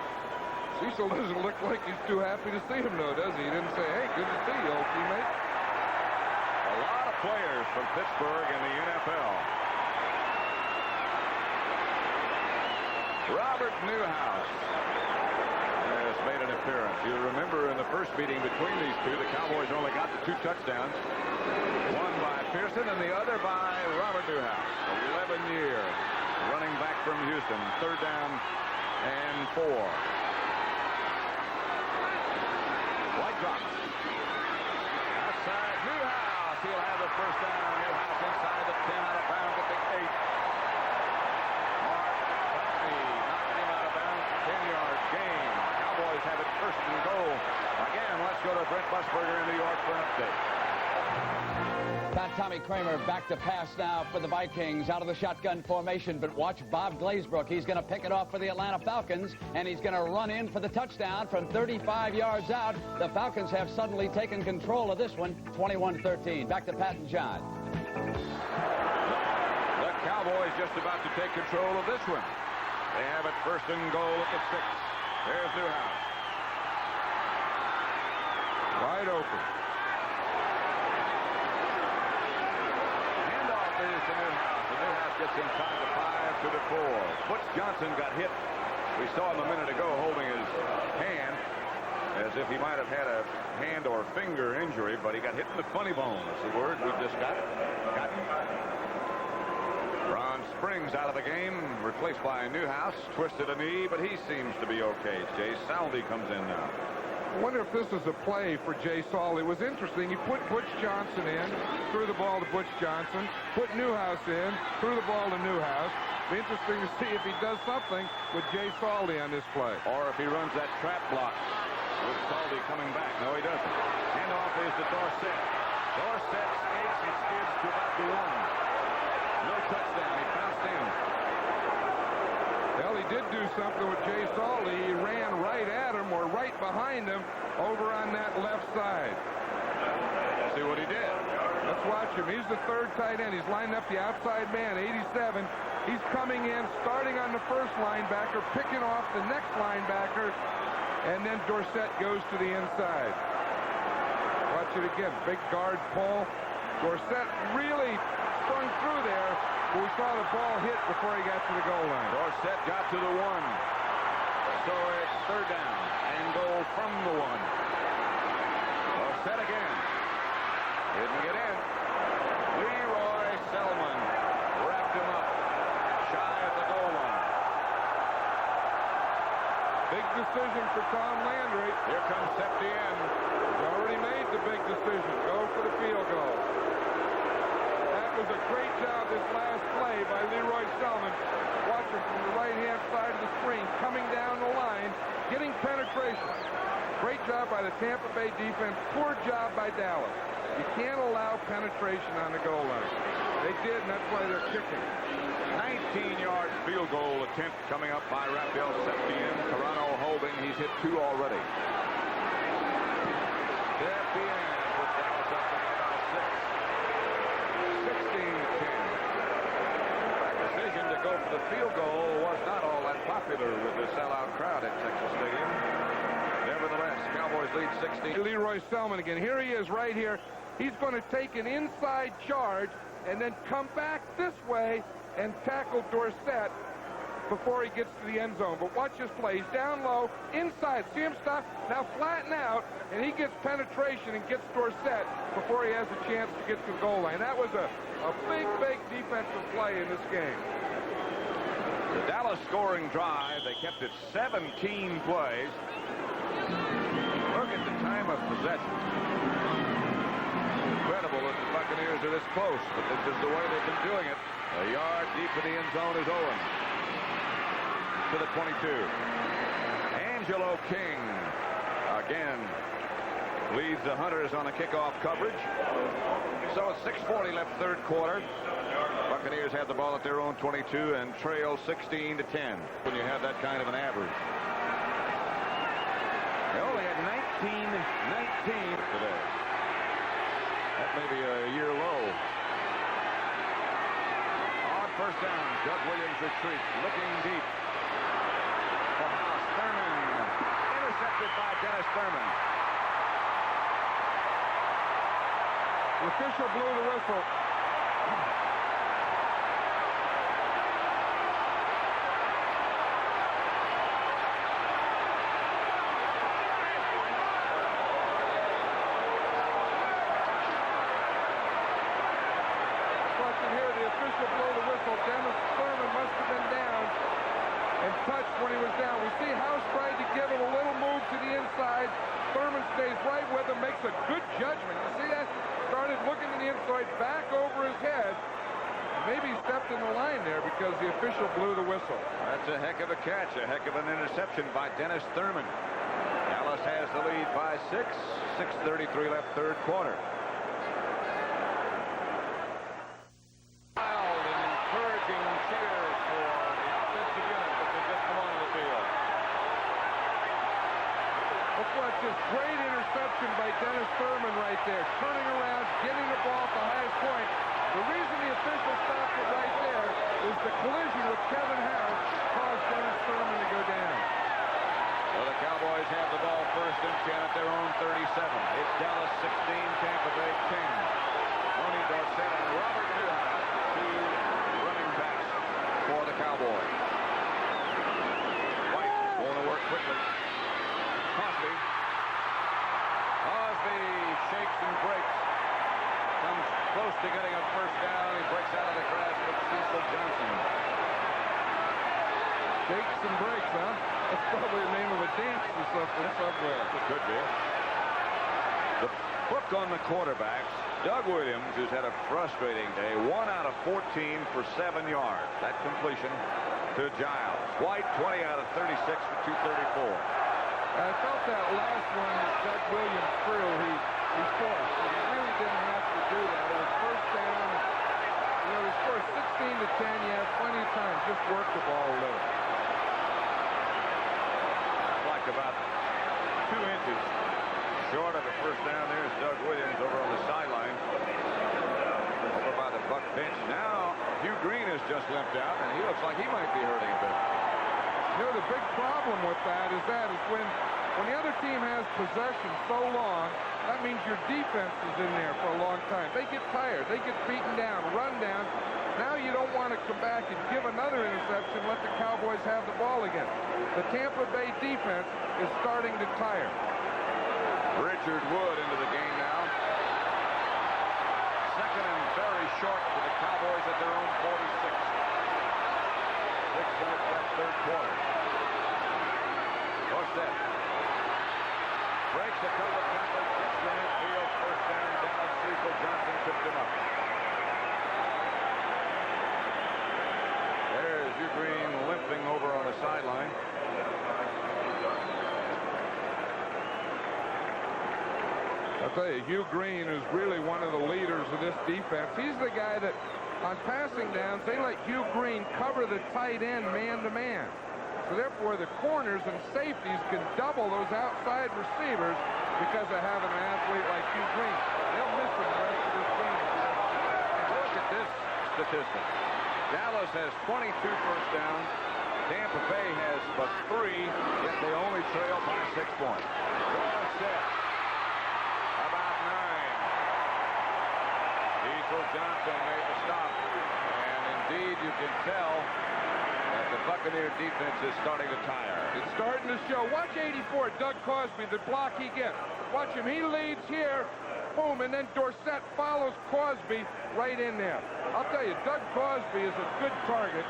Cecil doesn't look like he's too happy to see him, though, does he? He didn't say, hey, good to see you, old teammate. A lot of players from Pittsburgh in the NFL. Robert Newhouse has made an appearance. You remember in the first meeting between these two, the Cowboys only got the 2 touchdowns. One by Pearson and the other by Robert Newhouse. 11 years running back from Houston. 3rd down and 4. White drops. Outside Newhouse. He'll have the 1st down. Newhouse inside the 10, out of bounds at the 8. Mark Clowney knocking him out of bounds. 10-yard gain. Cowboys have it 1st and goal. Again, let's go to Brent Musburger in New York for an update. Pat Tommy Kramer back to pass now for the Vikings out of the shotgun formation. But watch Bob Glazebrook. He's going to pick it off for the Atlanta Falcons, and he's going to run in for the touchdown from 35 yards out. The Falcons have suddenly taken control of this one, 21-13. Back to Pat and John. The Cowboys just about to take control of this one. They have it 1st and goal at the 6. There's Newhouse. Wide open. To Newhouse. And Newhouse gets inside the 5 to the 4. Butch Johnson got hit. We saw him a minute ago holding his hand as if he might have had a hand or finger injury, but he got hit in the funny bone. That's the word we've just gotten. Ron Springs out of the game, replaced by Newhouse. Twisted a knee, but he seems to be okay. Jay Saldy comes in now. I wonder if this is a play for Jay Saul. It was interesting. He put Butch Johnson in, threw the ball to Butch Johnson, put Newhouse in, threw the ball to Newhouse. Be interesting to see if he does something with Jay Saldy on this play. Or if he runs that trap block with Saldy coming back. No, he doesn't. Handoff is to Dorsett. Dorsett skates and skids to about the 1. No touchdown. He bounced in. Well, he did do something with Jay Saldy. He ran right at him or right behind him over on that left side. See what he did. Let's watch him. He's the 3rd tight end. He's lining up the outside man, 87. He's coming in, starting on the 1st linebacker, picking off the next linebacker, and then Dorsett goes to the inside. Watch it again. Big guard pull. Dorsett really sprung through there. We saw the ball hit before he got to the goal line. Dorsett got to the 1. So it's 3rd down and goal from the 1. Dorsett again. Didn't get in. Leroy Selmon wrapped him up. Shy at the goal line. Big decision for Tom Landry. Here comes Septien. He's already made the big decision. Go for the field goal. That was a great job this last play by Leroy Selmon. Watch him from the right-hand side of the screen, coming down the line, getting penetration. Great job by the Tampa Bay defense. Poor job by Dallas. You can't allow penetration on the goal line. They did, and that's why they're kicking. 19-yard field goal attempt coming up by Raphael Septien. Toronto holding. He's hit 2 already. Septien puts Dallas up to about 6. 16-10. Decision to go for the field goal was not all that popular with the sellout crowd at Texas Stadium. Nevertheless, Cowboys lead 16. Leroy Selmon again. Here he is right here. He's going to take an inside charge and then come back this way and tackle Dorsett before he gets to the end zone. But watch this play. He's down low, inside. See him stop? Now flatten out, and he gets penetration and gets Dorsett before he has a chance to get to the goal line. That was a big, big defensive play in this game. The Dallas scoring drive, they kept it 17 plays. Look at the time of possession. Incredible that the Buccaneers are this close, but this is the way they've been doing it. A yard deep in the end zone is Owen. To the 22. Angelo King again leads the Hunters on a kickoff coverage. So it's 6:40 left, 3rd quarter. Buccaneers have the ball at their own 22 and trail 16-10 when you have that kind of an average. They only had 19 today. That may be a year low. On 1st down, Doug Williams retreats, looking deep. For House, Thurman, intercepted by Dennis Thurman. The official blew the whistle. and touched when he was down. We see House tried to give him a little move to the inside. Thurman stays right with him, makes a good judgment. You see that? Started looking to the inside, back over his head. Maybe he stepped in the line there because the official blew the whistle. That's a heck of a catch, a heck of an interception by Dennis Thurman. Dallas has the lead by 6. 6:33 left, third quarter. Wild and encouraging cheers for the offensive unit that has just come onto the field. Let's watch this great interception by Dennis Thurman right there. Turning around, getting the ball at the highest point. The reason the official stopped it right there is the collision with Kevin House caused Dennis Thurman to go down. Well, the Cowboys have the ball first and 10 at their own 37. It's Dallas 16, Tampa Bay 10. Tony Dorsett and Robert Newhouse, two running backs for the Cowboys. White going to work quickly. Cosby shakes and breaks. Comes close to getting a first down. He breaks out of the grasp of Cecil Johnson. Shakes and breaks, huh? That's probably the name of a dance or something somewhere. It could be. The book on the quarterbacks, Doug Williams, who's had a frustrating day. 1 out of 14 for 7 yards. That completion to Giles. White, 20 out of 36 for 234. I felt that last one that Doug Williams threw, he forced. He really didn't have to do that. It was first down. You know, he scored 16 to 10. You have plenty of time. Just work the ball a little. Like about 2 inches short of a first down. There's Doug Williams over on the sideline. Over by the Buck bench. Now, Hugh Green has just limped out, and he looks like he might be hurting a bit. You know, the big problem with that is when the other team has possession so long, that means your defense is in there for a long time. They get tired. They get beaten down, run down. Now you don't want to come back and give another interception, let the Cowboys have the ball again. The Tampa Bay defense is starting to tire. Richard Wood into the game now. Second and very short for the Cowboys at their own 46. 6 minutes left, third quarter. Dorsett breaks a couple of tackles, gets to midfield, first down, Dallas. Cecil Johnson picked him up. There's Hugh Green limping over on the sideline. I'll tell you, Hugh Green is really one of the leaders of this defense. He's the guy that on passing downs, they let Hugh Green cover the tight end man-to-man. So therefore, the corners and safeties can double those outside receivers because of having an athlete like Hugh Green. They'll miss him the rest of this game. And look at this statistic. Dallas has 22 first downs. Tampa Bay has but 3, yet they only trail by 6 points. Dorsett, about 9. Cecil Johnson made the stop. And indeed, you can tell that the Buccaneer defense is starting to tire. It's starting to show. Watch 84, Doug Cosby, the block he gets. Watch him. He leads here. Boom, and then Dorsett follows Cosby right in there. I'll tell you, Doug Cosby is a good target,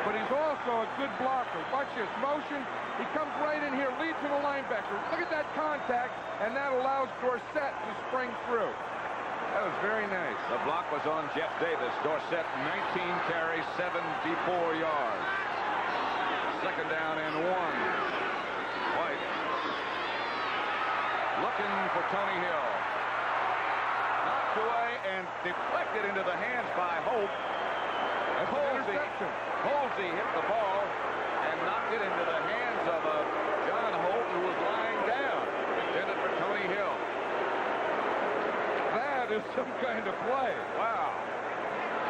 but he's also a good blocker. Watch this motion. He comes right in here, leads to the linebacker. Look at that contact, and that allows Dorsett to spring through. That was very nice. The block was on Jeff Davis. Dorsett, 19 carries, 74 yards. Second down and 1. White looking for Tony Hill. Knocked away and deflected into the hands by Hope. Holsey hit the ball and knocked it into the hands of John Holt, who was lying down. Intended for Tony Hill. That is some kind of play. Wow.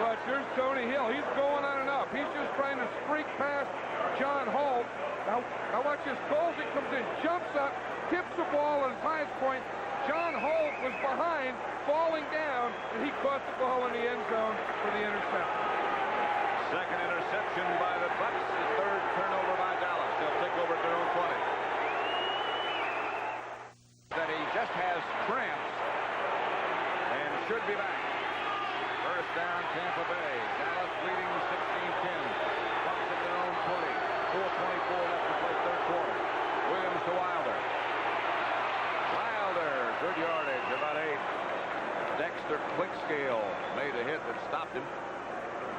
But here's Tony Hill. He's going on and up. He's just trying to streak past John Holt. Now watch this. Colsey comes in, jumps up, tips the ball at his highest point. John Holt was behind, falling down, and he caught the ball in the end zone for the interception. Second interception by the Bucs. The third turnover by Dallas. They'll take over at their own 20. That he just has cramps and should be back. First down, Tampa Bay. Dallas leading 16-10. Bucs at their own 20. 4:20 left to play third quarter. Williams to Wilder. Wilder, good yardage, about 8. Dexter Quickscale made a hit that stopped him.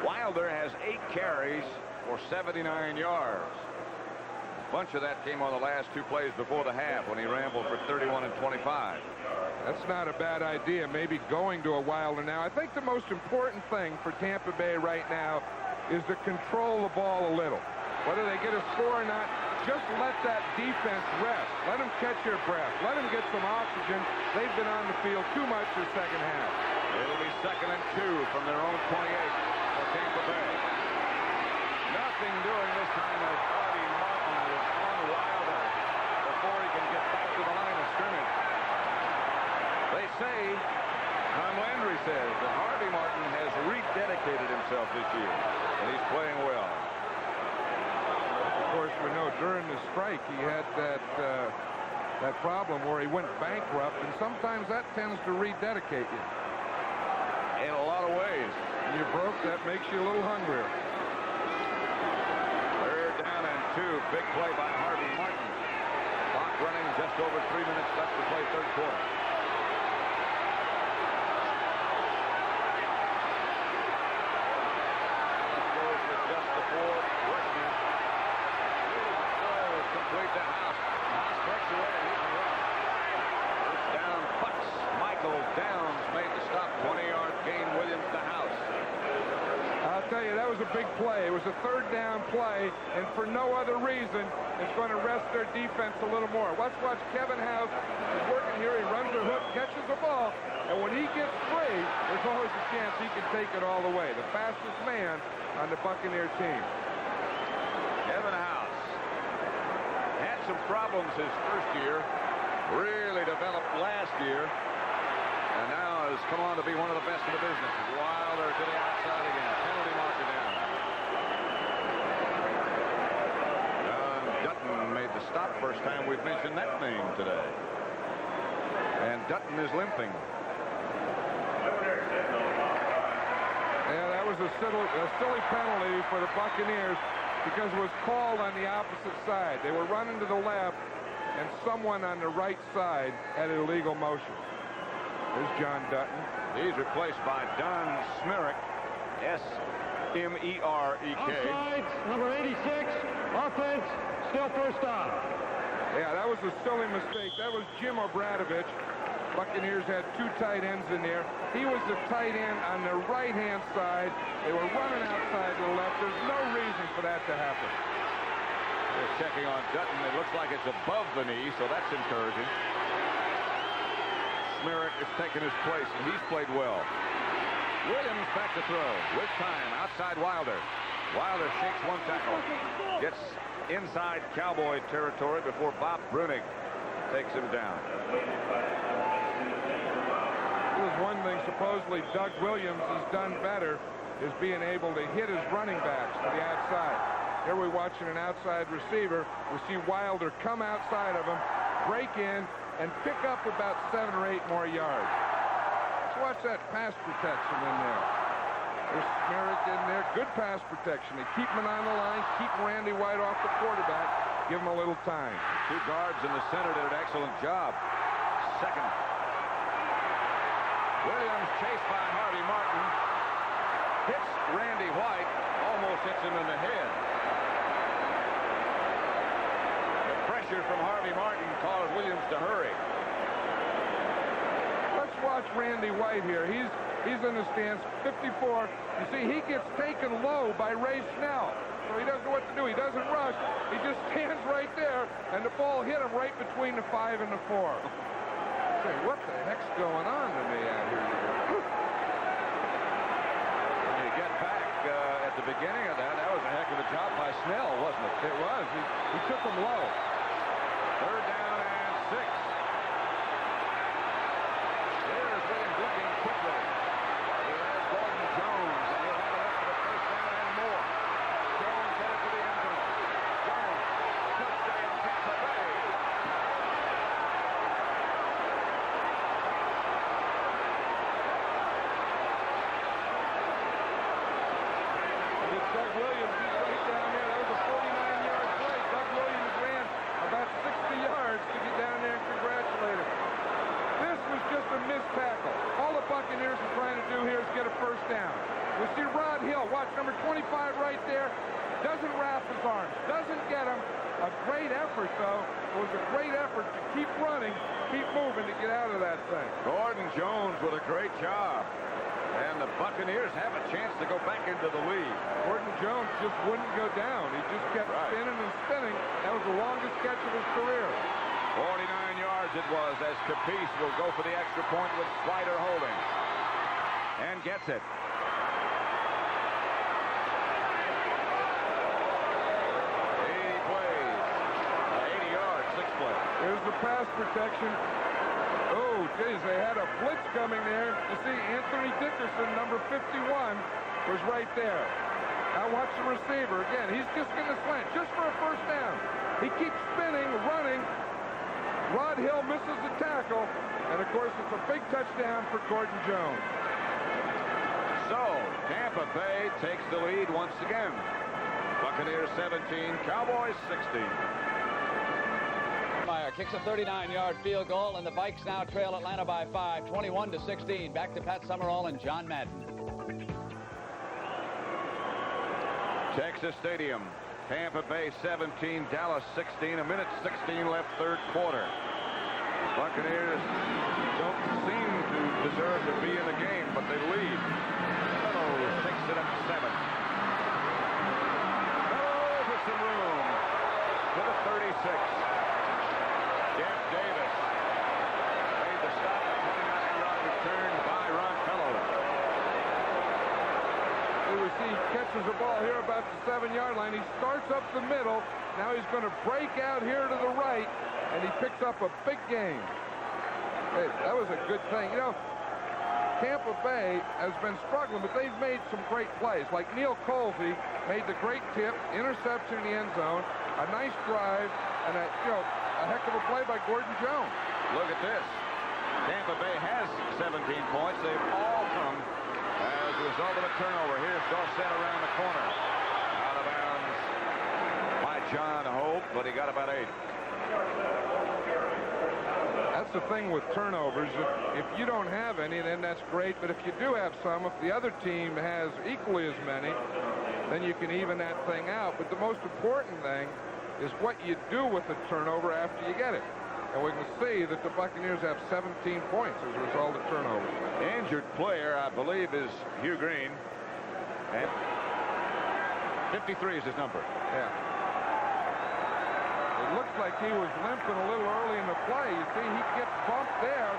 Wilder has 8 carries for 79 yards. A bunch of that came on the last 2 plays before the half when he rambled for 31 and 25. That's not a bad idea, maybe going to a Wilder now. I think the most important thing for Tampa Bay right now is to control the ball a little. Whether they get a score or not, just let that defense rest. Let them catch their breath. Let them get some oxygen. They've been on the field too much this second half. It'll be 2nd and 2 from their own 28 for Tampa Bay. Nothing doing this time as Harvey Martin is on Wilder before he can get back to the line of scrimmage. They say, Tom Landry says, that Harvey Martin has rededicated himself this year, and he's playing well. Of course, we know during the strike he had that problem where he went bankrupt, and sometimes that tends to rededicate you. In a lot of ways. When you're broke, that makes you a little hungrier. 3rd down and 2. Big play by Harvey Martin. Clock running, just over 3 minutes left to play third quarter. Goes to just before Rushman. Oh, complete to House. House breaks away. He can run. First down, Bucks. Michael Downs made the stop. 20-yard gain. Williams to House. I'll tell you, that was a big play. It was a 3rd down play, and for no other reason, it's going to rest their defense a little more. Let's watch Kevin House. He's working here. He runs the hook, catches the ball, and when he gets free, there's always a chance he can take it all the way. The fastest man on the Buccaneer team. Kevin House had some problems his first year, really developed last year, and now has come on to be one of the best in the business. Wilder to the outside again. Penalty marker down. John Dutton made the stop. First time we've mentioned that name today. And Dutton is limping. Yeah, that was a silly penalty for the Buccaneers because it was called on the opposite side. They were running to the left, and someone on the right side had an illegal motion. There's John Dutton. He's replaced by Don Smerek, S-M-E-R-E-K. Offsides, number 86, offense, still first down. Yeah, that was a silly mistake. That was Jim Obradovich. Buccaneers had 2 tight ends in there. He was the tight end on the right-hand side. They were running outside to the left. There's no reason for that to happen. They're checking on Dutton. It looks like it's above the knee, so that's encouraging. Smerek is taking his place, and he's played well. Williams back to throw with time outside Wilder. Wilder shakes one tackle, gets inside Cowboy territory before Bob Brunig takes him down. This is one thing supposedly Doug Williams has done better is being able to hit his running backs to the outside. Here we're watching an outside receiver. We see Wilder come outside of him, break in, and pick up about 7 or 8 more yards. Let's watch that pass protection in there. There's Smerek in there. Good pass protection. They keep him on the line, keep Randy White off the quarterback, give him a little time. 2 guards in the center did an excellent job. Second. Williams chased by Harvey Martin. Hits Randy White. Almost hits him in the head. The pressure from Harvey Martin caused Williams to hurry. Let's watch Randy White here. He's in the stance, 54. You see, he gets taken low by Ray Snell. So he doesn't know what to do. He doesn't rush. He just stands right there, and the ball hit him right between the 5 and the 4. Say, what the heck's going on to me out here? When you get back at the beginning of that, that was a heck of a job by Snell, wasn't it? It was. He took him low. 3rd down and 6. Here's Williams looking quickly. Here's Gordon Jones, and he'll have enough for the first down and more. Jones headed to the end zone. Jones, touchdown Tampa Bay. Doug Williams, he's right down there. That was a 49-yard play. effort, though. It was a great effort to keep running, keep moving to get out of that thing. Gordon Jones with a great job. And the Buccaneers have a chance to go back into the lead. Gordon Jones just wouldn't go down. He just kept spinning and spinning. That was the longest catch of his career. 49 yards it was as Capice will go for the extra point with Slider holding. And gets it. 80 plays. 80 yards, 6 plays. Here's the pass protection. Oh, geez, they had a blitz coming there. You see, Anthony Dickerson, number 51, was right there. Now watch the receiver. Again, he's just going to slant, just for a first down. He keeps spinning, running. Rod Hill misses the tackle. And, of course, it's a big touchdown for Gordon Jones. So, Tampa Bay takes the lead once again. Buccaneers 17, Cowboys 16. Kicks a 39-yard field goal, and the Vikes now trail Atlanta by 5, 21-16. Back to Pat Summerall and John Madden. Texas Stadium, Tampa Bay 17, Dallas 16. A minute 16 left, third quarter. Buccaneers don't seem to deserve to be in the game, but they lead. Meadows takes it up to 7. Meadows with some room to the 36. Jeff Davis made the stop. 29-yard return by Ron Fellows. You see, he catches the ball here about the 7-yard line. He starts up the middle. Now he's going to break out here to the right, and he picks up a big gain. Hey, that was a good thing. You know, Tampa Bay has been struggling, but they've made some great plays. Like Neil Colsey made the great tip, interception in the end zone, a nice drive, and a heck of a play by Gordon Jones. Look at this. Tampa Bay has 17 points. They've all come as a result of a turnover. Here's Dorsett around the corner. Out of bounds by John Hope, but he got about 8. That's the thing with turnovers. If you don't have any, then that's great. But if you do have some, if the other team has equally as many, then you can even that thing out. But the most important thing is what you do with the turnover after you get it. And we can see that the Buccaneers have 17 points as a result of turnovers. Injured player, I believe, is Hugh Green. And 53 is his number. Yeah. It looks like he was limping a little early in the play. You see, he gets bumped there.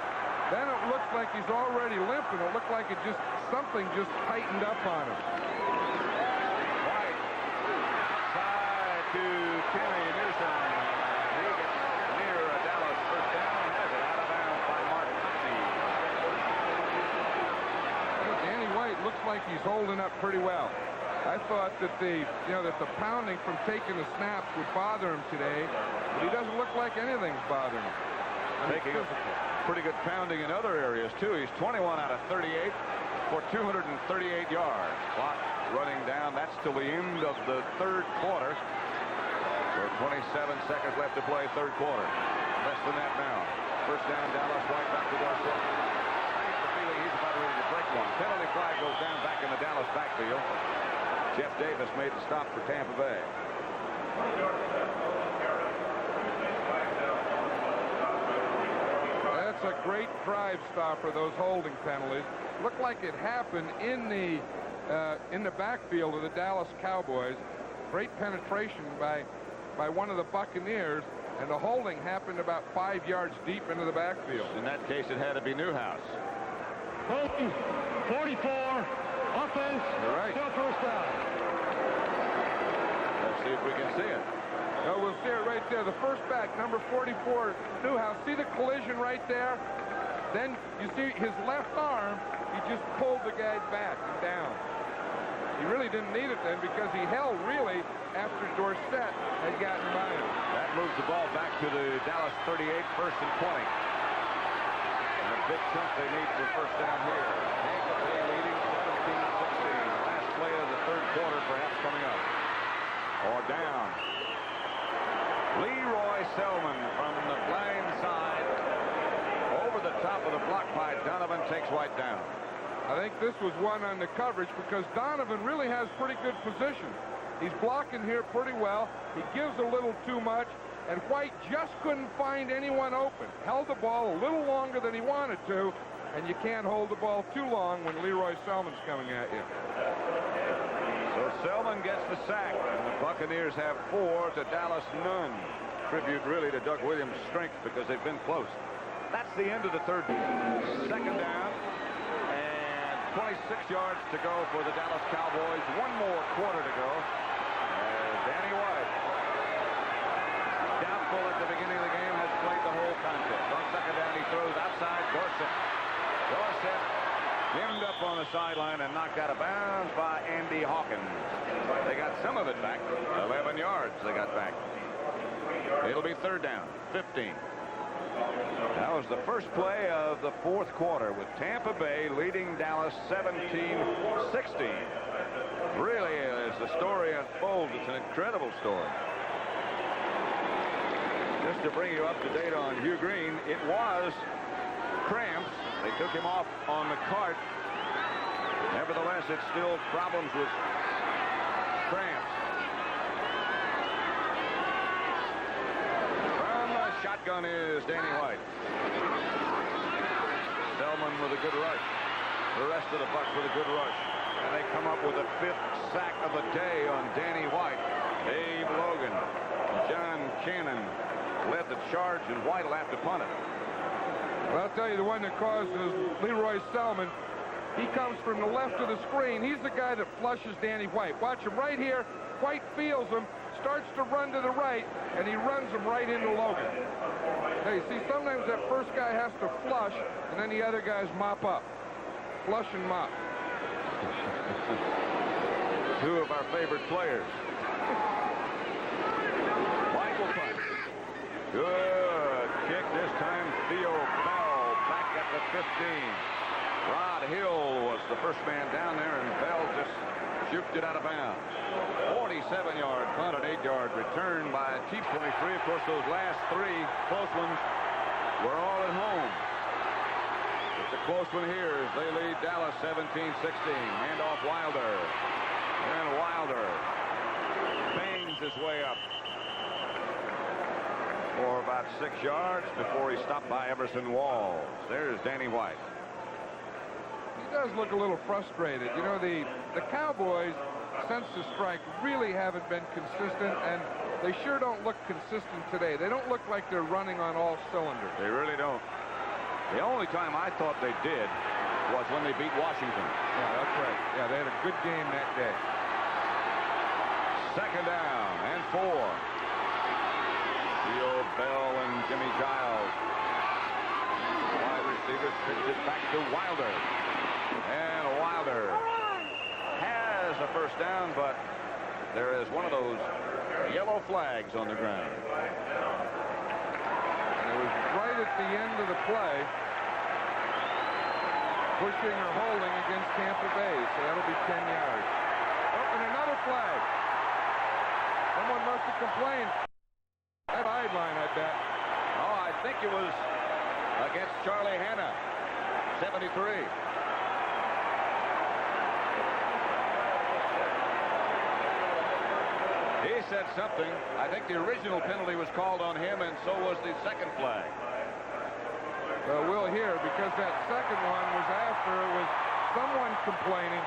Then it looks like he's already limping. It looked like something just tightened up on him. White. Side to Kenny Newsom. He gets near a Dallas first down. Has it out of bounds by Mark Cotney. Danny White looks like he's holding up pretty well. I thought that the pounding from taking the snaps would bother him today, but he doesn't look like anything's bothering him. Taking a pretty good pounding in other areas, too. He's 21 out of 38 for 238 yards. Clock running down. That's till the end of the third quarter. So 27 seconds left to play, third quarter. Less than that now. First down, Dallas. White back to Dorsett. I get the feeling he's about ready to break one. Penalty flag goes down back in the Dallas backfield. Jeff Davis made the stop for Tampa Bay. That's a great drive stopper, those holding penalties. Looked like it happened in the backfield of the Dallas Cowboys. Great penetration by one of the Buccaneers, and the holding happened about 5 yards deep into the backfield. In that case, it had to be Newhouse. 44. Offense. You're right. Still first down. Let's see if we can see it. Oh, we'll see it right there. The first back, number 44, Newhouse. See the collision right there? Then you see his left arm, he just pulled the guy back and down. He really didn't need it then because he held really after Dorsett had gotten by him. That moves the ball back to the Dallas 38, first and 20. And a big chunk they need for first down here. Tampa Bay leading 17-16. Last play of the third quarter perhaps coming up. Or down. Leroy Selmon from the blind side. Over the top of the block by Donovan, takes White down. I think this was one on the coverage because Donovan really has pretty good position. He's blocking here pretty well. He gives a little too much. and White just couldn't find anyone open. Held the ball a little longer than he wanted to, and you can't hold the ball too long when Leroy Selmon's coming at you. So Selmon gets the sack, and the Buccaneers have 4 to Dallas none. Tribute really to Doug Williams' strength because they've been close. That's the end of the third. Second down, and 26 yards to go for the Dallas Cowboys. One more quarter to go. Danny White, doubtful at the beginning of the game, has played the whole contest. On second down, he throws outside Dorsett. Dorsett hemmed up on the sideline and knocked out of bounds by Andy Hawkins. They got some of it back. 11 yards they got back. It'll be third down, 15. That was the first play of the fourth quarter with Tampa Bay leading Dallas 17-16. Really, as the story unfolds, it's an incredible story. Just to bring you up to date on Hugh Green, it was cramps. They took him off on the cart. Nevertheless, it's still problems with cramps. From the shotgun is Danny White. Selmon with a good rush. The rest of the Bucs with a good rush. And they come up with a 5th sack of the day on Danny White. Abe Logan, John Cannon led the charge, and White will have to punt it. Well, I'll tell you, the one that caused is Leroy Selmon. He comes from the left of the screen. He's the guy that flushes Danny White. Watch him right here. White feels him, starts to run to the right, and he runs him right into Logan. Hey, see, sometimes that first guy has to flush, and then the other guys mop up. Flush and mop. Two of our favorite players. White will punt. Good kick this time. Theo Bell back at the 15. Rod Hill was the first man down there, and Bell just shooted it out of bounds. 47-yard punt, an 8-yard return by T23. Of course, those last 3 close ones were all at home. It's a close one here as they lead Dallas 17-16. Hand off Wilder. And Wilder bangs his way up for about 6 yards before he's stopped by Everson Walls. There's Danny White. He does look a little frustrated. You know, the Cowboys, since the strike, really haven't been consistent, and they sure don't look consistent today. They don't look like they're running on all cylinders. They really don't. The only time I thought they did was when they beat Washington. Yeah, that's right. Yeah, they had a good game that day. Second down and 4. Theo Bell and Jimmy Giles. Wide receivers pitch it back to Wilder. And Wilder has a first down, but there is one of those yellow flags on the ground. And it was right at the end of the play. Pushing or holding against Tampa Bay, so that'll be 10 yards. Oh, and another flag. Someone must have complained. That sideline, I bet. Oh, I think it was against Charlie Hanna, 73. He said something. I think the original penalty was called on him, and so was the second flag. Well, we'll hear, because that second one was after it was someone complaining.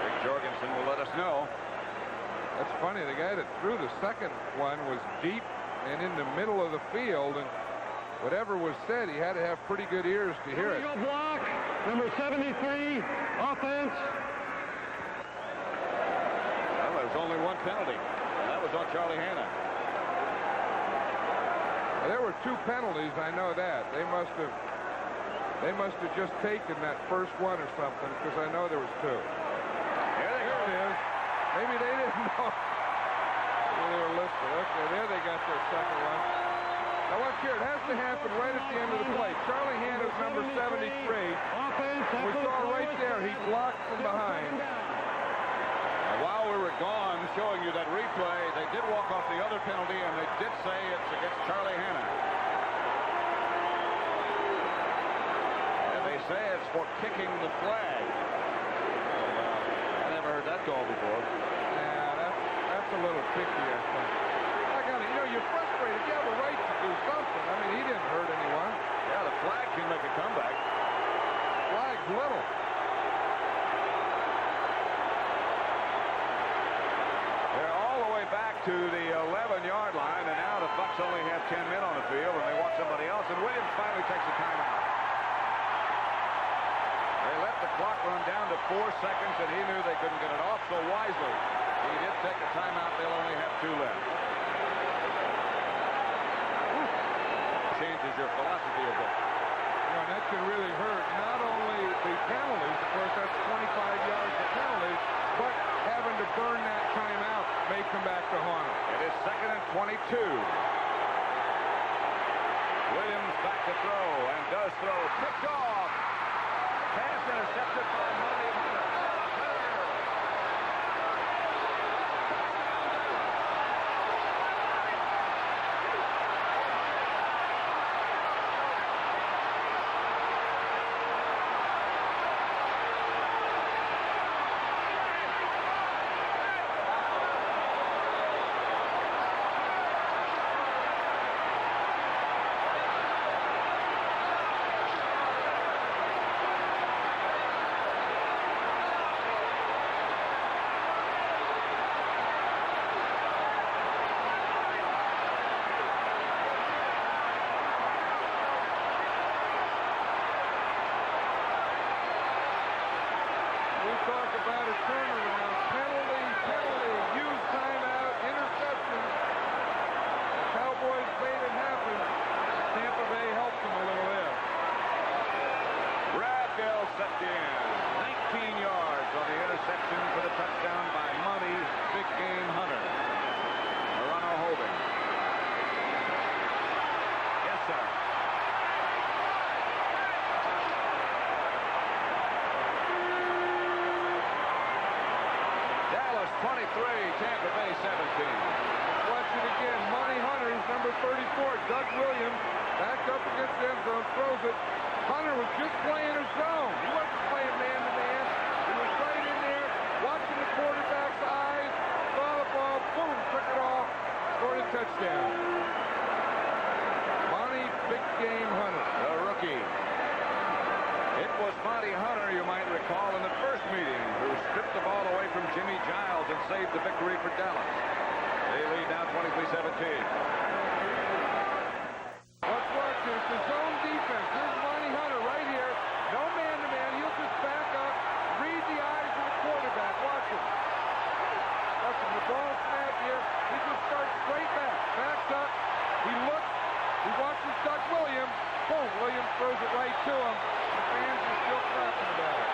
Rick Jorgensen will let us know. That's funny. The guy that threw the second one was deep and in the middle of the field, and whatever was said, he had to have pretty good ears to hear it. Block, number 73, offense. Well, there was only one penalty, and that was on Charlie Hanna. Well, there were 2 penalties, I know that. They must have just taken that first one or something, because I know there was 2. Here it is. Maybe they didn't know. They were listening. Okay, there they got their second one. Now watch here. It has to happen right at the end of the play. Charlie Hanna's number 73. We saw right there. He blocked from behind. While we were gone showing you that replay, they did walk off the other penalty, and they did say it's against Charlie Hanna. And they say it's for kicking the flag. I never heard that call before. Yeah, a little picky, I think. You're frustrated. You have a right to do something. I mean, he didn't hurt anyone. Yeah, the flag can make a comeback. Flag's little. They're all the way back to the 11-yard line, and now the Bucs only have 10 men on the field, and they want somebody else, and Williams finally takes a timeout. They let the clock run down to 4 seconds, and he knew they couldn't get it off, so wisely, he did take a timeout. They'll only have 2 left. Changes your philosophy a bit. And that can really hurt not only the penalties, of course that's 25 yards of penalties, but having to burn that timeout may come back to haunt him. It is 2nd and 22. Williams back to throw and does throw. Picked off. Pass intercepted by Money. Set in. 19 yards on the interception for the touchdown by Money, Big Game Hunter. Morano holding. Yes, sir. Dallas 23, Tampa Bay 17. Watch it again. Money Hunter's number 34. Doug Williams back up against the end zone, throws it. Hunter was just playing his zone. He wasn't playing man-to-man. He was right in there, watching the quarterback's eyes, saw the ball, boom, took it off, scored a touchdown. Monty Big Game Hunter, the rookie. It was Monty Hunter, you might recall, in the first meeting, who stripped the ball away from Jimmy Giles and saved the victory for Dallas. They lead now 23-17. Let's watch it. It's his own defense. Here's Monty Hunter right here. No man-to-man. He'll just back up, read the eyes of the quarterback. Watch it. Watch him. The ball snap here. He just starts straight back. Backs up. He looks. He watches Doug Williams. Boom. Williams throws it right to him. The fans are still clapping about it.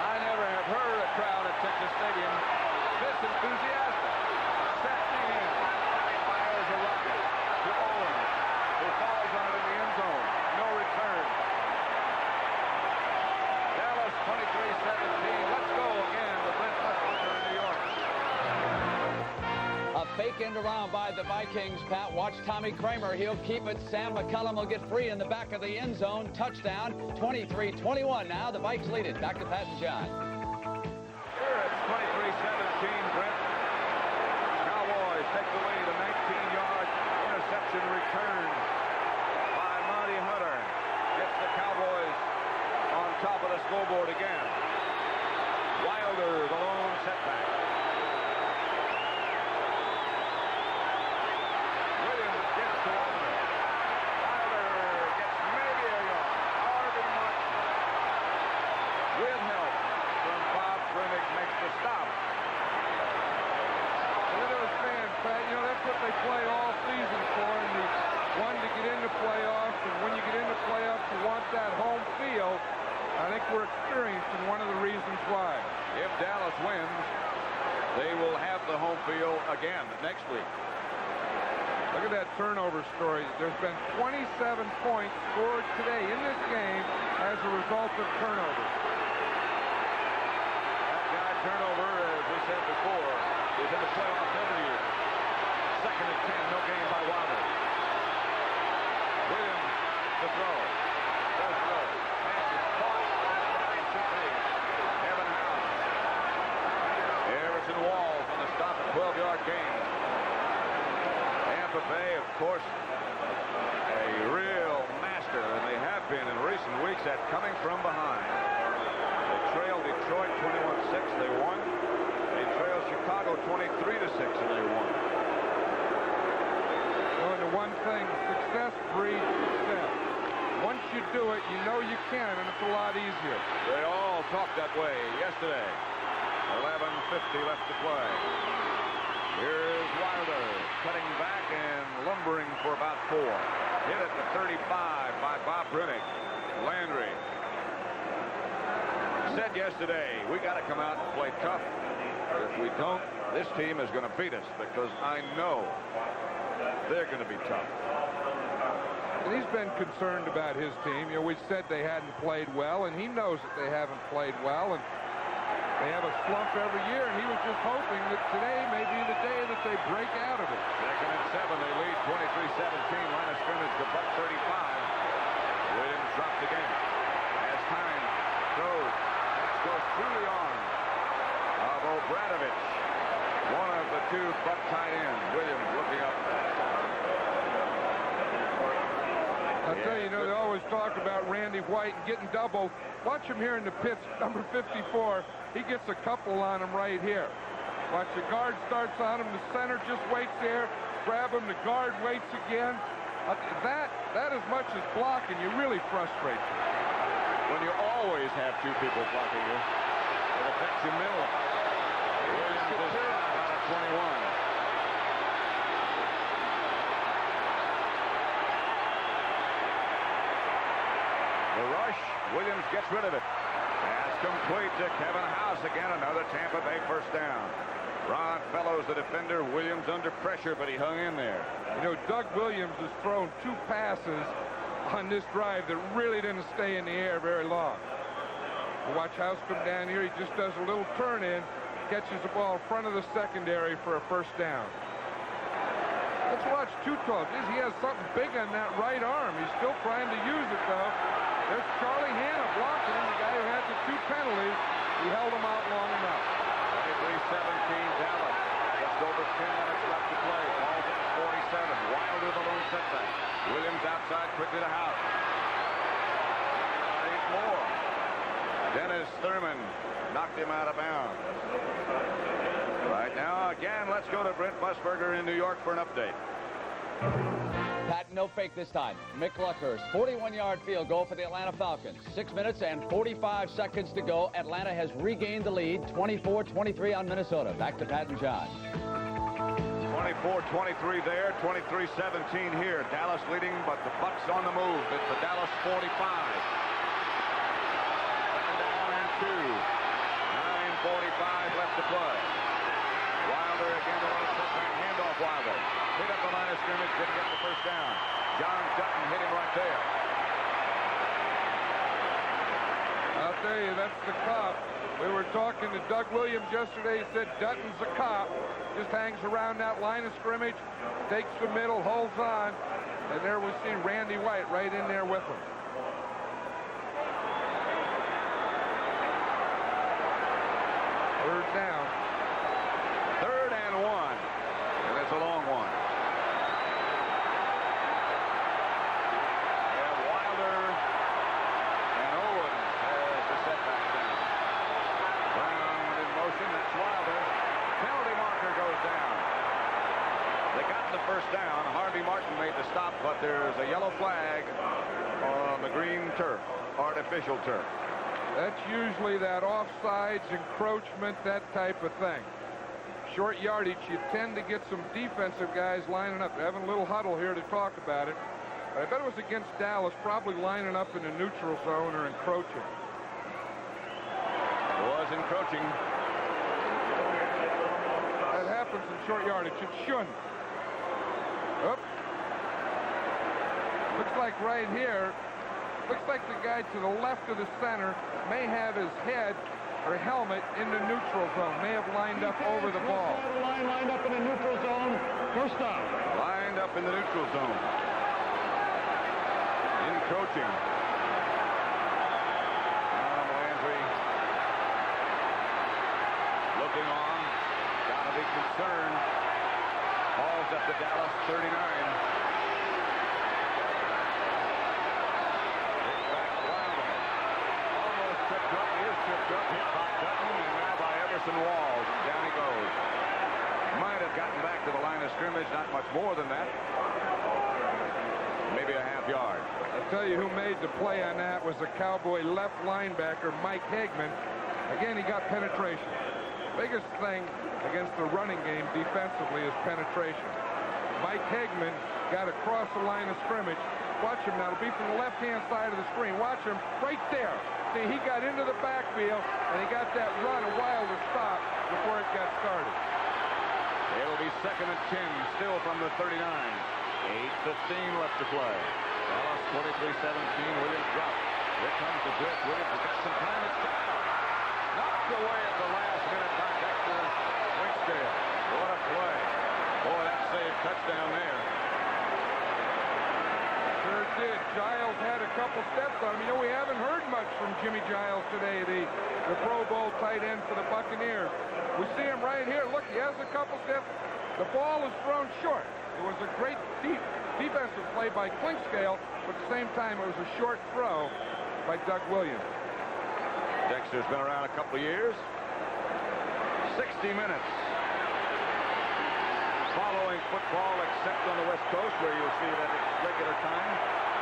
I never have heard a crowd at Texas Stadium this enthusiastic. Set in. Fires a rocket to Owens, who falls on it in the end zone. No return. Dallas 23-17. Let's go again with Brent Musburger in New York. A fake end around by the Vikings, Pat. Watch Tommy Kramer. He'll keep it. Sam McCullum will get free in the back of the end zone. Touchdown. 23-21 now. The Vikes lead it. Back to Pat and John. Here it's 23-17, Brent. Cowboys take the lead. A 19-yard interception return by Monty Hunter. Gets the Cowboys on top of the scoreboard again. Wilder, the lone setback. Williams gets to Wilder. Wilder gets maybe a yard. Arvin Martin, with help from Bob Brennick, makes the stop. Look at those fans, Pat. You know, that's what they play all season for, and they want to get into playoffs, and when you get into playoffs, you want that home field. I think we're experiencing one of the reasons why. If Dallas wins, they will have the home field again next week. Look at that turnover story. There's been 27 points scored today in this game as a result of turnovers. That guy turnover, as we said before, is in the playoffs every year. 2nd and 10, no gain by Wilder. Williams to throw. Does throw. Pass is caught. It should be. Evan Howe. Harrison Walls on the stop at 12-yard start games. Tampa Bay, of course, a real master, and they have been in recent weeks at coming from behind. They trailed Detroit 21-6. They won. They trailed Chicago 23-6, and they won. And the one thing, success breeds success. Once you do it, you know you can, and it's a lot easier. They all talked that way yesterday. 11:50 left to play. Here's Wilder cutting back and lumbering for about 4. Hit at the 35 by Bob Brennick. Landry said yesterday, we got to come out and play tough. If we don't, this team is going to beat us because I know they're going to be tough. And he's been concerned about his team. You know, we said they hadn't played well, and he knows that they haven't played well, and they have a slump every year, and he was just hoping that today may be the day that they break out of it. Second and 7, they lead 23-17. Line of scrimmage to Buck 35. Williams dropped the game. As time throws, goes through the arm of Obradovich, one of the 2 Buck tight ends. Williams looking up. I'll tell you, they always talk about Randy White and getting double. Watch him here in the pits, number 54. He gets a couple on him right here. Watch, the guard starts on him. The center just waits there. Grab him. The guard waits again. That as much as blocking, you really frustrate you. When you always have 2 people blocking you, it affects you mentally. Williams is out of 21. The rush, Williams gets rid of it. Pass complete to Kevin House again. Another Tampa Bay first down. Ron Fellows, the defender. Williams under pressure, but he hung in there. You know, Doug Williams has thrown 2 passes on this drive that really didn't stay in the air very long. You watch House come down here. He just does a little turn in, catches the ball in front of the secondary for a first down. Let's watch Tuttle. He has something big on that right arm. He's still trying to use it, though. There's Charlie Hanna blocking him, the guy who had the 2 penalties. He held him out long enough. 23-17 Dallas. Just over 10 minutes left to play. Ball's at 47. Wilder the lone setback. Williams outside quickly to House. 8 more. Dennis Thurman knocked him out of bounds. Right now, again, let's go to Brent Musburger in New York for an update. Pat, no fake this time. McClucker's 41-yard field goal for the Atlanta Falcons. 6 minutes and 45 seconds to go. Atlanta has regained the lead, 24-23 on Minnesota. Back to Pat and John. 24-23 there, 23-17 here. Dallas leading, but the Bucks on the move. It's the Dallas 45. Second down and 2. 9:45 left to play. Wilder again to lone setback. Handoff Wilder. Hit up the line of scrimmage, didn't get the first down. John Dutton hit him right there. I'll tell you, that's the cop. We were talking to Doug Williams yesterday. He said Dutton's the cop. Just hangs around that line of scrimmage, takes the middle, holds on. And there we see Randy White right in there with him. Third down. 3rd and 1. And it's a long one. And Wilder and Owens has the setback down. Brown in motion. That's Wilder. Penalty marker goes down. They got the first down. Harvey Martin made the stop, but there's a yellow flag on the green turf, artificial turf. That's usually that offsides, encroachment, that type of thing. Short yardage, you tend to get some defensive guys lining up. They're having a little huddle here to talk about it. But I bet it was against Dallas, probably lining up in the neutral zone or encroaching. It was encroaching. That happens in short yardage. It shouldn't. Oop. Looks like right here, looks like the guy to the left of the center may have his head or helmet in the neutral zone. May have lined up over the ball. Lined up in the neutral zone. First down. Lined up in the neutral zone. Encroaching. Landry looking on. Gotta be concerned. Opens up to Dallas, 39. It's back Wilder. Almost tripped up. He is tripped up. Hit by Dutton and now by Everson Walls. Down he goes. Might have gotten back to the line of scrimmage. Not much more than that. Maybe a half yard. I'll tell you who made the play on that was the Cowboy left linebacker, Mike Hagman. Again, he got penetration. Biggest thing against the running game defensively is penetration. Mike Hagman got across the line of scrimmage. Watch him now. It'll be from the left-hand side of the screen. Watch him right there. See, he got into the backfield, and he got that run a while to stop before it got started. It'll be 2nd and 10, still from the 39. 8:15 left to play. Dallas 23-17. Williams dropped. Here comes the blitz. Williams has got some time. It's knocked away at the last minute by Dexter Winksdale. What a play. Boy, that saved touchdown there. Sure did. Giles had a couple steps on him. You know, we haven't heard much from Jimmy Giles today, the Pro Bowl tight end for the Buccaneers. We see him right here. Look, he has a couple steps. The ball is thrown short. It was a great defensive play by Clinkscale, but at the same time, it was a short throw by Doug Williams. Dexter's been around a couple of years. 60 minutes. Following football, except on the West Coast, where you'll see that it's regular time.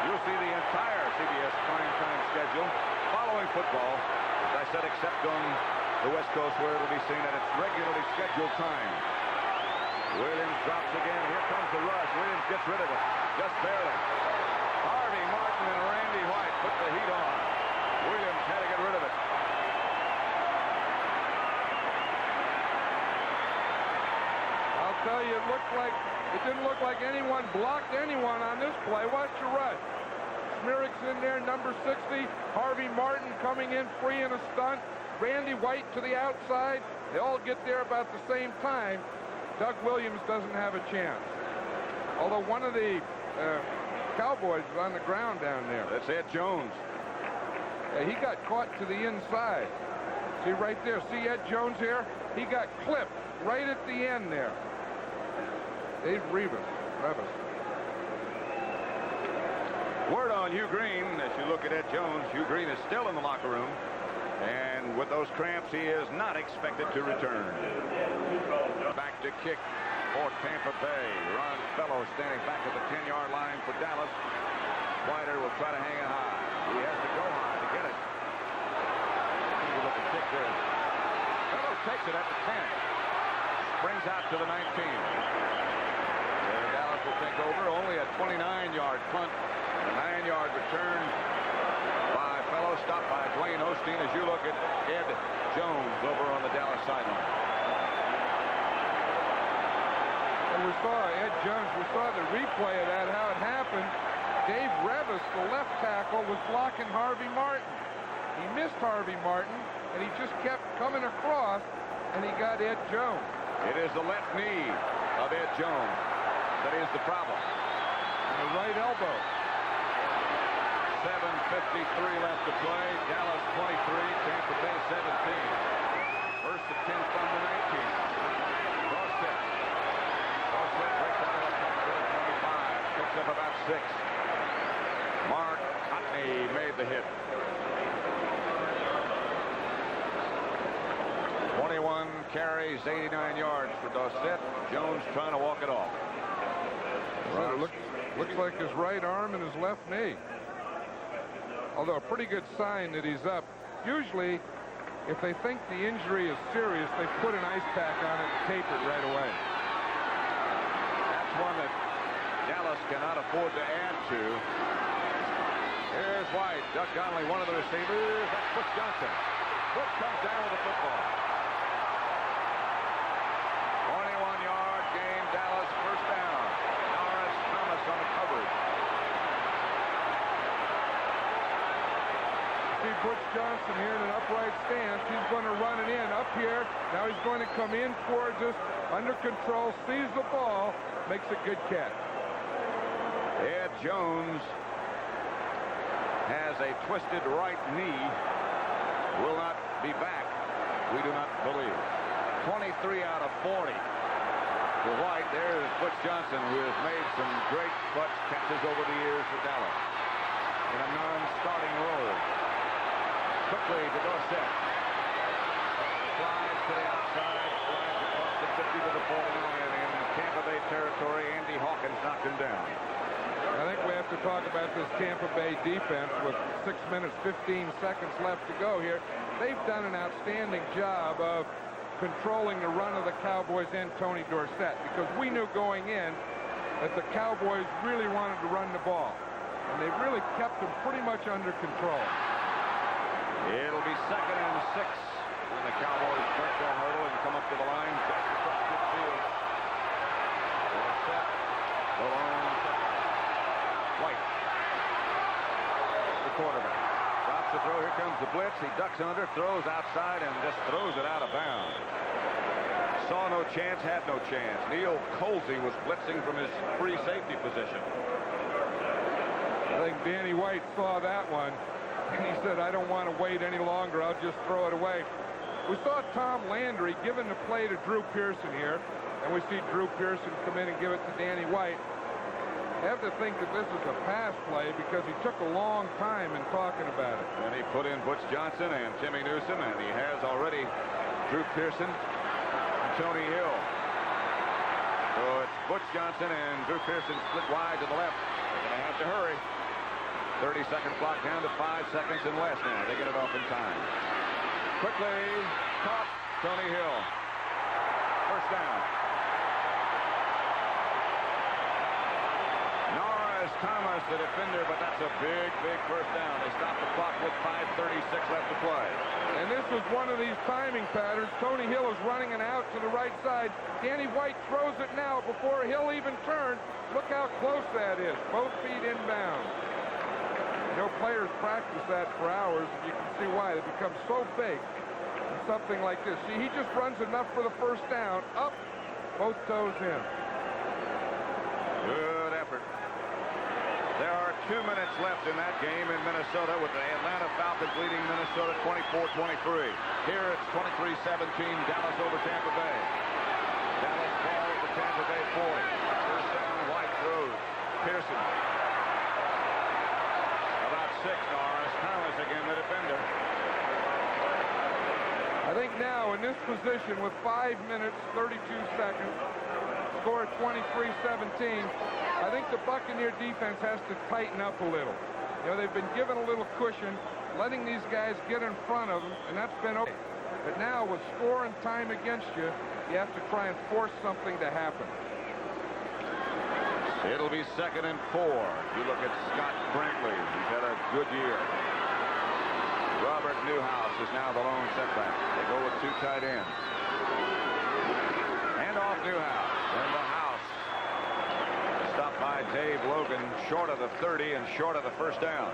You'll see the entire CBS primetime schedule following football. As I said, except on the West Coast, where it'll be seen at its regularly scheduled time. Williams drops again. Here comes the rush. Williams gets rid of it. Just barely. Harvey Martin and Randy White put the heat on. Williams had to get rid of it. I'll tell you, it didn't look like anyone blocked anyone on this play. Watch the rush. Smirrick's in there, number 60. Harvey Martin coming in free in a stunt. Randy White to the outside. They all get there about the same time. Doug Williams doesn't have a chance. Although one of the Cowboys is on the ground down there. That's Ed Jones. Yeah, he got caught to the inside. See right there. See Ed Jones here? He got clipped right at the end there. Dave Revis. Word on Hugh Green, as you look at Ed Jones, Hugh Green is still in the locker room. And with those cramps, he is not expected to return. Back to kick for Tampa Bay. Ron Fellows standing back at the 10-yard line for Dallas. Slider will try to hang it high. He has to go high to get it. Look at the kick there. Fellows takes it at the 10. Springs out to the 19. And Dallas will take over. Only a 29-yard punt. A 9-yard return by Fellows, stopped by Dwayne Osteen. As you look at Ed Jones over on the Dallas sideline. And we saw Ed Jones, we saw the replay of that, how it happened. Dave Revis, the left tackle, was blocking Harvey Martin. He missed Harvey Martin, and he just kept coming across, and he got Ed Jones. It is the left knee of Ed Jones that is the problem. And the right elbow. 7:53 left to play. Dallas 23, Tampa Bay 17. First and 10 from the 19. Dorsett breaks out of the backfield, 25. Picks up about 6. Mark Otney made the hit. 21 carries, 89 yards for Dorsett. Jones trying to walk it off. It looks like his right arm and his left knee. Although a pretty good sign that he's up. Usually, if they think the injury is serious, they put an ice pack on it and tape it right away. That's one that Dallas cannot afford to add to. Here's White. Duck Donnelly, one of the receivers. That's Butch Johnson. Butch comes down with the football. 21-yard gain, Dallas first down. Norris Thomas on the coverage. See Butch Johnson here in an upright stance. He's going to run it in up here. Now he's going to come in towards us, under control, sees the ball, makes a good catch. Ed Jones has a twisted right knee. Will not be back, we do not believe. 23 out of 40 for White. There's Butch Johnson, who has made some great clutch catches over the years for Dallas in a non-starting role. Quickly to Dorsett. Flies to the outside, flies across the 50 to the 49 in Tampa Bay territory. Andy Hawkins knocked him down. I think we have to talk about this Tampa Bay defense with 6 minutes, 15 seconds left to go here. They've done an outstanding job of controlling the run of the Cowboys and Tony Dorsett, because we knew going in that the Cowboys really wanted to run the ball, and they really kept them pretty much under control. It'll be 2nd and 6 when the Cowboys break their hurdle and come up to the line just across midfield. Dorsett, the lone White, the quarterback, drops the throw. Here comes the blitz. He ducks under, throws outside, and just throws it out of bounds. Saw no chance, had no chance. Neil Colsey was blitzing from his free safety position. I think Danny White saw that one, and he said, I don't want to wait any longer. I'll just throw it away. We saw Tom Landry giving the play to Drew Pearson here, and we see Drew Pearson come in and give it to Danny White. I have to think that this is a pass play because he took a long time in talking about it. And he put in Butch Johnson and Timmy Newsom, and he has already Drew Pearson and Tony Hill. So it's Butch Johnson and Drew Pearson split wide to the left. They're going to have to hurry. 30-second clock down to 5 seconds and less now. They get it off in time. Quickly caught Tony Hill. First down. Thomas, the defender, but that's a big, big first down. They stop the clock with 5:36 left to play. And this was one of these timing patterns. Tony Hill is running an out to the right side. Danny White throws it now before Hill even turns. Look how close that is. Both feet inbound. You know, players practice that for hours, and you can see why. They become so big in something like this. See, he just runs enough for the first down. Up, both toes in. Good effort. There are 2 minutes left in that game in Minnesota with the Atlanta Falcons leading Minnesota 24-23. Here it's 23-17, Dallas over Tampa Bay. Dallas ball at the Tampa Bay 40. First down, White throws. Pearson. About 6, Norris. Thomas again, the defender. I think now in this position with 5 minutes, 32 seconds, score 23-17, I think the Buccaneer defense has to tighten up a little. You know, they've been given a little cushion, letting these guys get in front of them, and that's been okay. But now with score and time against you, you have to try and force something to happen. It'll be 2nd and 4. You look at Scott Brantley. He's had a good year. Robert Newhouse is now the lone setback. They go with 2 tight ends. Hand off Newhouse. And the house. Stopped by Dave Logan, short of the 30 and short of the first down.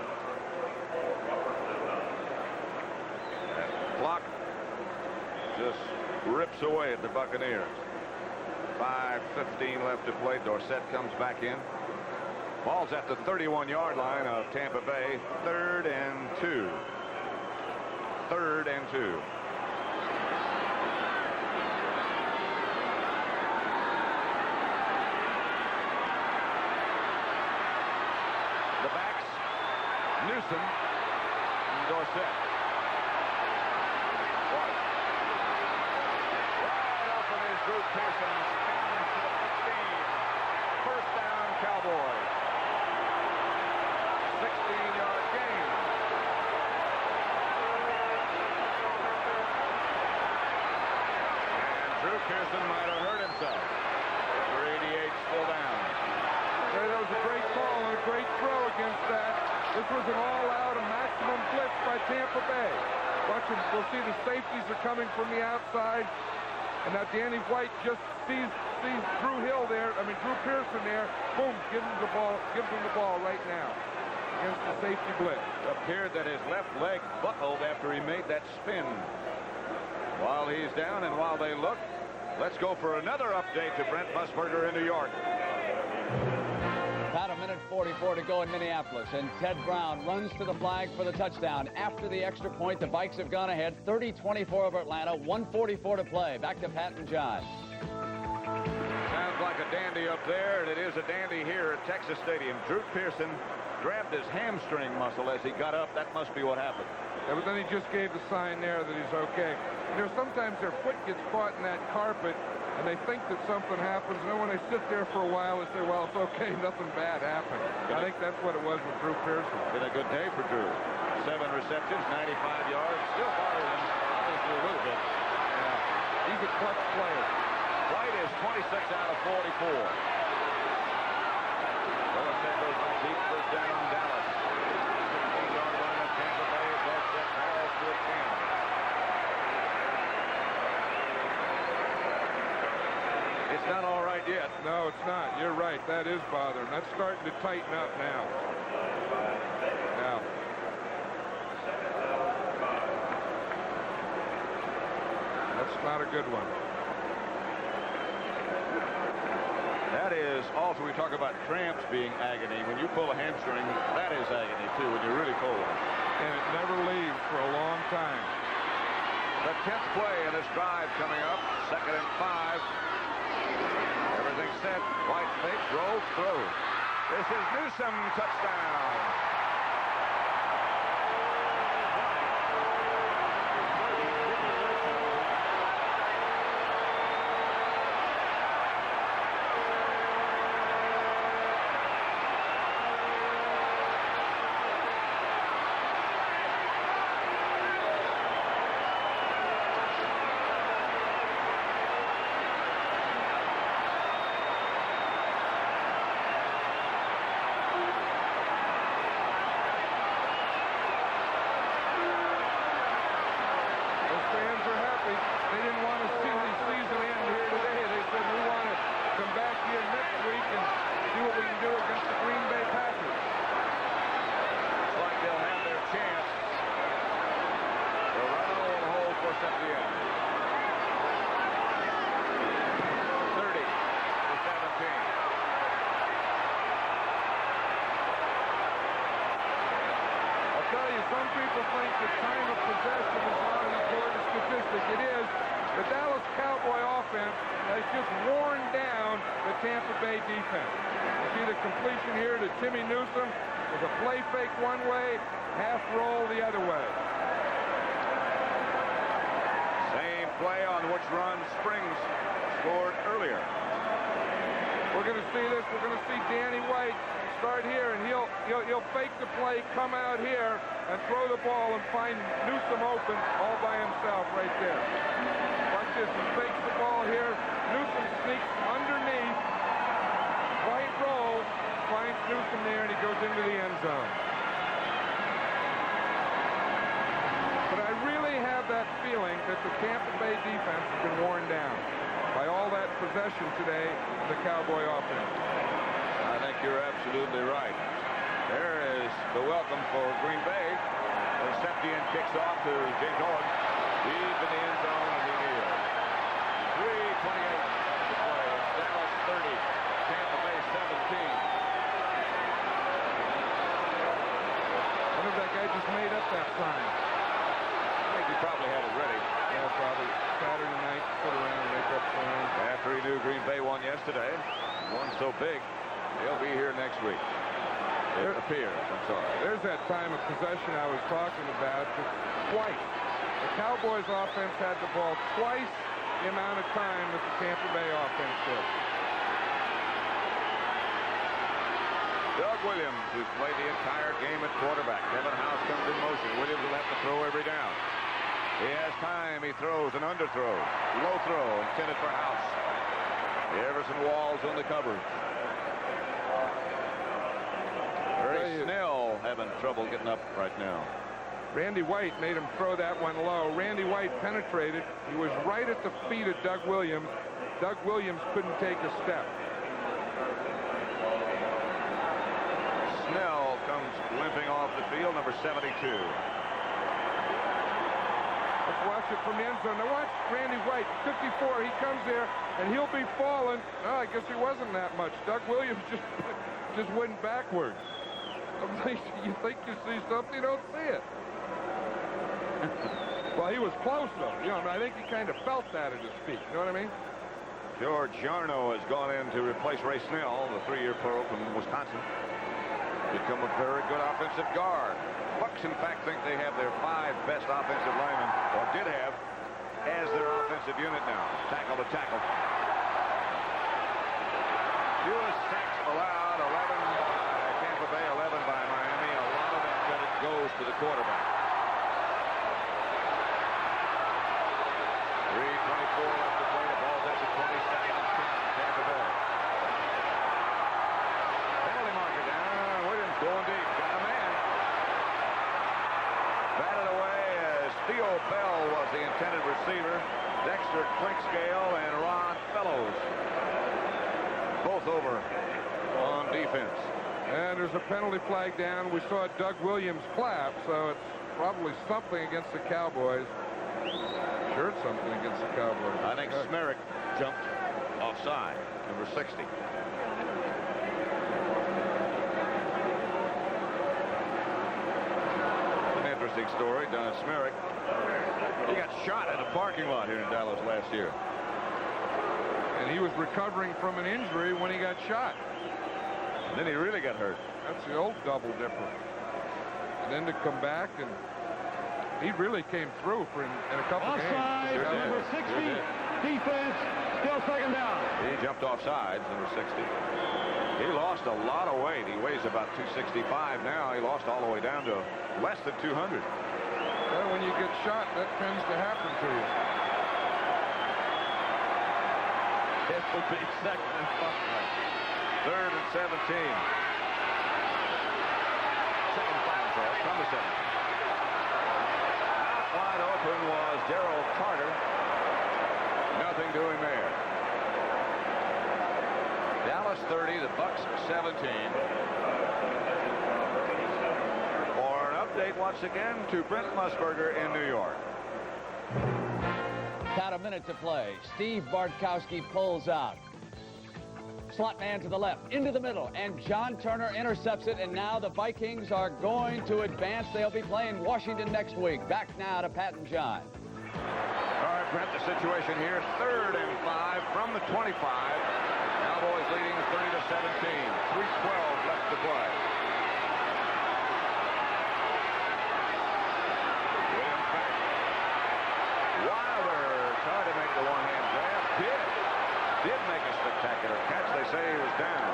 That clock just rips away at the Buccaneers. 5:15 left to play. Dorsett comes back in. Ball's at the 31-yard line of Tampa Bay. 3rd and 2. 3rd and 2. Newsom and Dorsett. White. Wide open is Drew Pearson. Spins to the 15. First down, Cowboys. 16-yard gain. And Drew Pearson might have hurt himself. Number 88 still down. That was a great call and a great throw against that. This was an all-out, a maximum blitz by Tampa Bay. Watch them. We'll see the safeties are coming from the outside. And now Danny White just sees Drew Pearson there. Boom, gives him the ball right now against the safety blitz. It appeared that his left leg buckled after he made that spin. While he's down and while they look, let's go for another update to Brent Musburger in New York. About a minute 44 to go in Minneapolis, and Ted Brown runs to the flag for the touchdown. After the extra point, the Vikes have gone ahead 30-24 over Atlanta, 1:44 to play. Back to Pat and John. Sounds like a dandy up there, and it is a dandy here at Texas Stadium. Drew Pearson grabbed his hamstring muscle as he got up. That must be what happened. Yeah, but then he just gave the sign there that he's okay. You know, sometimes their foot gets caught in that carpet, and they think that something happens, and then when they sit there for a while, they say, well, it's okay, nothing bad happened. I think that's what it was with Drew Pearson. Been a good day for Drew. 7 receptions, 95 yards. Still bothering him, obviously, a little bit. Yeah, he's a clutch player. White is 26 out of 44. Belichick goes back deep, first down, Dallas. 16-yard line of Tampa Bay. Dorsett falls to a 10. It's not all right yet. No, it's not. You're right. That is bothering. That's starting to tighten up now. Now. That's not a good one. That is also, we talk about cramps being agony. When you pull a hamstring, that is agony, too, when you're really cold. And it never leaves for a long time. The 10th play in this drive coming up. 2nd and 5. Everything set. White fake, roll, throw. This is Newsome, touchdown. Some people think that time of possession is not an important statistic. It is. The Dallas Cowboy offense has just worn down the Tampa Bay defense. You see the completion here to Timmy Newsome with a play fake one way, half roll the other way. Same play on which run Springs scored earlier. We're going to see this. We're going to see Danny White start here, and he'll fake the play, come out here, and throw the ball and find Newsome open all by himself right there. Watch this. He fakes the ball here. Newsome sneaks underneath. White rolls, finds Newsome there, and he goes into the end zone. But I really have that feeling that the Tampa Bay defense has been worn down by all that possession today of the Cowboy offense. I think you're absolutely right. There is the welcome for Green Bay. Septian kicks off to James Owen. Deep in the end zone, and he kneels. 3:28 to play. Dallas 30, Tampa Bay 17. I wonder if that guy just made up that sign. I think he probably had it ready. Yeah, probably. Saturday night, sit around and make up signs. After he knew Green Bay won yesterday, one so big, he'll be here next week. It appears, I'm sorry. There's that time of possession I was talking about. Just twice. The Cowboys offense had the ball twice the amount of time that the Tampa Bay offense did. Doug Williams, who's played the entire game at quarterback. Kevin House comes in motion. Williams will have to throw every down. He has time. He throws an underthrow. Low throw intended for House. Everson Walls on the coverage. Snell having trouble getting up right now. Randy White made him throw that one low. Randy White penetrated. He was right at the feet of Doug Williams. Doug Williams couldn't take a step. Snell comes limping off the field, number 72. Let's watch it from the end zone. Now watch Randy White, 54. He comes there, and he'll be falling. Oh, I guess he wasn't that much. Doug Williams just went backwards. You think you see something, you don't see it. Well, he was close, though. You know, I think he kind of felt that at his feet. You know what I mean? George Yarno has gone in to replace Ray Snell, the 3-year pro from Wisconsin. Become a very good offensive guard. Bucks, in fact, think they have their 5 best offensive linemen, or did have, as their offensive unit now. Tackle to tackle. Fewest sacks allowed, 11 by Tampa Bay, 11 by Miami. A lot of that credit goes to the quarterback. 3:24 left to play. The ball's at the 22nd and 10, Tampa Bay. Penalty marker down. Williams going deep. Got a man. Batted away as Theo Bell was the intended receiver. Dexter Clinkscale and Ron Fellows both over on defense. And there's a penalty flag down. We saw Doug Williams clap, so it's probably something against the Cowboys. Sure, it's something against the Cowboys. I think Smerick jumped offside, number 60. An interesting story. Dennis Smerick, he got shot in a parking lot here in Dallas last year. And he was recovering from an injury when he got shot. And then he really got hurt. That's the old double dipper. And then to come back, and he really came through for in a couple offside, games. number 60, defense, still second down. He jumped offsides, number 60. He lost a lot of weight. He weighs about 265 now. He lost all the way down to less than 200. Well, when you get shot, that tends to happen to you. It will be second and 5. 3rd and 17. Second final call from the 7. Out wide open was Gerald Carter. Nothing doing there. Dallas 30, the Bucks 17. For an update once again to Brent Musburger in New York. About a minute to play. Steve Bartkowski pulls out. Slot man to the left, into the middle, and John Turner intercepts it, and now the Vikings are going to advance. They'll be playing Washington next week. Back now to Pat and John. All right, Brent, the situation here, 3rd and 5 from the 25. Cowboys leading 30-17. 3:12 left to play. Williams back. Wilder tried to make the one-hand grab. Did make a spectacular catch. They say he was down.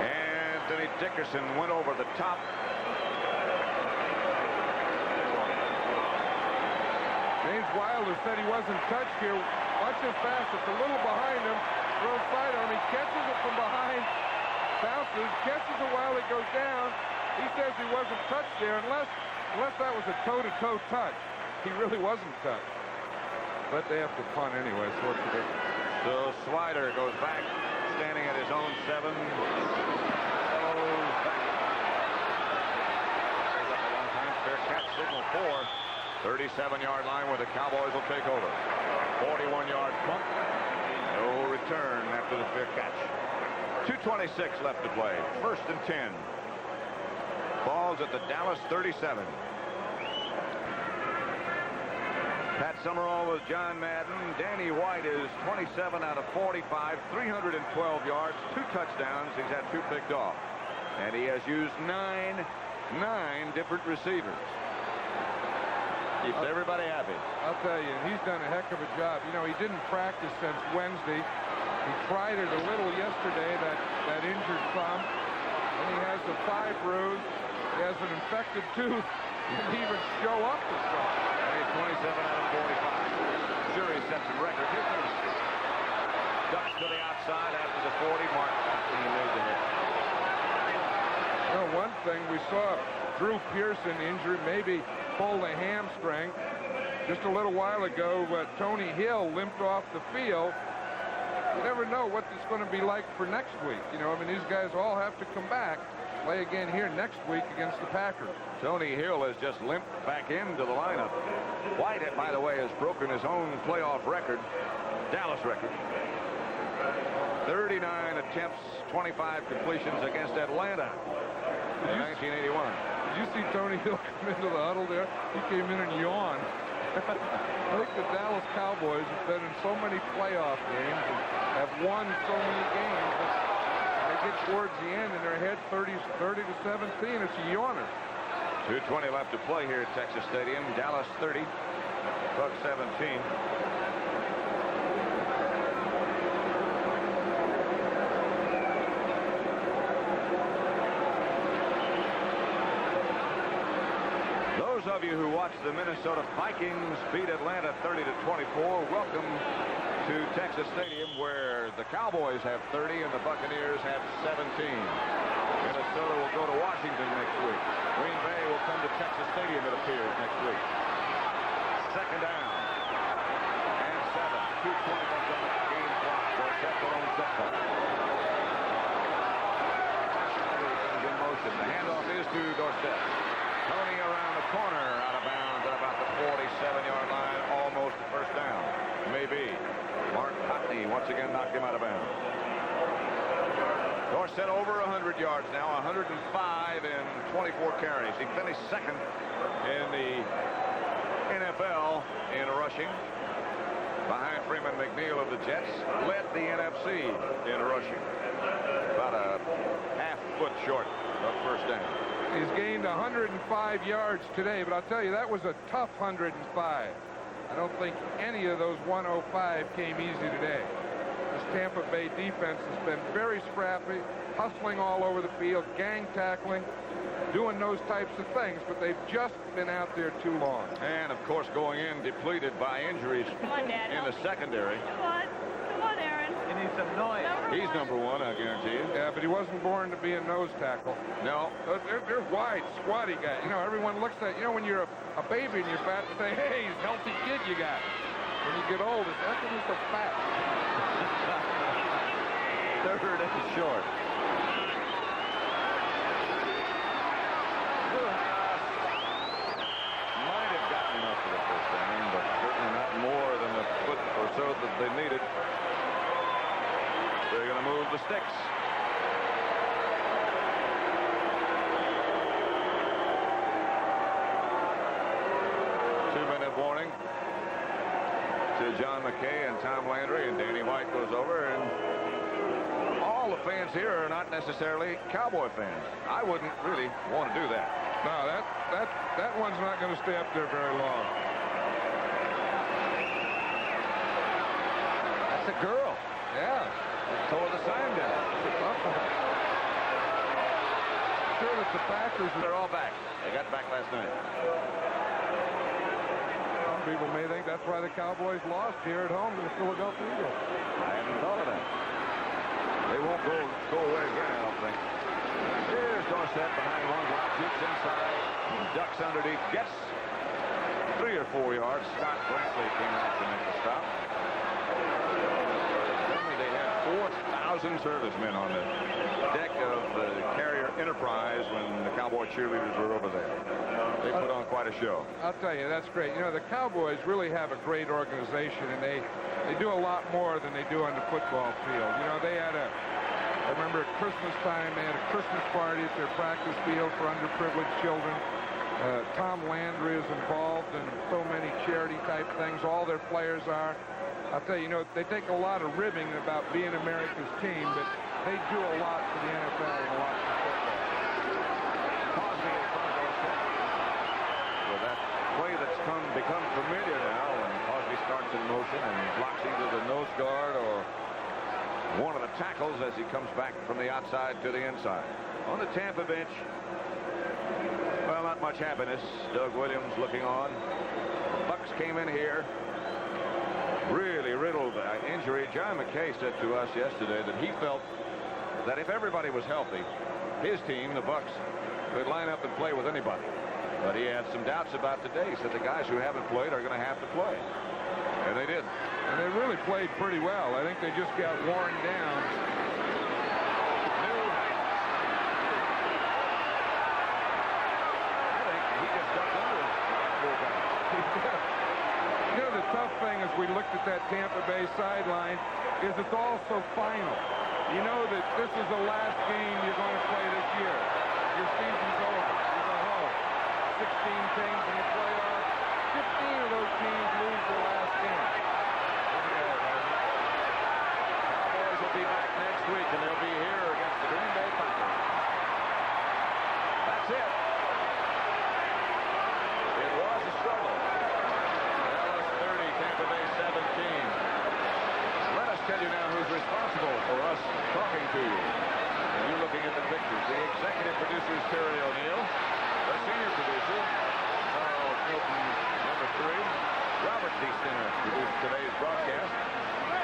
Anthony Dickerson went over the top. James Wilder said he wasn't touched here. Watch him fast. It's a little behind him. Throws side on him. He catches it from behind. Bounces. Catches it while it goes down. He says he wasn't touched there unless that was a toe-to-toe touch. He really wasn't touched. But they have to punt anyway, so what's the difference? So Swider goes back, standing at his own 7. Goes back. Up a long time. Fair catch signal 4. 37-yard line where the Cowboys will take over. 41-yard punt. No return after the fair catch. 2:26 left to play. 1st and 10. Ball's at the Dallas 37. Pat Summerall was John Madden. Danny White is 27 out of 45, 312 yards, 2 touchdowns. He's had 2 picked off. And he has used 9 different receivers. Keeps everybody happy. I'll tell you, he's done a heck of a job. You know, he didn't practice since Wednesday. He tried it a little yesterday, that injured thumb. And he has the 5 bruise. He has an infected tooth. He didn't even show up this time. 27 out of 45. Sure, he sets a record. Here's the ducks to the outside after the 40 mark. And he made the hit. You know, one thing we saw Drew Pearson injured, maybe pulled a hamstring. Just a little while ago, Tony Hill limped off the field. You never know what it's going to be like for next week. You know, I mean, these guys all have to come back, play again here next week against the Packers. Tony Hill has just limped back into the lineup. White, by the way, has broken his own playoff record, Dallas record. 39 attempts, 25 completions against Atlanta in 1981. Did you see Tony Hill come into the huddle there? He came in and yawned. I think the Dallas Cowboys have been in so many playoff games and have won so many games that they get towards the end and they're ahead 30 to 17. It's a yawner. 2:20 left to play here at Texas Stadium. Dallas 30, Bucs 17. Those of you who watched the Minnesota Vikings beat Atlanta 30 to 24, welcome to Texas Stadium, where the Cowboys have 30 and the Buccaneers have 17. Minnesota will go to Washington next week. Green Bay will come to Texas Stadium, it appears, next week. Second down. And 7. 2:20 left on the game clock. Dorsett alone set back. In motion. The handoff is to Dorsett. Tony around the corner, out of bounds at about the 47-yard line, almost the first down. Maybe. Mark Cotney once again knocked him out of bounds. Dorsett over 100 yards now, 105 in 24 carries. He finished second in the NFL in rushing. Behind Freeman McNeil of the Jets, led the NFC in rushing. About a half foot short of first down. He's gained 105 yards today, but I'll tell you, that was a tough 105. I don't think any of those 105 came easy today. This Tampa Bay defense has been very scrappy, hustling all over the field, gang tackling, doing those types of things, but they've just been out there too long. And, of course, going in depleted by injuries in the secondary. Come on, Aaron. He needs some noise. He's number one, I guarantee you. Yeah, but he wasn't born to be a nose tackle. No. They're wide, squatty guys. You know, everyone looks at, you know, when you're a baby and you're fat, to say, hey, he's a healthy kid you got. When you get old, it's that's when you're so fat. Third and short. Might have gotten enough for the first down, but certainly not more than a foot or so that they needed. They're going to move the sticks. Two-minute warning to John McKay and Tom Landry, and Danny White goes over, and all the fans here are not necessarily Cowboy fans. I wouldn't really want to do that. No, that one's not going to stay up there very long. That's a girl. Yeah. Tore the sign down. Sure that the Packers, they're all back. They got back last night. Some people may think that's why the Cowboys lost here at home to the Philadelphia Eagles. I hadn't thought of that. They won't go away again, I don't think. Here's Dorsett behind one block, shoots inside, ducks underneath, gets 3 or 4 yards. Scott Brantley came out to make the stop. They had 4,000 servicemen on the deck of the Carrier Enterprise when the Cowboy cheerleaders were over there. They put on quite a show. I'll tell you, that's great. You know, the Cowboys really have a great organization, and they do a lot more than they do on the football field. You know, they had I remember at Christmas time, they had a Christmas party at their practice field for underprivileged children. Tom Landry is involved in so many charity-type things. All their players are. I'll tell you, you know, they take a lot of ribbing about being America's team, but they do a lot for the NFL and a lot for football. Cosby in front of Dorsett. Well, that play that's become familiar now, when Cosby starts in motion and blocks either the nose guard or one of the tackles as he comes back from the outside to the inside. On the Tampa bench, well, not much happiness. Doug Williams looking on. The Bucs came in here really riddled by injury. John McKay said to us yesterday that he felt that if everybody was healthy, his team, the Bucs, could line up and play with anybody. But he had some doubts about today. He said the guys who haven't played are going to have to play. And they did. And they really played pretty well. I think they just got worn down. You know, the tough thing as we looked at that Tampa Bay sideline is it's all so final. You know that this is the last game you're going to play this year. Your season's over. You go home. 16 teams in the playoffs. of those teams lose their last game. Cowboys will be back next week, and they'll be here against the Green Bay Packers. That's it. It was a struggle. Dallas 30, Tampa Bay 17. Let us tell you now who's responsible for us talking to you. And you're looking at the pictures. The executive producer is Terry O'Neill. The senior producer, Charles Milton, number 3. Robert D. Stinner produced today's broadcast.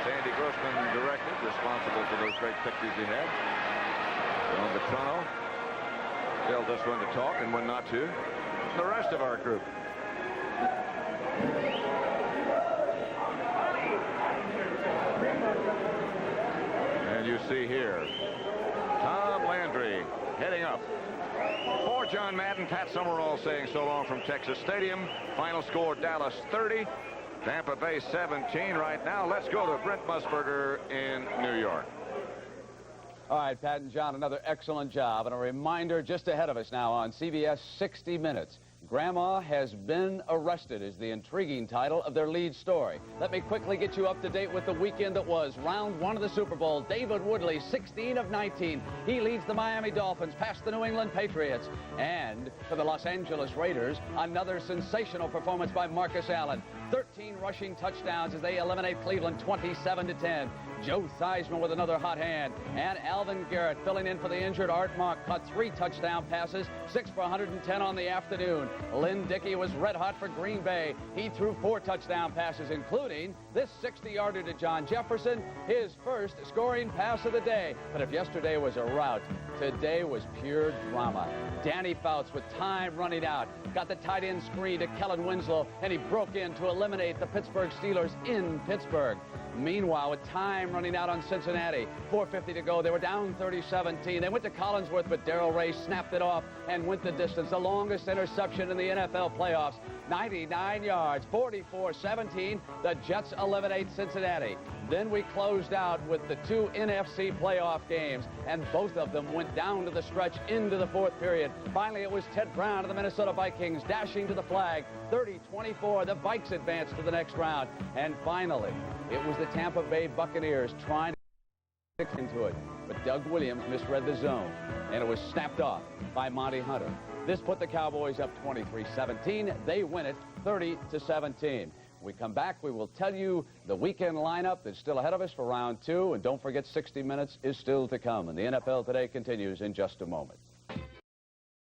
Sandy Grossman directed, responsible for those great pictures he had. John Vitrano tells us when to talk and when not to. The rest of our group. And you see here, Tom Landry heading up. For John Madden, Pat Summerall saying so long from Texas Stadium. Final score, Dallas 30, Tampa Bay 17. Right now, let's go to Brent Musburger in New York. All right, Pat and John, another excellent job. And a reminder just ahead of us now on CBS 60 Minutes. Grandma Has Been Arrested is the intriguing title of their lead story. Let me quickly get you up to date with the weekend that was. Round 1 of the Super Bowl, David Woodley, 16 of 19. He leads the Miami Dolphins past the New England Patriots. And for the Los Angeles Raiders, another sensational performance by Marcus Allen. 13 rushing touchdowns as they eliminate Cleveland 27-10. Joe Theismann with another hot hand. And Alvin Garrett filling in for the injured Art Monk caught 3 touchdown passes, 6 for 110 on the afternoon. Lynn Dickey was red hot for Green Bay. He threw 4 touchdown passes, including this 60-yarder to John Jefferson, his first scoring pass of the day. But if yesterday was a rout, today was pure drama. Danny Fouts with time running out, got the tight end screen to Kellen Winslow, and he broke in to eliminate the Pittsburgh Steelers in Pittsburgh. Meanwhile, with time running out on Cincinnati, 4:50 to go, they were down 30-17. They went to Collinsworth, but Darrell Ray snapped it off and went the distance. The longest interception in the NFL playoffs, 99 yards, 44-17. The Jets eliminate Cincinnati. Then we closed out with the 2 NFC playoff games, and both of them went down to the stretch into the 4th period. Finally, it was Ted Brown of the Minnesota Vikings dashing to the flag. 30-24, the Vikes advanced to the next round. And finally, it was the Tampa Bay Buccaneers trying to get into it. But Doug Williams misread the zone, and it was snapped off by Monty Hunter. This put the Cowboys up 23-17. They win it 30-17. When we come back, we will tell you the weekend lineup that's still ahead of us for round 2. And don't forget, 60 Minutes is still to come. And the NFL Today continues in just a moment.